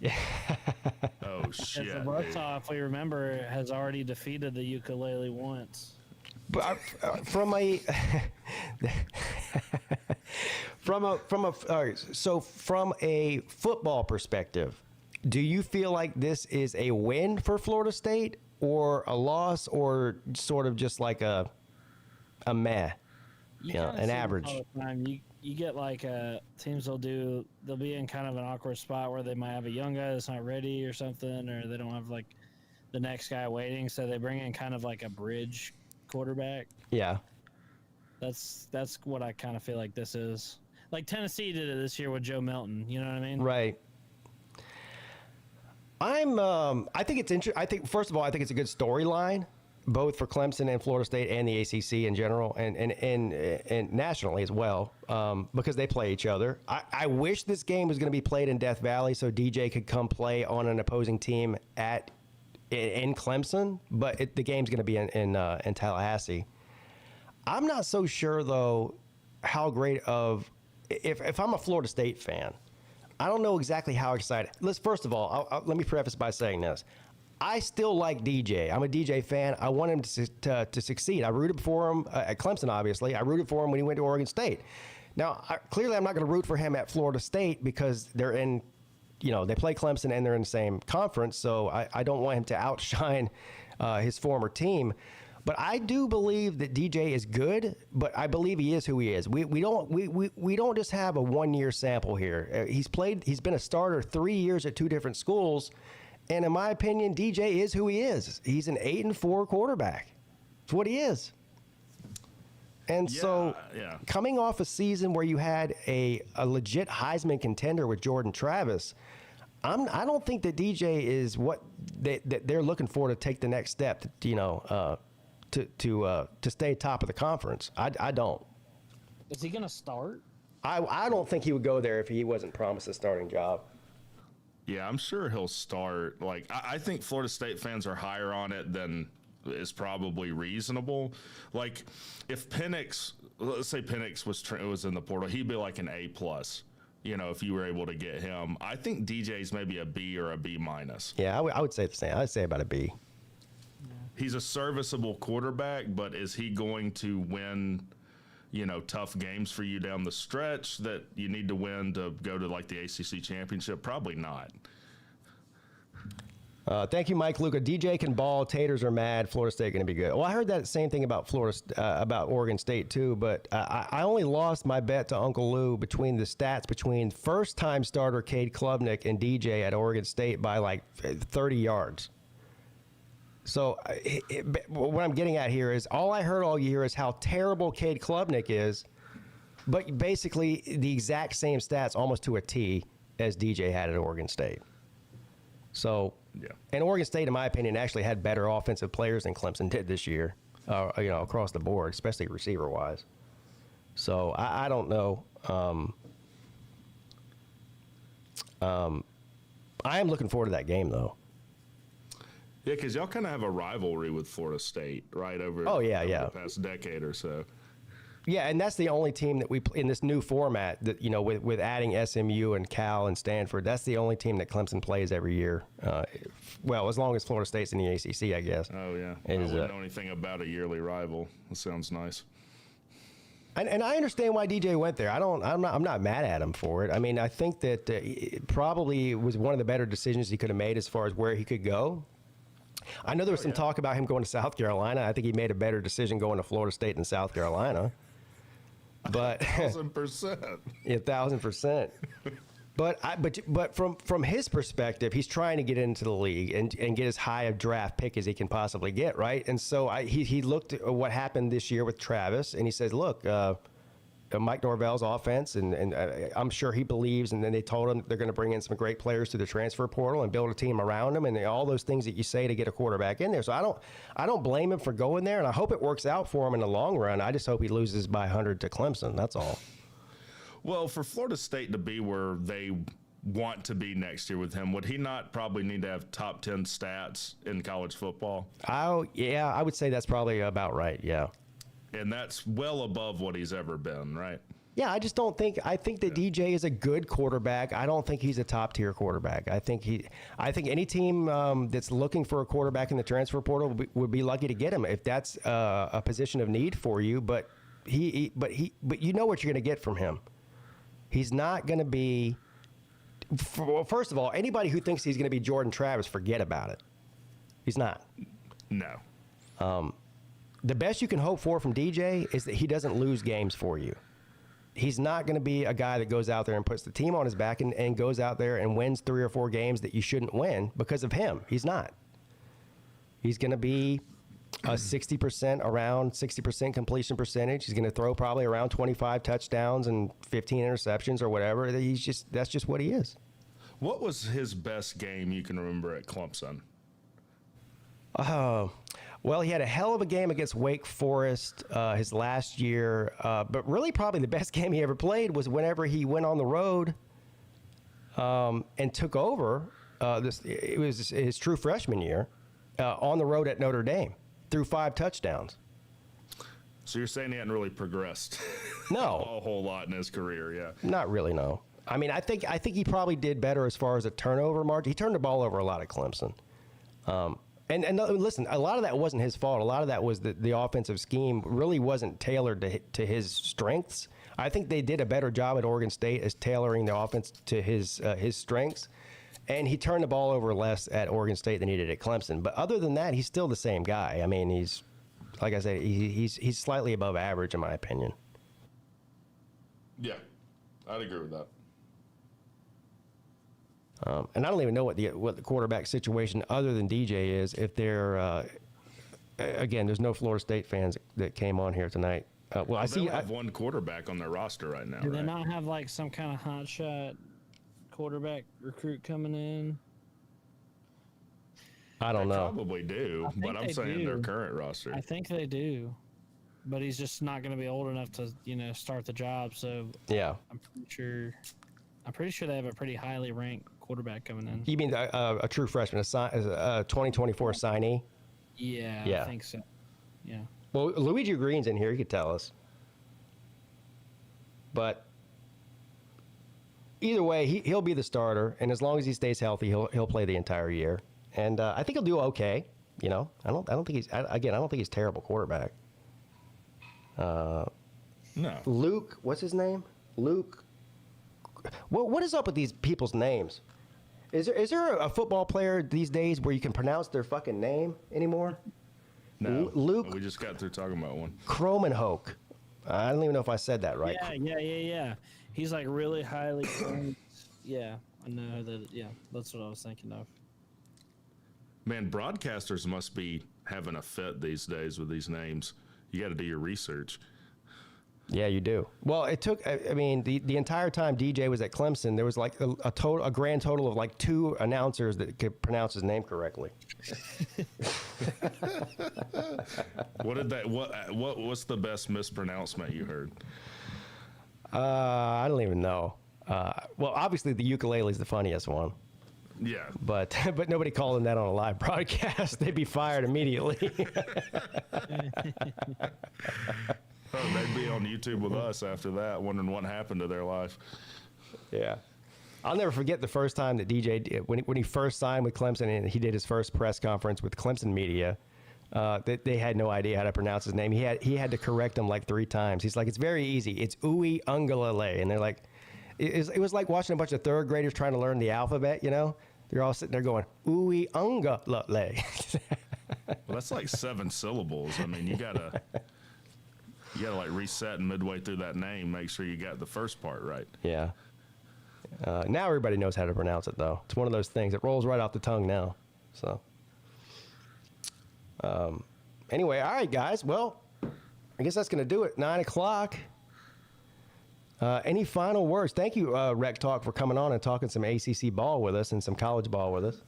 Oh shit! The buzzsaw, if we remember, has already defeated the ukulele once. But from a football perspective, do you feel like this is a win for Florida State, or a loss, or sort of just like a meh, an average? All the time. You get like teams they'll be in kind of an awkward spot where they might have a young guy that's not ready or something, or they don't have like the next guy waiting, so they bring in kind of like a bridge quarterback. Yeah. That's what I kind of feel like this is. Like Tennessee did it this year with Joe Milton, you know what I mean? Right. I think it's interesting. I think, first of all, I think it's a good storyline, both for Clemson and Florida State and the ACC in general, and nationally as well, because they play each other. I wish this game was going to be played in Death Valley so DJ could come play on an opposing team in Clemson, but the game's going to be in Tallahassee. I'm not so sure though how great of if I'm a Florida State fan. I don't know exactly how excited. First of all, let me preface by saying this. I still like DJ. I'm a DJ fan. I want him to succeed. I rooted for him at Clemson, obviously. I rooted for him when he went to Oregon State. Now, clearly, I'm not going to root for him at Florida State because they're in, they play Clemson and they're in the same conference. So I don't want him to outshine his former team. But I do believe that DJ is good, but I believe he is who he is. We don't just have a 1-year sample here. He's been a starter 3 years at 2 different schools, and in my opinion, DJ is who he is. He's an 8-4 quarterback. It's what he is. And coming off a season where you had a legit Heisman contender with Jordan Travis, I don't think that DJ is what they're looking for to take the next step. To stay top of the conference. I don't. Is he going to start? I don't think he would go there if he wasn't promised a starting job. Yeah, I'm sure he'll start. Like, I think Florida State fans are higher on it than is probably reasonable. Like, if Penix, let's say Penix was in the portal, he'd be like an A+. If you were able to get him. I think DJ's maybe a B or a B-. Yeah, I would say the same. I'd say about a B. He's a serviceable quarterback, but is he going to win, tough games for you down the stretch that you need to win to go to like the ACC championship? Probably not. Thank you, Mike Luca. DJ can ball. Taters are mad. Florida State going to be good. Well, I heard that same thing about about Oregon State too, but I only lost my bet to Uncle Lou between the stats between first-time starter Cade Klubnik and DJ at Oregon State by like 30 yards. So what I'm getting at here is all I heard all year is how terrible Cade Klubnik is, but basically the exact same stats almost to a T as DJ had at Oregon State. So, and Oregon State, in my opinion, actually had better offensive players than Clemson did this year, across the board, especially receiver-wise. So I don't know. I am looking forward to that game, though. Yeah, because y'all kind of have a rivalry with Florida State, right? Over the past decade or so. Yeah, and that's the only team that we in this new format that with adding SMU and Cal and Stanford, that's the only team that Clemson plays every year. Well, as long as Florida State's in the ACC, I guess. Oh yeah, I wouldn't know anything about a yearly rival. That sounds nice. And I understand why DJ went there. I'm not mad at him for it. I mean, I think that it probably was one of the better decisions he could have made as far as where he could go. I know there was some talk about him going to South Carolina. I think he made a better decision going to Florida State than South Carolina. But 1,000%. 1,000%. But from his perspective, he's trying to get into the league and get as high a draft pick as he can possibly get, right? And so he looked at what happened this year with Travis, and he says, look, Mike Norvell's offense, and I'm sure he believes, and then they told him they're going to bring in some great players through the transfer portal and build a team around him, and all those things that you say to get a quarterback in there. So I don't blame him for going there, and I hope it works out for him in the long run. I just hope he loses by 100 to Clemson. That's all. Well, for Florida State to be where they want to be next year with him, would he not probably need to have top 10 stats in college football? Oh, yeah, I would say that's probably about right, yeah. And that's well above what he's ever been, right? Yeah, I just don't think. I think that DJ is a good quarterback. I don't think he's a top tier quarterback. I think any team that's looking for a quarterback in the transfer portal would be lucky to get him if that's a position of need for you. But you know what you're going to get from him. He's not going to be. Well, first of all, anybody who thinks he's going to be Jordan Travis, forget about it. He's not. No. The best you can hope for from DJ is that he doesn't lose games for you. He's not going to be a guy that goes out there and puts the team on his back and goes out there and wins 3 or 4 games that you shouldn't win because of him. He's not. He's going to be a 60% completion percentage. He's going to throw probably around 25 touchdowns and 15 interceptions or whatever. That's just what he is. What was his best game you can remember at Clemson? Well, he had a hell of a game against Wake Forest his last year, but really probably the best game he ever played was whenever he went on the road and took over. It was his true freshman year on the road at Notre Dame, threw 5 touchdowns. So you're saying he hadn't really progressed? No, a whole lot in his career, yeah. Not really, no. I mean, I think he probably did better as far as a turnover margin. He turned the ball over a lot at Clemson. And listen, a lot of that wasn't his fault. A lot of that was the offensive scheme really wasn't tailored to his strengths. I think they did a better job at Oregon State as tailoring the offense to his strengths. And he turned the ball over less at Oregon State than he did at Clemson. But other than that, he's still the same guy. I mean, he's, like I said, he's slightly above average in my opinion. Yeah, I'd agree with that. And I don't even know what the quarterback situation other than DJ is. If they're again, there's no Florida State fans that came on here tonight. Well, I see. They have one quarterback on their roster right now. Do they not have like some kind of hot shot quarterback recruit coming in? I don't know. Probably do, but I'm saying their current roster. I think they do, but he's just not going to be old enough to start the job. So yeah, I'm pretty sure they have a pretty highly ranked quarterback coming in. You mean a true freshman, a 2024 signee? Yeah, I think so. Yeah. Well, Luigi Green's in here. He could tell us. But either way, he'll be the starter, and as long as he stays healthy, he'll play the entire year. And I think he'll do okay. I don't think he's I don't think he's a terrible quarterback. No. Luke, what's his name? Luke. What is up with these people's names? Is there a football player these days where you can pronounce their fucking name anymore? No. Luke. We just got through talking about one. Kromenhoek. I don't even know if I said that right. Yeah. He's like really highly ranked. Yeah, I know that. Yeah, that's what I was thinking of. Man, broadcasters must be having a fit these days with these names. You got to do your research. Yeah, you do. Well, it took. I mean, the entire time DJ was at Clemson, there was like a grand total of like 2 announcers that could pronounce his name correctly. What's the best mispronouncement you heard? I don't even know. Well, obviously the ukulele is the funniest one. Yeah, but nobody called him that on a live broadcast. They'd be fired immediately. Oh, they'd be on YouTube with us after that, wondering what happened to their life. Yeah. I'll never forget the first time that DJ did, when he first signed with Clemson and he did his first press conference with Clemson media. They had no idea how to pronounce his name. He had to correct them like 3 times. He's like, it's very easy. It's Uwe Ungalale. And they're like, it was like watching a bunch of 3rd graders trying to learn the alphabet, They're all sitting there going, Uwe Ungalale. Well, that's like 7 syllables. I mean, you gotta like reset and midway through that name, make sure you got the first part right. Yeah. Now everybody knows how to pronounce it, though. It's one of those things. It rolls right off the tongue now. So, anyway, all right, guys. Well, I guess that's going to do it. 9 o'clock. Any final words? Thank you, Rec Talk, for coming on and talking some ACC ball with us and some college ball with us.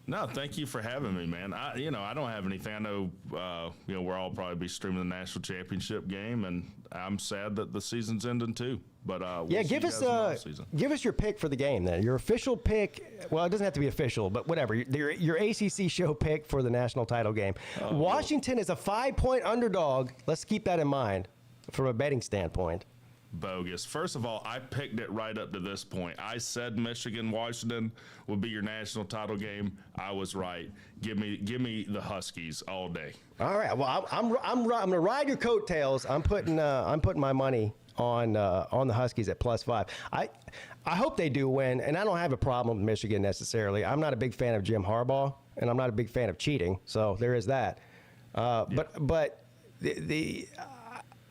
No, thank you for having me, man. I don't have anything. I know, we'll all probably be streaming the national championship game, and I'm sad that the season's ending too. But we'll give us your pick for the game then. Your official pick. Well, it doesn't have to be official, but whatever. Your ACC show pick for the national title game. Washington is a 5-point underdog. Let's keep that in mind from a betting standpoint. Bogus. First of all, I picked it right up to this point. I said Michigan-Washington would be your national title game. I was right. Give me the Huskies all day. All right. Well, I'm going to ride your coattails. I'm putting my money on the Huskies at +5. I hope they do win, and I don't have a problem with Michigan necessarily. I'm not a big fan of Jim Harbaugh, and I'm not a big fan of cheating. So there is that. But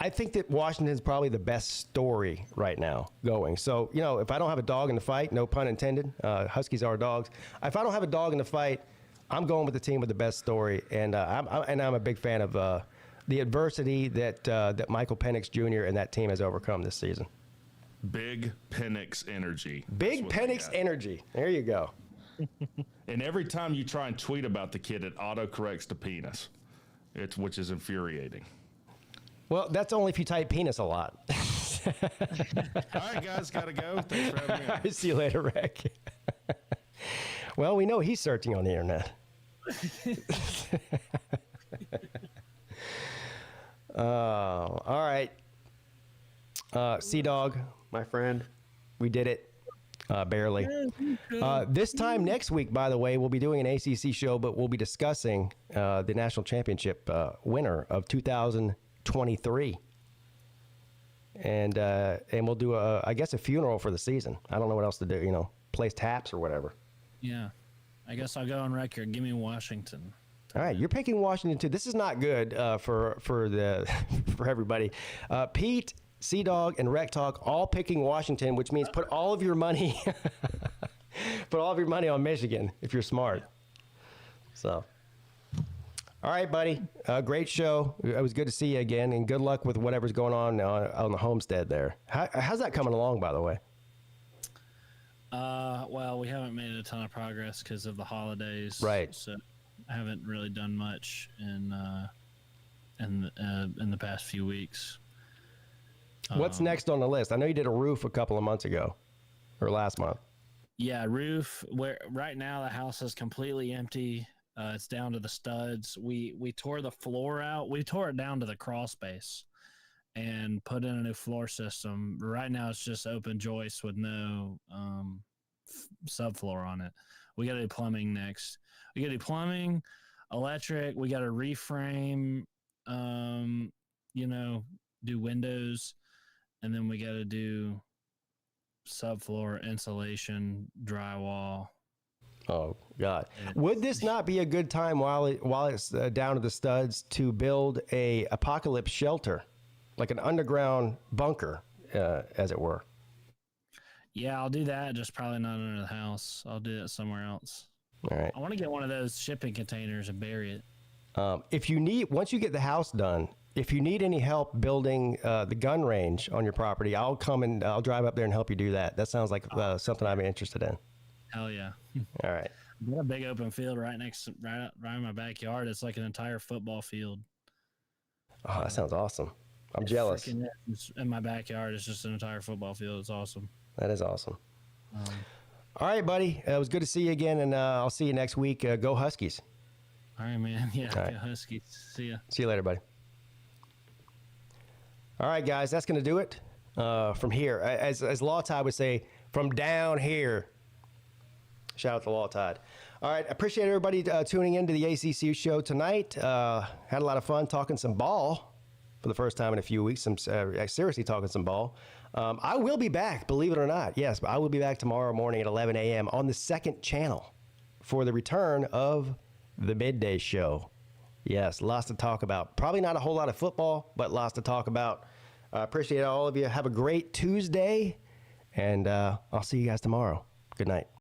I think that Washington's probably the best story right now going. So, if I don't have a dog in the fight, no pun intended, Huskies are dogs. If I don't have a dog in the fight, I'm going with the team with the best story. And I'm a big fan of the adversity that Michael Penix Jr. and that team has overcome this season. Big Penix energy. Big Penix energy. There you go. And every time you try and tweet about the kid, it autocorrects to penis, which is infuriating. Well, that's only if you type penis a lot. All right, guys, gotta go. Thanks for having me on. See you later, Rick. Well, we know he's searching on the internet. All right. Sea-Dog, my friend, we did it. Barely. This time next week, by the way, we'll be doing an ACC show, but we'll be discussing the national championship winner of 2023. and we'll do I guess a funeral for the season. I don't know what else to do. You know, play taps or whatever. Yeah, I guess I'll go on record. Give me Washington. All right, you're picking Washington too. This is not good for for everybody. Pete, Sea Dog, and Rec Talk all picking Washington, which means put all of your money on Michigan if you're smart. So, all right, buddy. Great show. It was good to see you again, and good luck with whatever's going on the homestead there. How's that coming along, by the way? Well, we haven't made a ton of progress because of the holidays. Right. So I haven't really done much in the past few weeks. What's next on the list? I know you did a roof a couple of months ago, or last month. Yeah, roof. Where right now the house is completely empty. It's down to the studs. We tore the floor out. We tore it down to the crawl space and put in a new floor system. Right now it's just open joists with no subfloor on it. We got to do plumbing next. We got to do plumbing, electric. We got to reframe, do windows, and then we got to do subfloor insulation, drywall. Oh God! Would this not be a good time while it's down to the studs to build a apocalypse shelter, like an underground bunker, as it were? Yeah, I'll do that. Just probably not under the house. I'll do it somewhere else. All right. I want to get one of those shipping containers and bury it. If you need, once you get the house done, if you need any help building the gun range on your property, I'll come and I'll drive up there and help you do that. That sounds like something I'm interested in. Hell yeah. All right. We got a big open field right in my backyard. It's like an entire football field. Oh, that sounds awesome. I'm jealous. In my backyard, it's just an entire football field. It's awesome. That is awesome. All right, buddy. It was good to see you again, and I'll see you next week. Go Huskies. All right, man. Yeah, right. Go Huskies. See ya. See you later, buddy. All right, guys. That's going to do it from here. As Law Tide would say, from down here. Shout out to Law Tide. All right. Appreciate everybody tuning into the ACC show tonight. Had a lot of fun talking some ball for the first time in a few weeks. Seriously talking some ball. I will be back, believe it or not. Yes, I will be back tomorrow morning at 11 a.m. on the second channel for the return of the midday show. Yes, lots to talk about. Probably not a whole lot of football, but lots to talk about. Appreciate all of you. Have a great Tuesday, and I'll see you guys tomorrow. Good night.